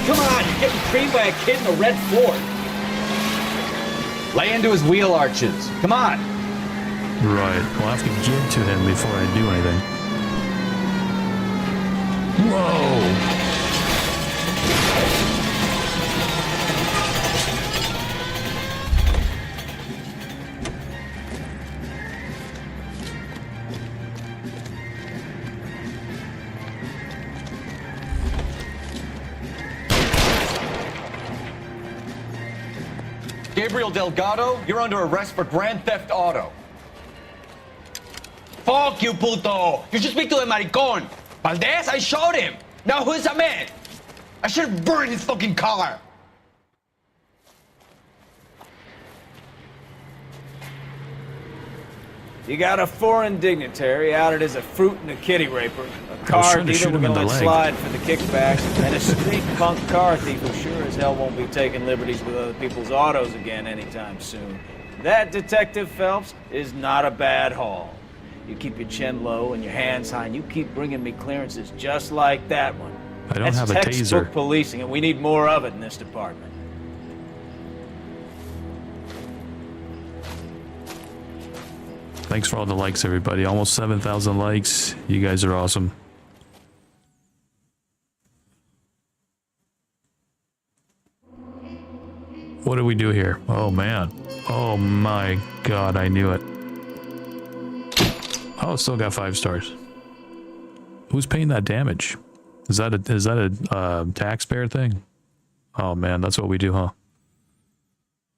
Come on, you're getting creamed by a kid in a red Ford. Lay into his wheel arches. Come on. Right. We'll have to get to him before I do anything. Whoa! Gabriel Delgado, you're under arrest for grand theft auto. Fuck you, puto! You should speak to the maricon! Valdez, I showed him! Now who's a man? I should have burned his fucking car! You got a foreign dignitary outed as a fruit and a kitty raper, a car trying to dealer shoot we're him in gonna the let leg. slide for the kickbacks, and a street punk car thief who sure as hell won't be taking liberties with other people's autos again anytime soon. That, Detective Phelps, is not a bad haul. You keep your chin low and your hands high, and you keep bringing me clearances just like that one. I don't That's have a textbook taser. policing, and we need more of it in this department. Thanks for all the likes, everybody. Almost 7,000 likes. You guys are awesome. What do we do here? Oh, man. Oh, my God. I knew it. Oh, still got 5 stars. Who's paying that damage? Is that a taxpayer thing? Oh, man. That's what we do, huh?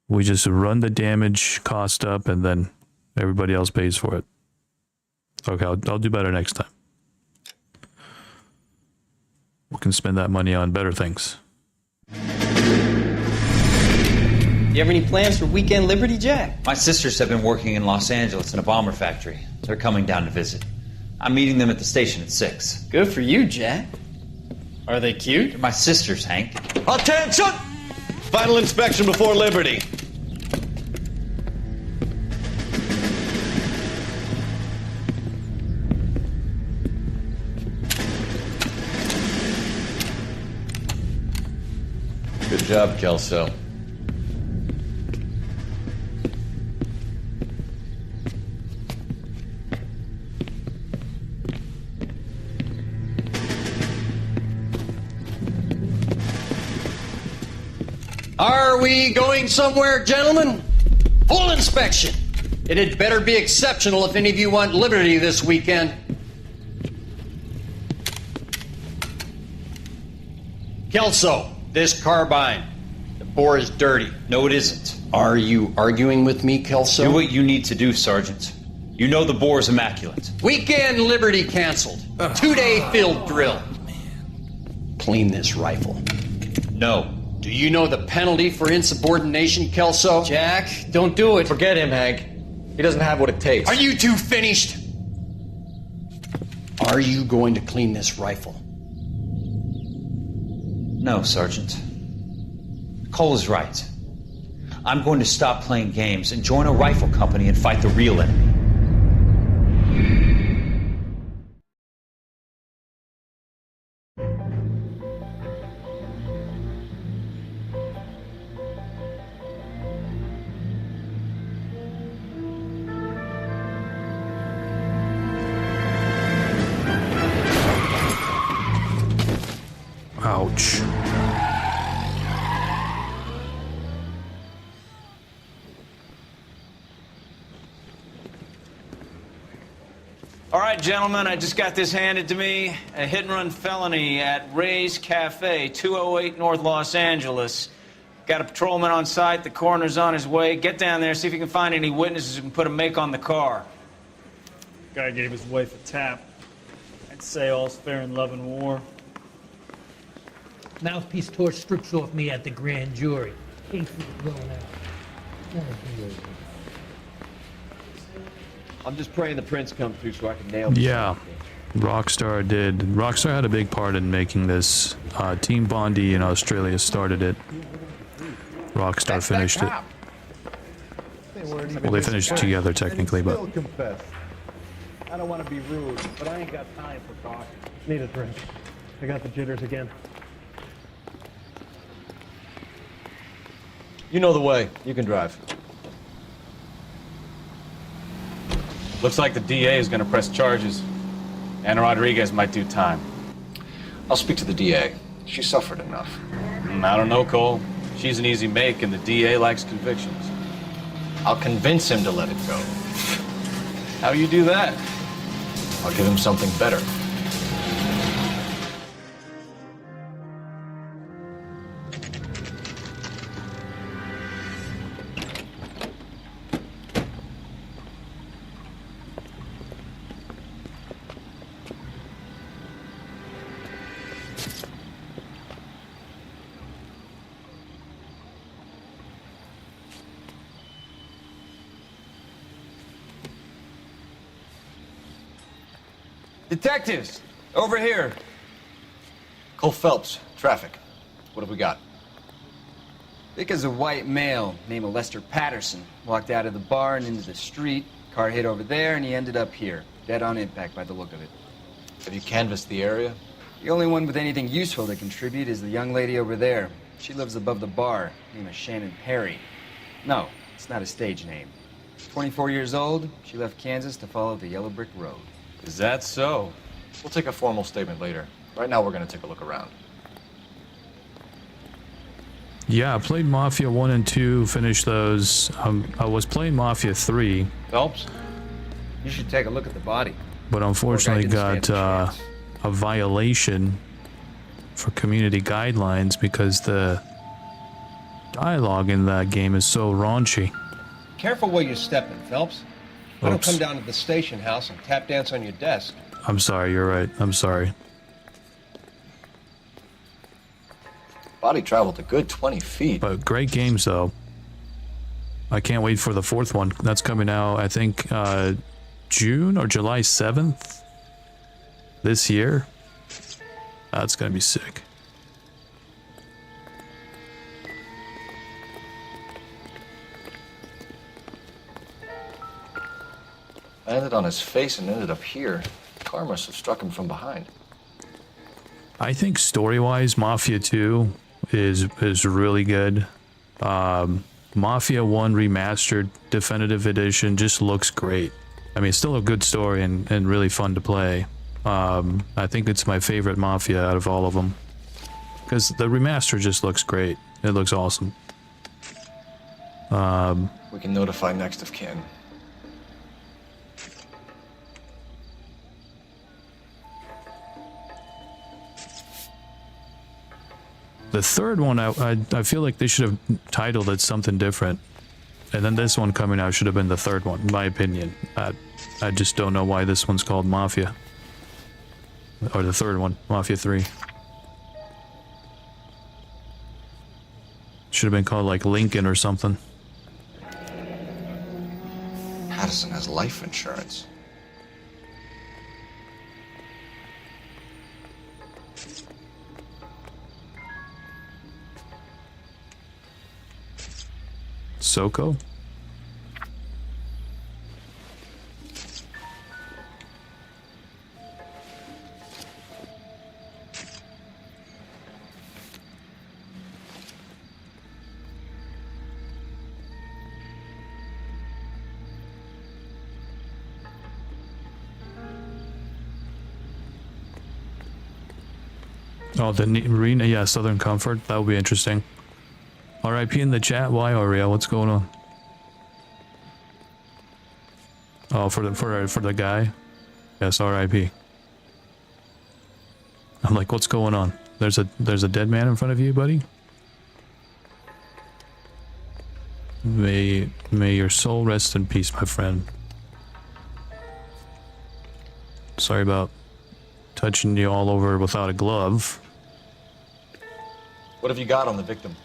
We just run the damage cost up and then everybody else pays for it. Okay, I'll do better next time. We can spend that money on better things. You have any plans for weekend Liberty, Jack? My sisters have been working in Los Angeles in a bomber factory. They're coming down to visit. I'm meeting them at the station at 6. Good for you, Jack. Are they cute? They're my sisters, Hank. Attention! Final inspection before Liberty. Good job, Kelso. Are we going somewhere, gentlemen? Full inspection. It had better be exceptional if any of you want liberty this weekend. Kelso, This carbine. The bore is dirty. No, it isn't. Are you arguing with me, Kelso? Do what you need to do, Sergeant. You know the bore is immaculate. Weekend Liberty canceled. 2-day field drill. Clean this rifle. No. Do you know the penalty for insubordination, Kelso? Jack, don't do it. Forget him, Hank. He doesn't have what it takes. Are you two finished? Are you going to clean this rifle? No, Sergeant. Cole is right. I'm going to stop playing games and join a rifle company and fight the real enemy. Ouch. All right, gentlemen, I just got this handed to me. A hit-and-run felony at Ray's Cafe, 208 North Los Angeles. Got a patrolman on site. The coroner's on his way. Get down there, see if you can find any witnesses who can put a make on the car. Guy gave his wife a tap. I'd say all's fair in love and war. Mouthpiece tore strips off me at the grand jury. Case was blown out. I'm just praying the prints come through so I can nail this. Yeah, Rockstar did. Rockstar had a big part in making this. Team Bondi in Australia started it. Rockstar finished it. Well, they finished it together technically, but I don't want to be rude, but I ain't got time for talking. Need a drink. I got the jitters again. You know the way. You can drive. Looks like the DA is going to press charges. Anna Rodriguez might do time. I'll speak to the DA. She suffered enough. I don't know, Cole. She's an easy make, and the DA likes convictions. I'll convince him to let it go. How you do that? I'll give him something better. Detectives, over here. Cole Phelps, traffic. What have we got? Thick as a white male named Lester Patterson walked out of the bar and into the street. Car hit over there, and he ended up here, dead on impact by the look of it. Have you canvassed the area? The only one with anything useful to contribute is the young lady over there. She lives above the bar, named Shannon Perry. No, it's not a stage name. 24 years old, she left Kansas to follow the Yellow Brick Road. Is that so? We'll take a formal statement later. Right now, we're going to take a look around. yeah, I played Mafia 1 and 2, finished those. I was playing Mafia 3. Phelps, you should take a look at the body. But unfortunately Poor guy didn't got stand a violation for community guidelines because the dialogue in that game is so raunchy. Careful where you're stepping, Phelps. I don't Oops. come down to the station house and tap dance on your desk. I'm sorry, you're right. I'm sorry. Body traveled a good 20 feet. But great games, though. I can't wait for the fourth one. That's coming out, I think, June or July 7th this year. That's going to be sick. Landed on his face and ended up here. The car must have struck him from behind. I think story-wise, Mafia 2 is really good. Mafia 1 Remastered Definitive Edition just looks great. I mean, it's still a good story and really fun to play. I think it's my favorite Mafia out of all of them. Because the remaster just looks great. It looks awesome. We can notify next of kin. The third one, I feel like they should have titled it something different. And then this one coming out should have been the third one, in my opinion. I just don't know why this one's called Mafia. Or the third one, Mafia 3. Should have been called like Lincoln or something. Patterson has life insurance. Soko? Oh, the arena, yeah, Southern Comfort. That would be interesting. RIP in the chat. Why, Oreo? What's going on? Oh, for the guy. Yes, RIP. I'm like, what's going on? There's a dead man in front of you, buddy. May your soul rest in peace, my friend. Sorry about touching you all over without a glove. What have you got on the victim?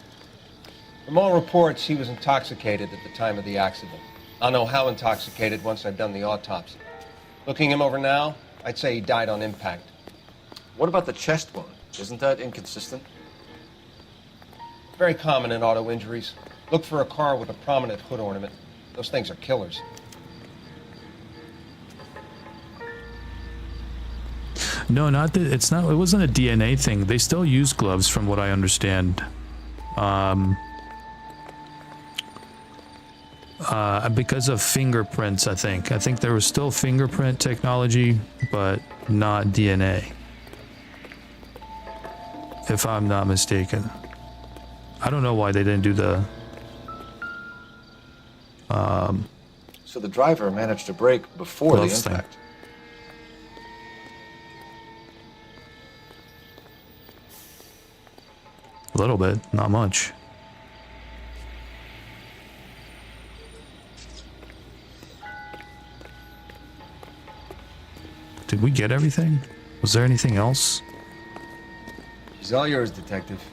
From all reports, he was intoxicated at the time of the accident. I'll know how intoxicated once I've done the autopsy. Looking him over now, I'd say he died on impact. What about the chest wound? Isn't that inconsistent? Very common in auto injuries. Look for a car with a prominent hood ornament. Those things are killers. No, not that. It's not. It wasn't a DNA thing. They still use gloves, from what I understand. Because of fingerprints, I think. I think there was still fingerprint technology, but not DNA. If I'm not mistaken. I don't know why they didn't do the. So the driver managed to brake before the impact. Thing. A little bit, not much. Did we get everything? Was there anything else? She's all yours, Detective.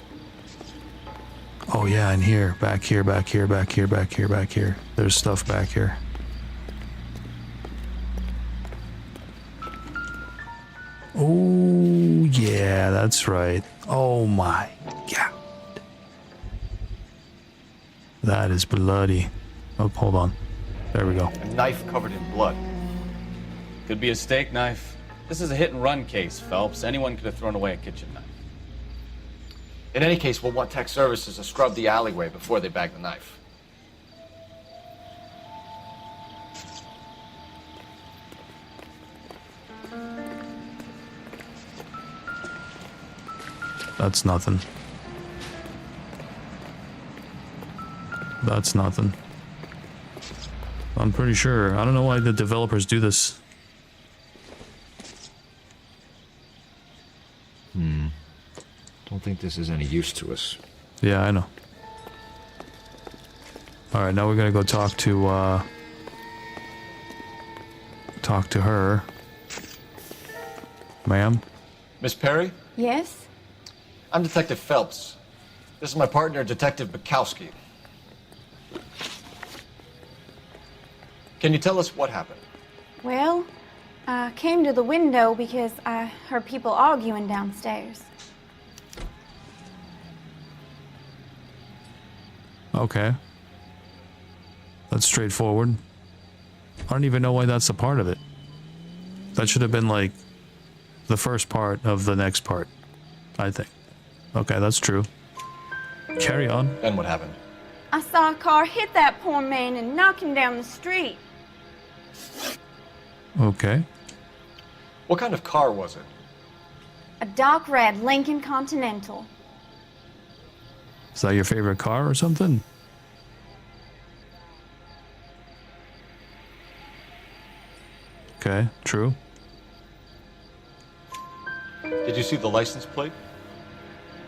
Oh yeah, and here, back here, back here, back here, back here, back here. There's stuff back here. Oh yeah, that's right. Oh my God. That is bloody. Oh, hold on. There we go. A knife covered in blood. Could be a steak knife. This is a hit and run case, Phelps. Anyone could have thrown away a kitchen knife. In any case, we'll want tech services to scrub the alleyway before they bag the knife. That's nothing. That's nothing. I'm pretty sure. I don't know why the developers do this. Don't think this is any use to us. Yeah, I know. Alright, now we're gonna go talk to her. Ma'am? Miss Perry? Yes? I'm Detective Phelps. This is my partner, Detective Bukowski. Can you tell us what happened? Well, I came to the window because I heard people arguing downstairs. Okay. That's straightforward. I don't even know why that's a part of it. That should have been like the first part of the next part, I think. Okay, that's true. Carry on. Then what happened? I saw a car hit that poor man and knock him down the street. Okay. What kind of car was it? A dark red Lincoln Continental. Is that your favorite car or something? Okay, true. Did you see the license plate?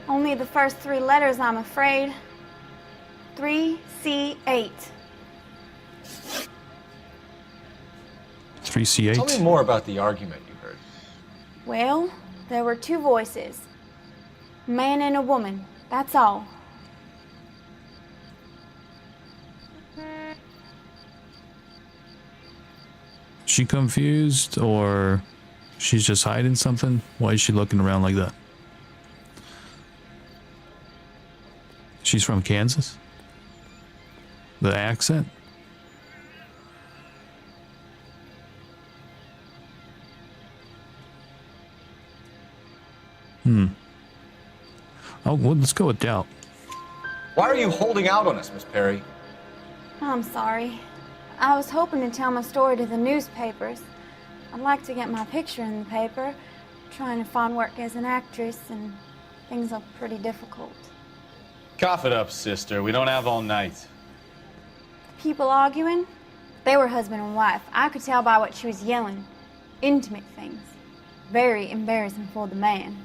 Only the first 3 letters, I'm afraid. 3C8. 3C8. Tell me more about the argument you heard. Well, there were 2 voices. A man and a woman, that's all. She confused, or she's just hiding something? Why is she looking around like that? She's from Kansas? The accent? Oh, well, let's go with doubt. Why are you holding out on us, Miss Perry? I'm sorry. I was hoping to tell my story to the newspapers. I'd like to get my picture in the paper. Trying to find work as an actress, and things are pretty difficult. Cough it up, sister. We don't have all night. People arguing? They were husband and wife. I could tell by what she was yelling. Intimate things. Very embarrassing for the man.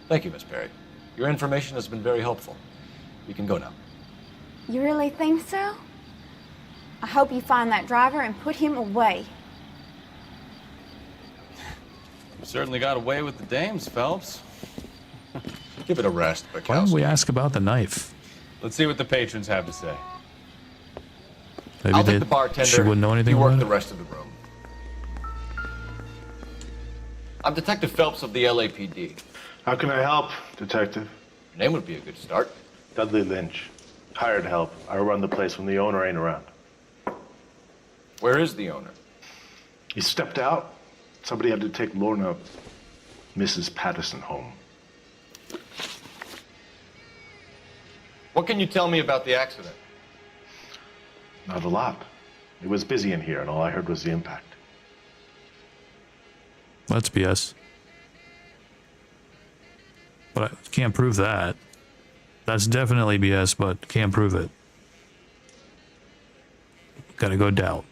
Thank you, Miss Perry. Your information has been very helpful. You can go now. You really think so? I hope you find that driver and put him away. You certainly got away with the dames, Phelps. Give it a rest, Bukowski. Why don't we ask about the knife? Let's see what the patrons have to say. Maybe I'll take the bartender. she wouldn't know anything You work about the it? rest of the room. I'm Detective Phelps of the LAPD. How can I help, Detective? Your name would be a good start. Dudley Lynch. Hired help. I run the place when the owner ain't around. Where is the owner? He stepped out. Somebody had to take Lorna, Mrs. Patterson, home. What can you tell me about the accident? Not a lot. It was busy in here, and all I heard was the impact. That's BS. But I can't prove that. That's definitely BS, but can't prove it. Gotta go doubt.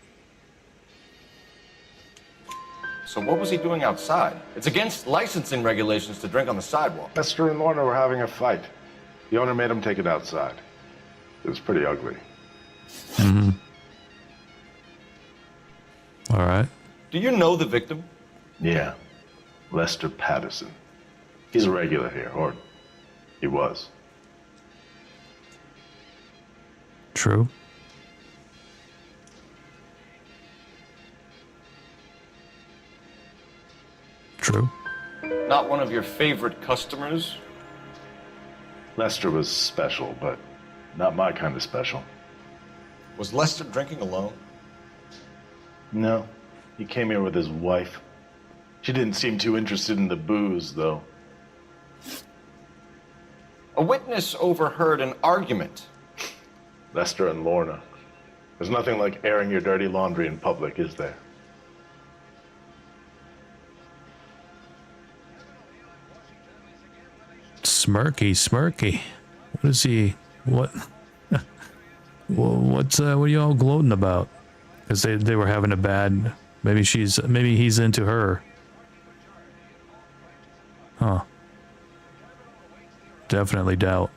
So what was he doing outside? It's against licensing regulations to drink on the sidewalk. Lester and Lorna were having a fight. The owner made him take it outside. It was pretty ugly. Mm-hmm. All right. Do you know the victim? Yeah. Lester Patterson. He's a regular here, or he was. True. True. Not one of your favorite customers? Lester was special, but not my kind of special. Was Lester drinking alone? No. He came here with his wife. She didn't seem too interested in the booze, though. A witness overheard an argument. Lester and Lorna. There's nothing like airing your dirty laundry in public, is there? Smirky. What is he? What? What are y'all gloating about? Because they were having a bad. Maybe he's into her. Huh. Definitely doubt.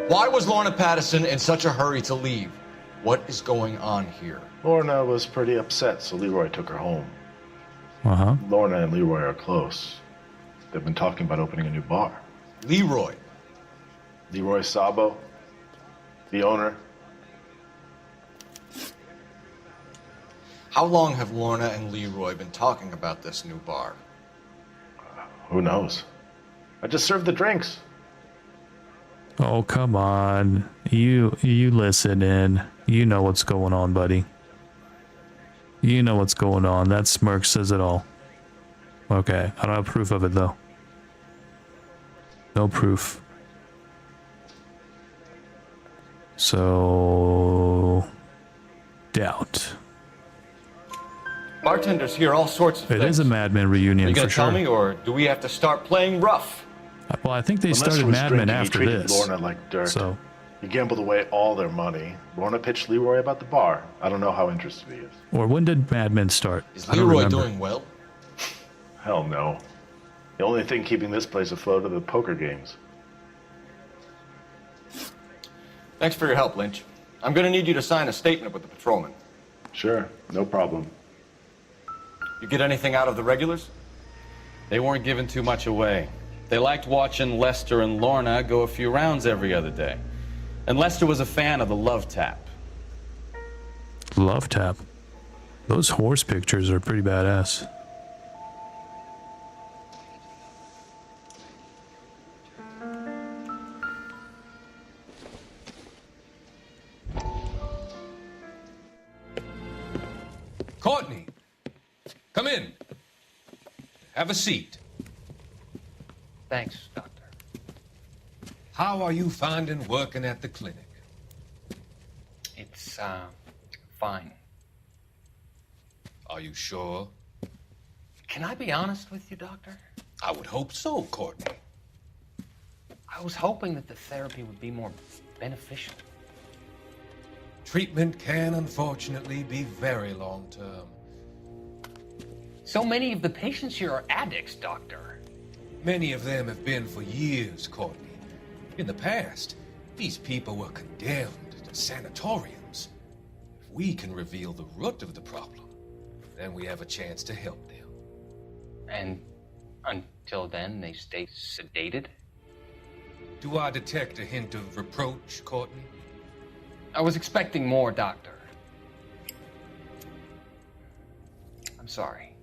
Why was Lorna Patterson in such a hurry to leave? What is going on here? Lorna was pretty upset, so Leroy took her home. Uh-huh. Lorna and Leroy are close. They've been talking about opening a new bar. Leroy Sabo, the owner. How long have Lorna and Leroy been talking about this new bar? Who knows? I just served the drinks. Oh, come on. You listen in. You know what's going on, buddy. You know what's going on. That smirk says it all. Okay, I don't have proof of it, though. No proof. So... doubt. Bartenders hear all sorts of things. It is a Mad Men reunion, Are you for gonna sure. tell me, or do we have to start playing rough? Well, I think they When Lester started was Mad Men drinking, after he treated this. Lorna like dirt. So, He gambled away all their money. Lorna pitched Leroy about the bar. I don't know how interested he is. or when did Mad Men start? Is I don't Leroy remember. doing well? Hell no. The only thing keeping this place afloat are the poker games. Thanks for your help, Lynch. I'm gonna need you to sign a statement with the patrolman. Sure, no problem. You get anything out of the regulars? They weren't giving too much away. They liked watching Lester and Lorna go a few rounds every other day. And Lester was a fan of the Love Tap. Love Tap. Those horse pictures are pretty badass. Courtney, come in. Have a seat. Thanks, Doctor. How are you finding working at the clinic? It's, fine. Are you sure? Can I be honest with you, Doctor? I would hope so, Courtney. I was hoping that the therapy would be more beneficial. Treatment can, unfortunately, be very long-term. So many of the patients here are addicts, Doctor. Many of them have been for years, Courtney. In the past, these people were condemned to sanatoriums. If we can reveal the root of the problem, then we have a chance to help them. And until then, they stay sedated? Do I detect a hint of reproach, Courtney? I was expecting more, Doctor. I'm sorry.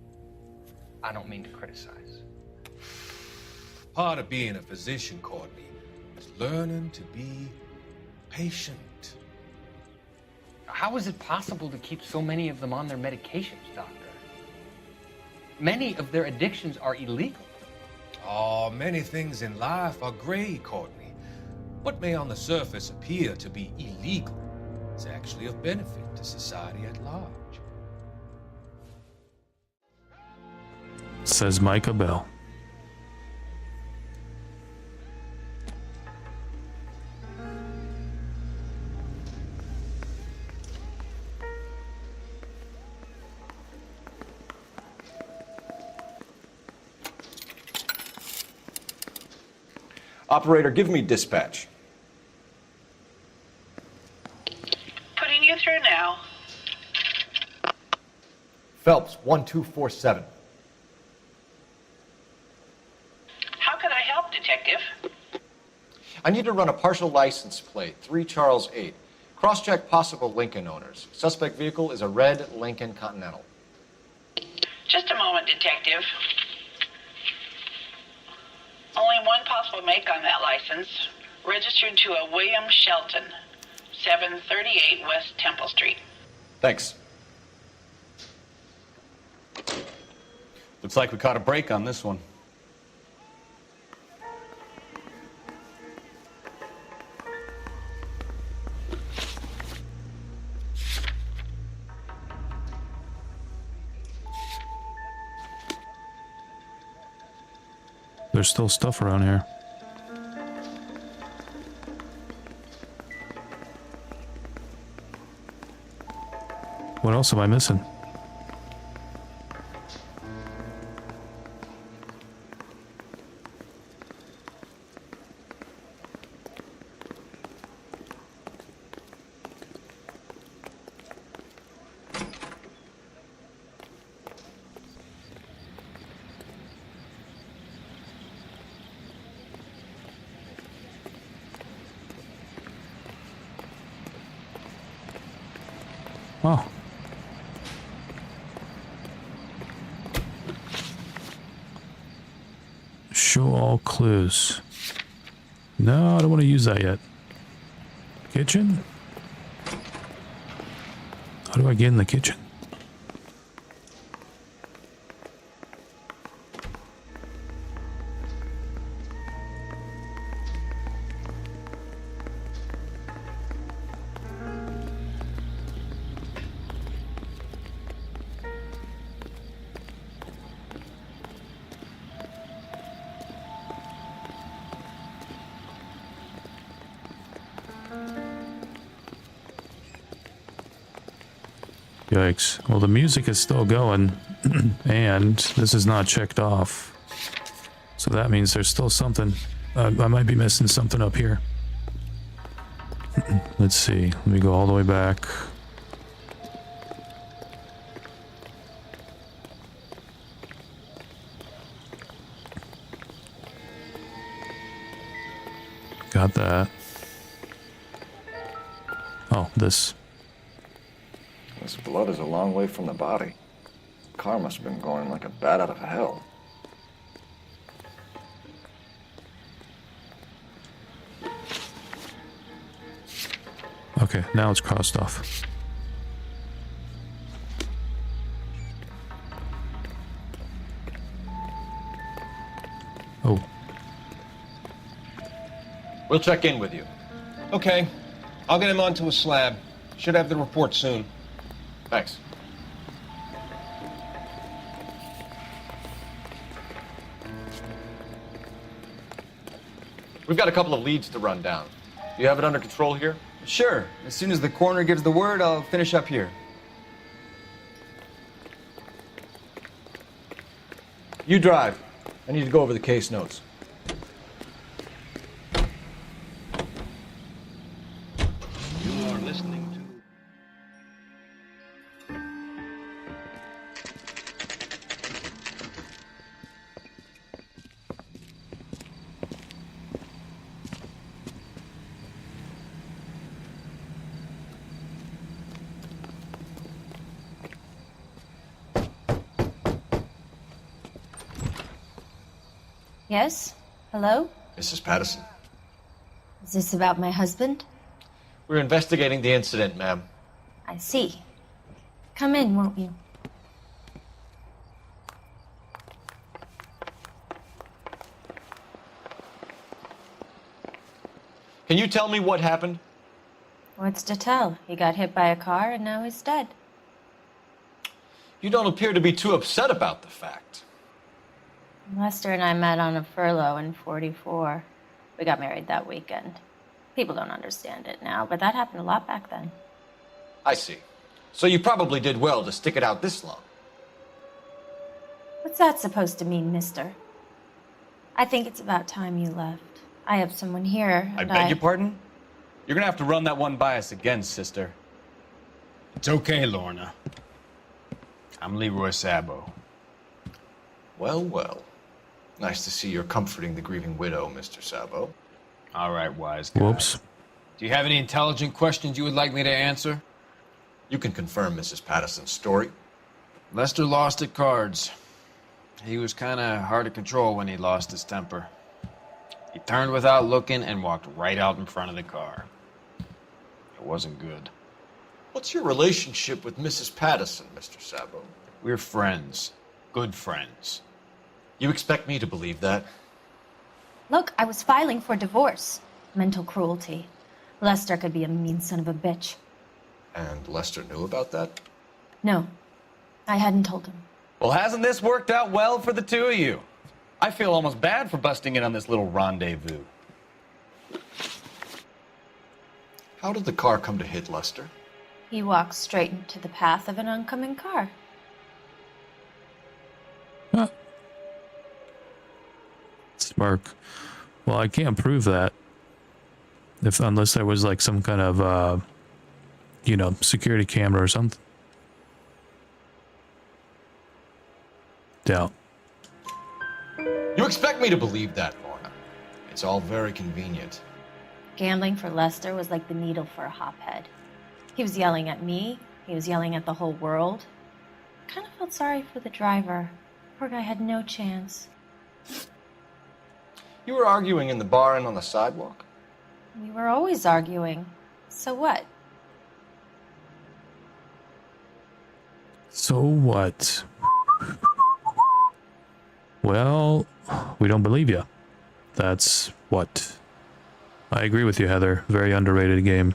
I don't mean to criticize. Part of being a physician, Courtney, is learning to be patient. How is it possible to keep so many of them on their medications, Doctor? Many of their addictions are illegal. Oh, many things in life are gray, Courtney. What may on the surface appear to be illegal is actually of benefit to society at large. Says Micah Bell. Operator, give me dispatch. Putting you through now. Phelps, 1247. How can I help, Detective? I need to run a partial license plate, 3 Charles 8. Cross-check possible Lincoln owners. Suspect vehicle is a red Lincoln Continental. Just a moment, Detective. Only one possible make on that license. Registered to a William Shelton, 738 West Temple Street. Thanks. Looks like we caught a break on this one. There's still stuff around here. What else am I missing? Oh. Show all clues. No, I don't want to use that yet. Kitchen? How do I get in the kitchen? Yikes. Well, the music is still going, and this is not checked off. So that means there's still something. I might be missing something up here. Let's see. Let me go all the way back. Got that. Oh, this. This blood is a long way from the body. The car must have been going like a bat out of hell. Okay, now it's crossed off. Oh. We'll check in with you. Okay. I'll get him onto a slab. Should have the report soon. Thanks. We've got a couple of leads to run down. Do you have it under control here? Sure. As soon as the coroner gives the word, I'll finish up here. You drive. I need to go over the case notes. You are listening to... Yes? Hello? Mrs. Patterson. Is this about my husband? We're investigating the incident, ma'am. I see. Come in, won't you? Can you tell me what happened? What's to tell? He got hit by a car and now he's dead. You don't appear to be too upset about the fact. Lester and I met on a furlough in '44. We got married that weekend. People don't understand it now, but that happened a lot back then. I see. So you probably did well to stick it out this long. What's that supposed to mean, mister? I think it's about time you left. I have someone here, I and beg your pardon? You're gonna have to run that one by us again, sister. It's okay, Lorna. I'm Leroy Sabo. Well, well. Nice to see you're comforting the grieving widow, Mr. Sabo. All right, wise guy. Whoops. Do you have any intelligent questions you would like me to answer? You can confirm Mrs. Patterson's story. Lester lost at cards. He was kind of hard to control when he lost his temper. He turned without looking and walked right out in front of the car. It wasn't good. What's your relationship with Mrs. Patterson, Mr. Sabo? We're friends. Good friends. You expect me to believe that? Look, I was filing for divorce. Mental cruelty. Lester could be a mean son of a bitch. And Lester knew about that? No, I hadn't told him. Well, hasn't this worked out well for the two of you? I feel almost bad for busting in on this little rendezvous. How did the car come to hit Lester? He walked straight into the path of an oncoming car. Spark. Well, I can't prove that. Unless there was like some kind of, security camera or something. Doubt. You expect me to believe that, Lorna? It's all very convenient. Gambling for Lester was like the needle for a hophead. He was yelling at me. He was yelling at the whole world. I kind of felt sorry for the driver. Poor guy had no chance. You were arguing in the bar and on the sidewalk? We were always arguing. So what? So what? Well, we don't believe you. That's what. I agree with you, Heather. Very underrated game.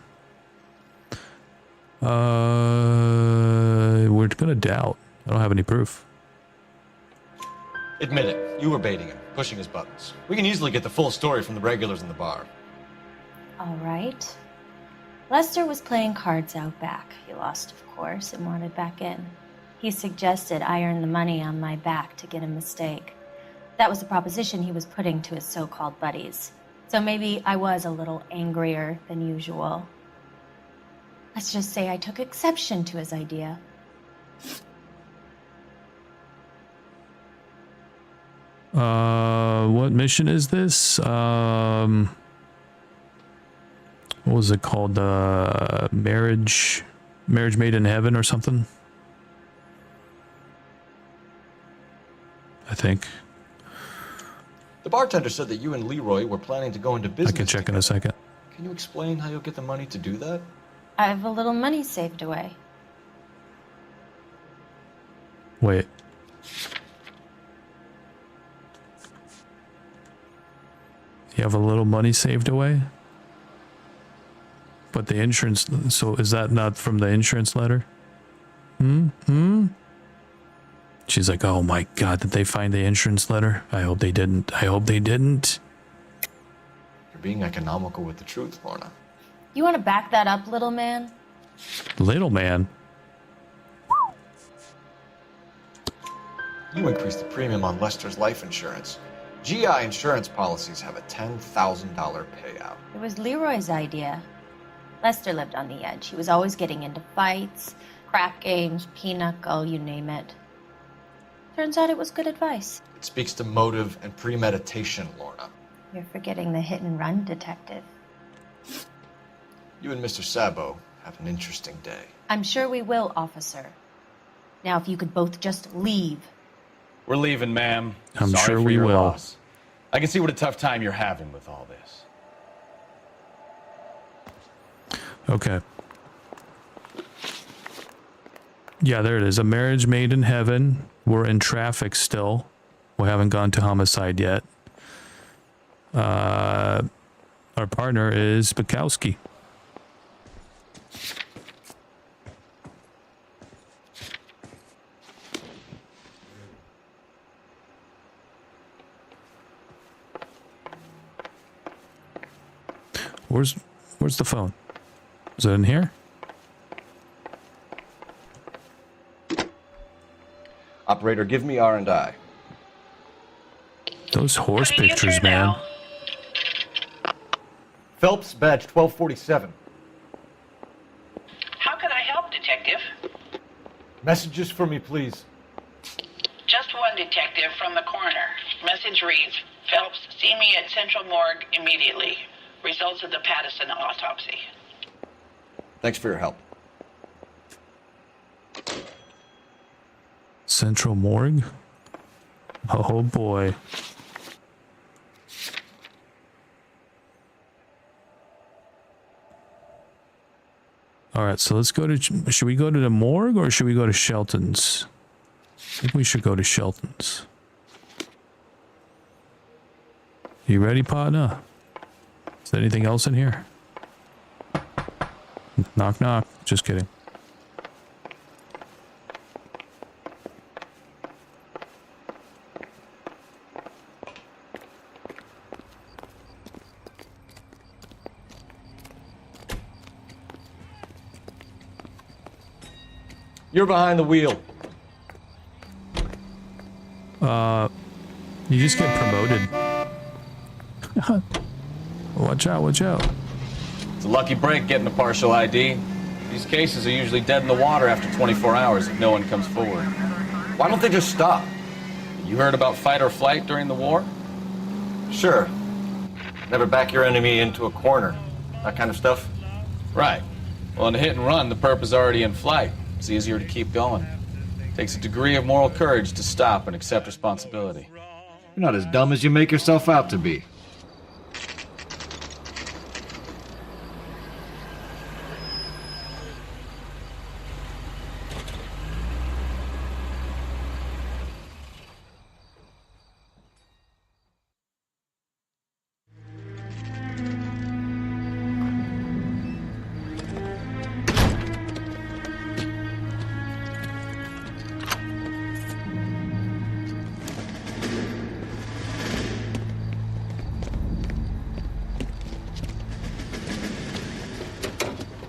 We're gonna doubt. I don't have any proof. Admit it. You were baiting him, pushing his buttons. We can easily get the full story from the regulars in the bar. All right. Lester was playing cards out back. He lost, of course, and wanted back in. He suggested I earn the money on my back to get a mistake. That was the proposition he was putting to his so-called buddies. So maybe I was a little angrier than usual. Let's just say I took exception to his idea. What mission is this? What was it called? Marriage Made in Heaven or something? I think. The bartender said that you and Leroy were planning to go into business. I can check in a second. Can you explain how you'll get the money to do that? I have a little money saved away. Wait. You have a little money saved away? But the insurance, so is that not from the insurance letter? She's like, oh my God, did they find the insurance letter? I hope they didn't. I hope they didn't. You're being economical with the truth, Lorna. You want to back that up, little man? Little man. You increased the premium on Lester's life insurance. GI insurance policies have a $10,000 payout. It was Leroy's idea. Lester lived on the edge. He was always getting into fights, crap games, pinochle, you name it. Turns out it was good advice. It speaks to motive and premeditation, Lorna. You're forgetting the hit and run detective. You and Mr. Sabo have an interesting day. I'm sure we will, officer. Now, if you could both just leave. We're leaving, ma'am. I'm Sorry sure for we your will. loss. I can see what a tough time you're having with all this. Okay. Yeah, there it is. A Marriage Made in Heaven. We're in traffic still. We haven't gone to homicide yet. Our partner is Bukowski. Where's the phone? Is it in here? Operator, give me R&I. Those horse pictures, man. Phelps, badge 1247. How can I help, Detective? Messages for me, please. Just one detective from the coroner. Message reads, Phelps, see me at Central Morgue immediately. Results of the Pattison autopsy. Thanks for your help. Central Morgue? Oh boy. Alright, so let's go to... Should we go to the morgue or should we go to Shelton's? I think we should go to Shelton's. You ready, partner? Is there anything else in here? Knock, knock. Just kidding. You're behind the wheel. You just get promoted. Watch out, watch out. It's a lucky break getting a partial ID. These cases are usually dead in the water after 24 hours if no one comes forward. Why don't they just stop? You heard about fight or flight during the war? Sure. Never back your enemy into a corner. That kind of stuff. Right. Well, in a hit and run, the perp is already in flight. It's easier to keep going. Takes a degree of moral courage to stop and accept responsibility. You're not as dumb as you make yourself out to be.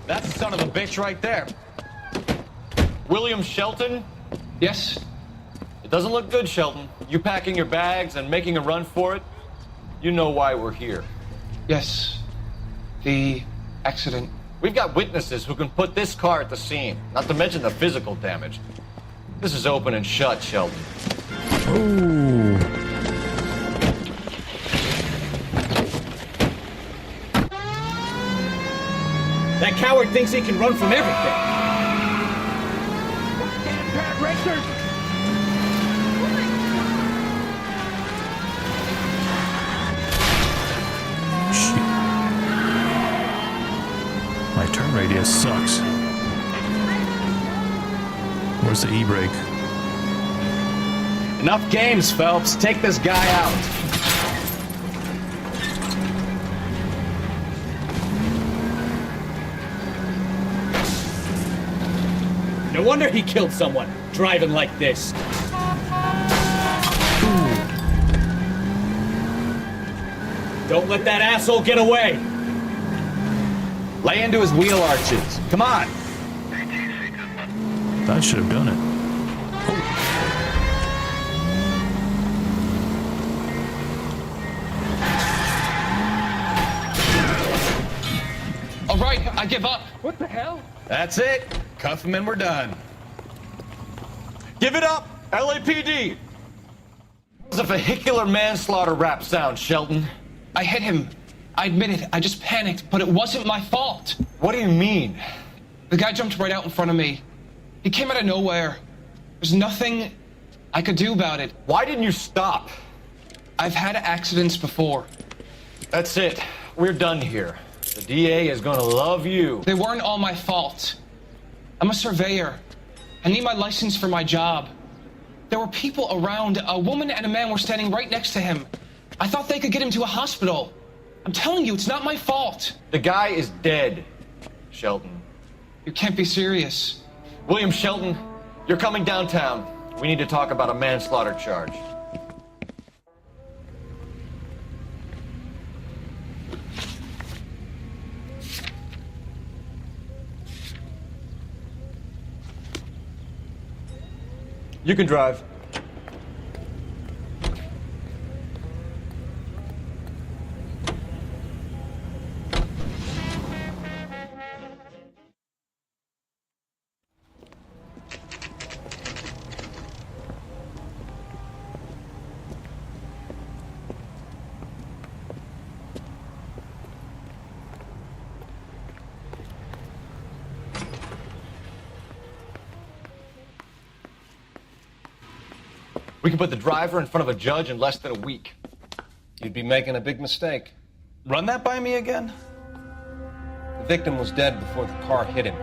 That's the son of a bitch right there. William Shelton? Yes? It doesn't look good, Shelton. You packing your bags and making a run for it? You know why we're here. Yes. The accident. We've got witnesses who can put this car at the scene, not to mention the physical damage. This is open and shut, Shelton. Ooh. That coward thinks he can run from everything. Shit. My turn radius sucks. Where's the e-brake? Enough games, Phelps. Take this guy out. No wonder he killed someone, driving like this. Don't let that asshole get away. Lay into his wheel arches. Come on. That should have done it. All right, I give up. What the hell? That's it. Cuff him and we're done. Give it up, LAPD! It was a vehicular manslaughter rap sound, Shelton. I hit him. I admit it. I just panicked, but it wasn't my fault. What do you mean? The guy jumped right out in front of me. He came out of nowhere. There's nothing I could do about it. Why didn't you stop? I've had accidents before. That's it. We're done here. The DA is gonna love you. They weren't all my fault. I'm a surveyor. I need my license for my job. There were people around. A woman and a man were standing right next to him. I thought they could get him to a hospital. I'm telling you, it's not my fault. The guy is dead, Shelton. You can't be serious. William Shelton, you're coming downtown. We need to talk about a manslaughter charge. You can drive. We can put the driver in front of a judge in less than a week. You'd be making a big mistake. Run that by me again? The victim was dead before the car hit him.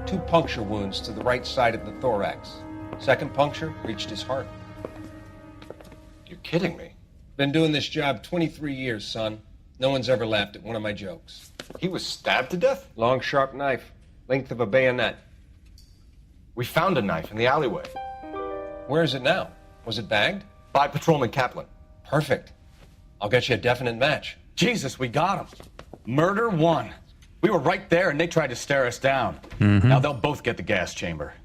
2 puncture wounds to the right side of the thorax. Second puncture reached his heart. You're kidding me. Been doing this job 23 years, son. No one's ever laughed at one of my jokes. He was stabbed to death? Long, sharp knife. Length of a bayonet. We found a knife in the alleyway. Where is it now? Was it bagged? By Patrolman Kaplan. Perfect. I'll get you a definite match. Jesus, we got him. Murder 1. We were right there and they tried to stare us down. Now they'll both get the gas chamber.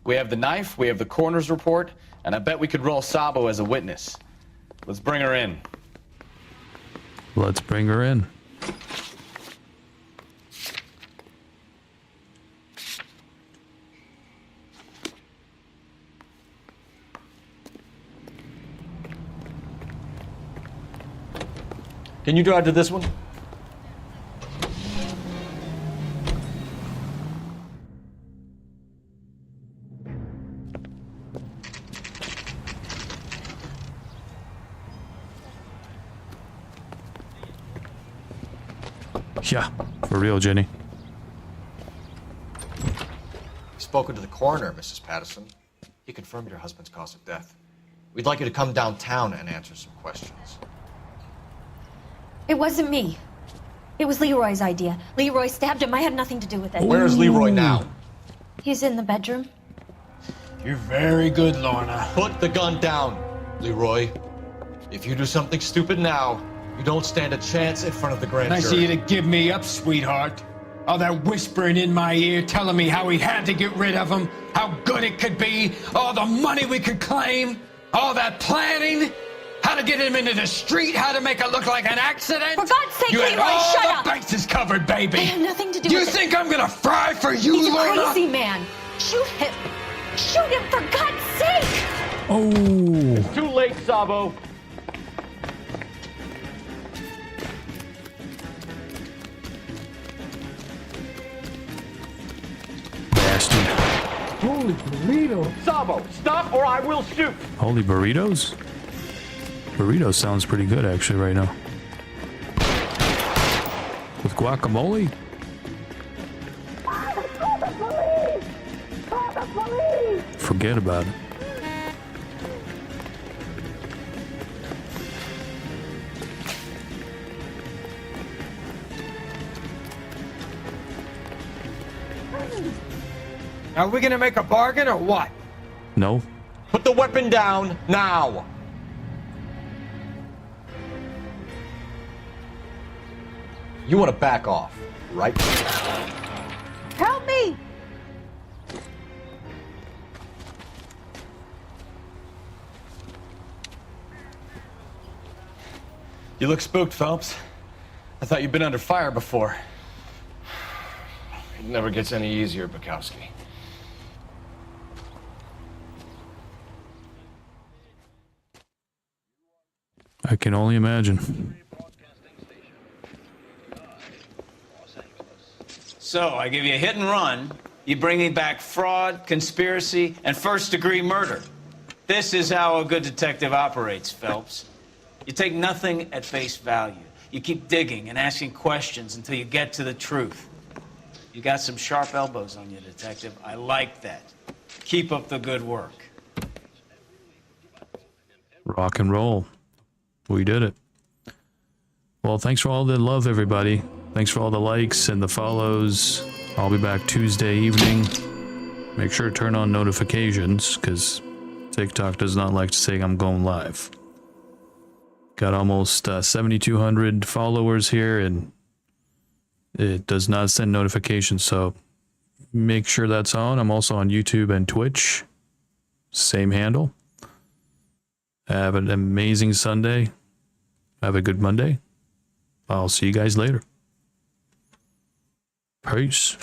We have the knife, we have the coroner's report, and I bet we could roll Sabo as a witness. Let's bring her in. Let's bring her in. Can you drive to this one? Yeah, for real, Jenny. Spoken to the coroner, Mrs. Patterson. He confirmed your husband's cause of death. We'd like you to come downtown and answer some questions. It wasn't me. It was Leroy's idea. Leroy stabbed him. I had nothing to do with it. Where is Leroy now? He's in the bedroom. You're very good, Lorna. Put the gun down, Leroy. If you do something stupid now, you don't stand a chance in front of the grand Nice jury. of you to give me up, sweetheart. All that whispering in my ear telling me how we had to get rid of him, how good it could be, all the money we could claim, all that planning, how to get him into the street, how to make it look like an accident. For God's sake, you had Leroy, all shut the up. bases covered, baby. I have nothing to do You with it. think I'm gonna fry for you, He's a Lorna? crazy man. Shoot him. Shoot him, for God's sake. Oh. Too late, Sabo. Bastard. Holy Toledo. Sabo, stop or I will shoot. Holy burritos? Burritos sounds pretty good actually right now. With guacamole? Forget about it. Are we gonna make a bargain or what? No. Put the weapon down now. You want to back off, right? Help me! You look spooked, Phelps. I thought you'd been under fire before. It never gets any easier, Bukowski. I can only imagine. So, I give you a hit and run. You bring me back fraud, conspiracy, and first-degree murder. This is how a good detective operates, Phelps. You take nothing at face value. You keep digging and asking questions until you get to the truth. You got some sharp elbows on you, detective. I like that. Keep up the good work. Rock and roll. We did it. Well, thanks for all the love, everybody. Thanks for all the likes and the follows. I'll be back Tuesday evening. Make sure to turn on notifications, because TikTok does not like to say I'm going live. Got almost 7,200 followers here, and it does not send notifications, so make sure that's on. I'm also on YouTube and Twitch. Same handle. Have an amazing Sunday. Have a good Monday. I'll see you guys later. Peace.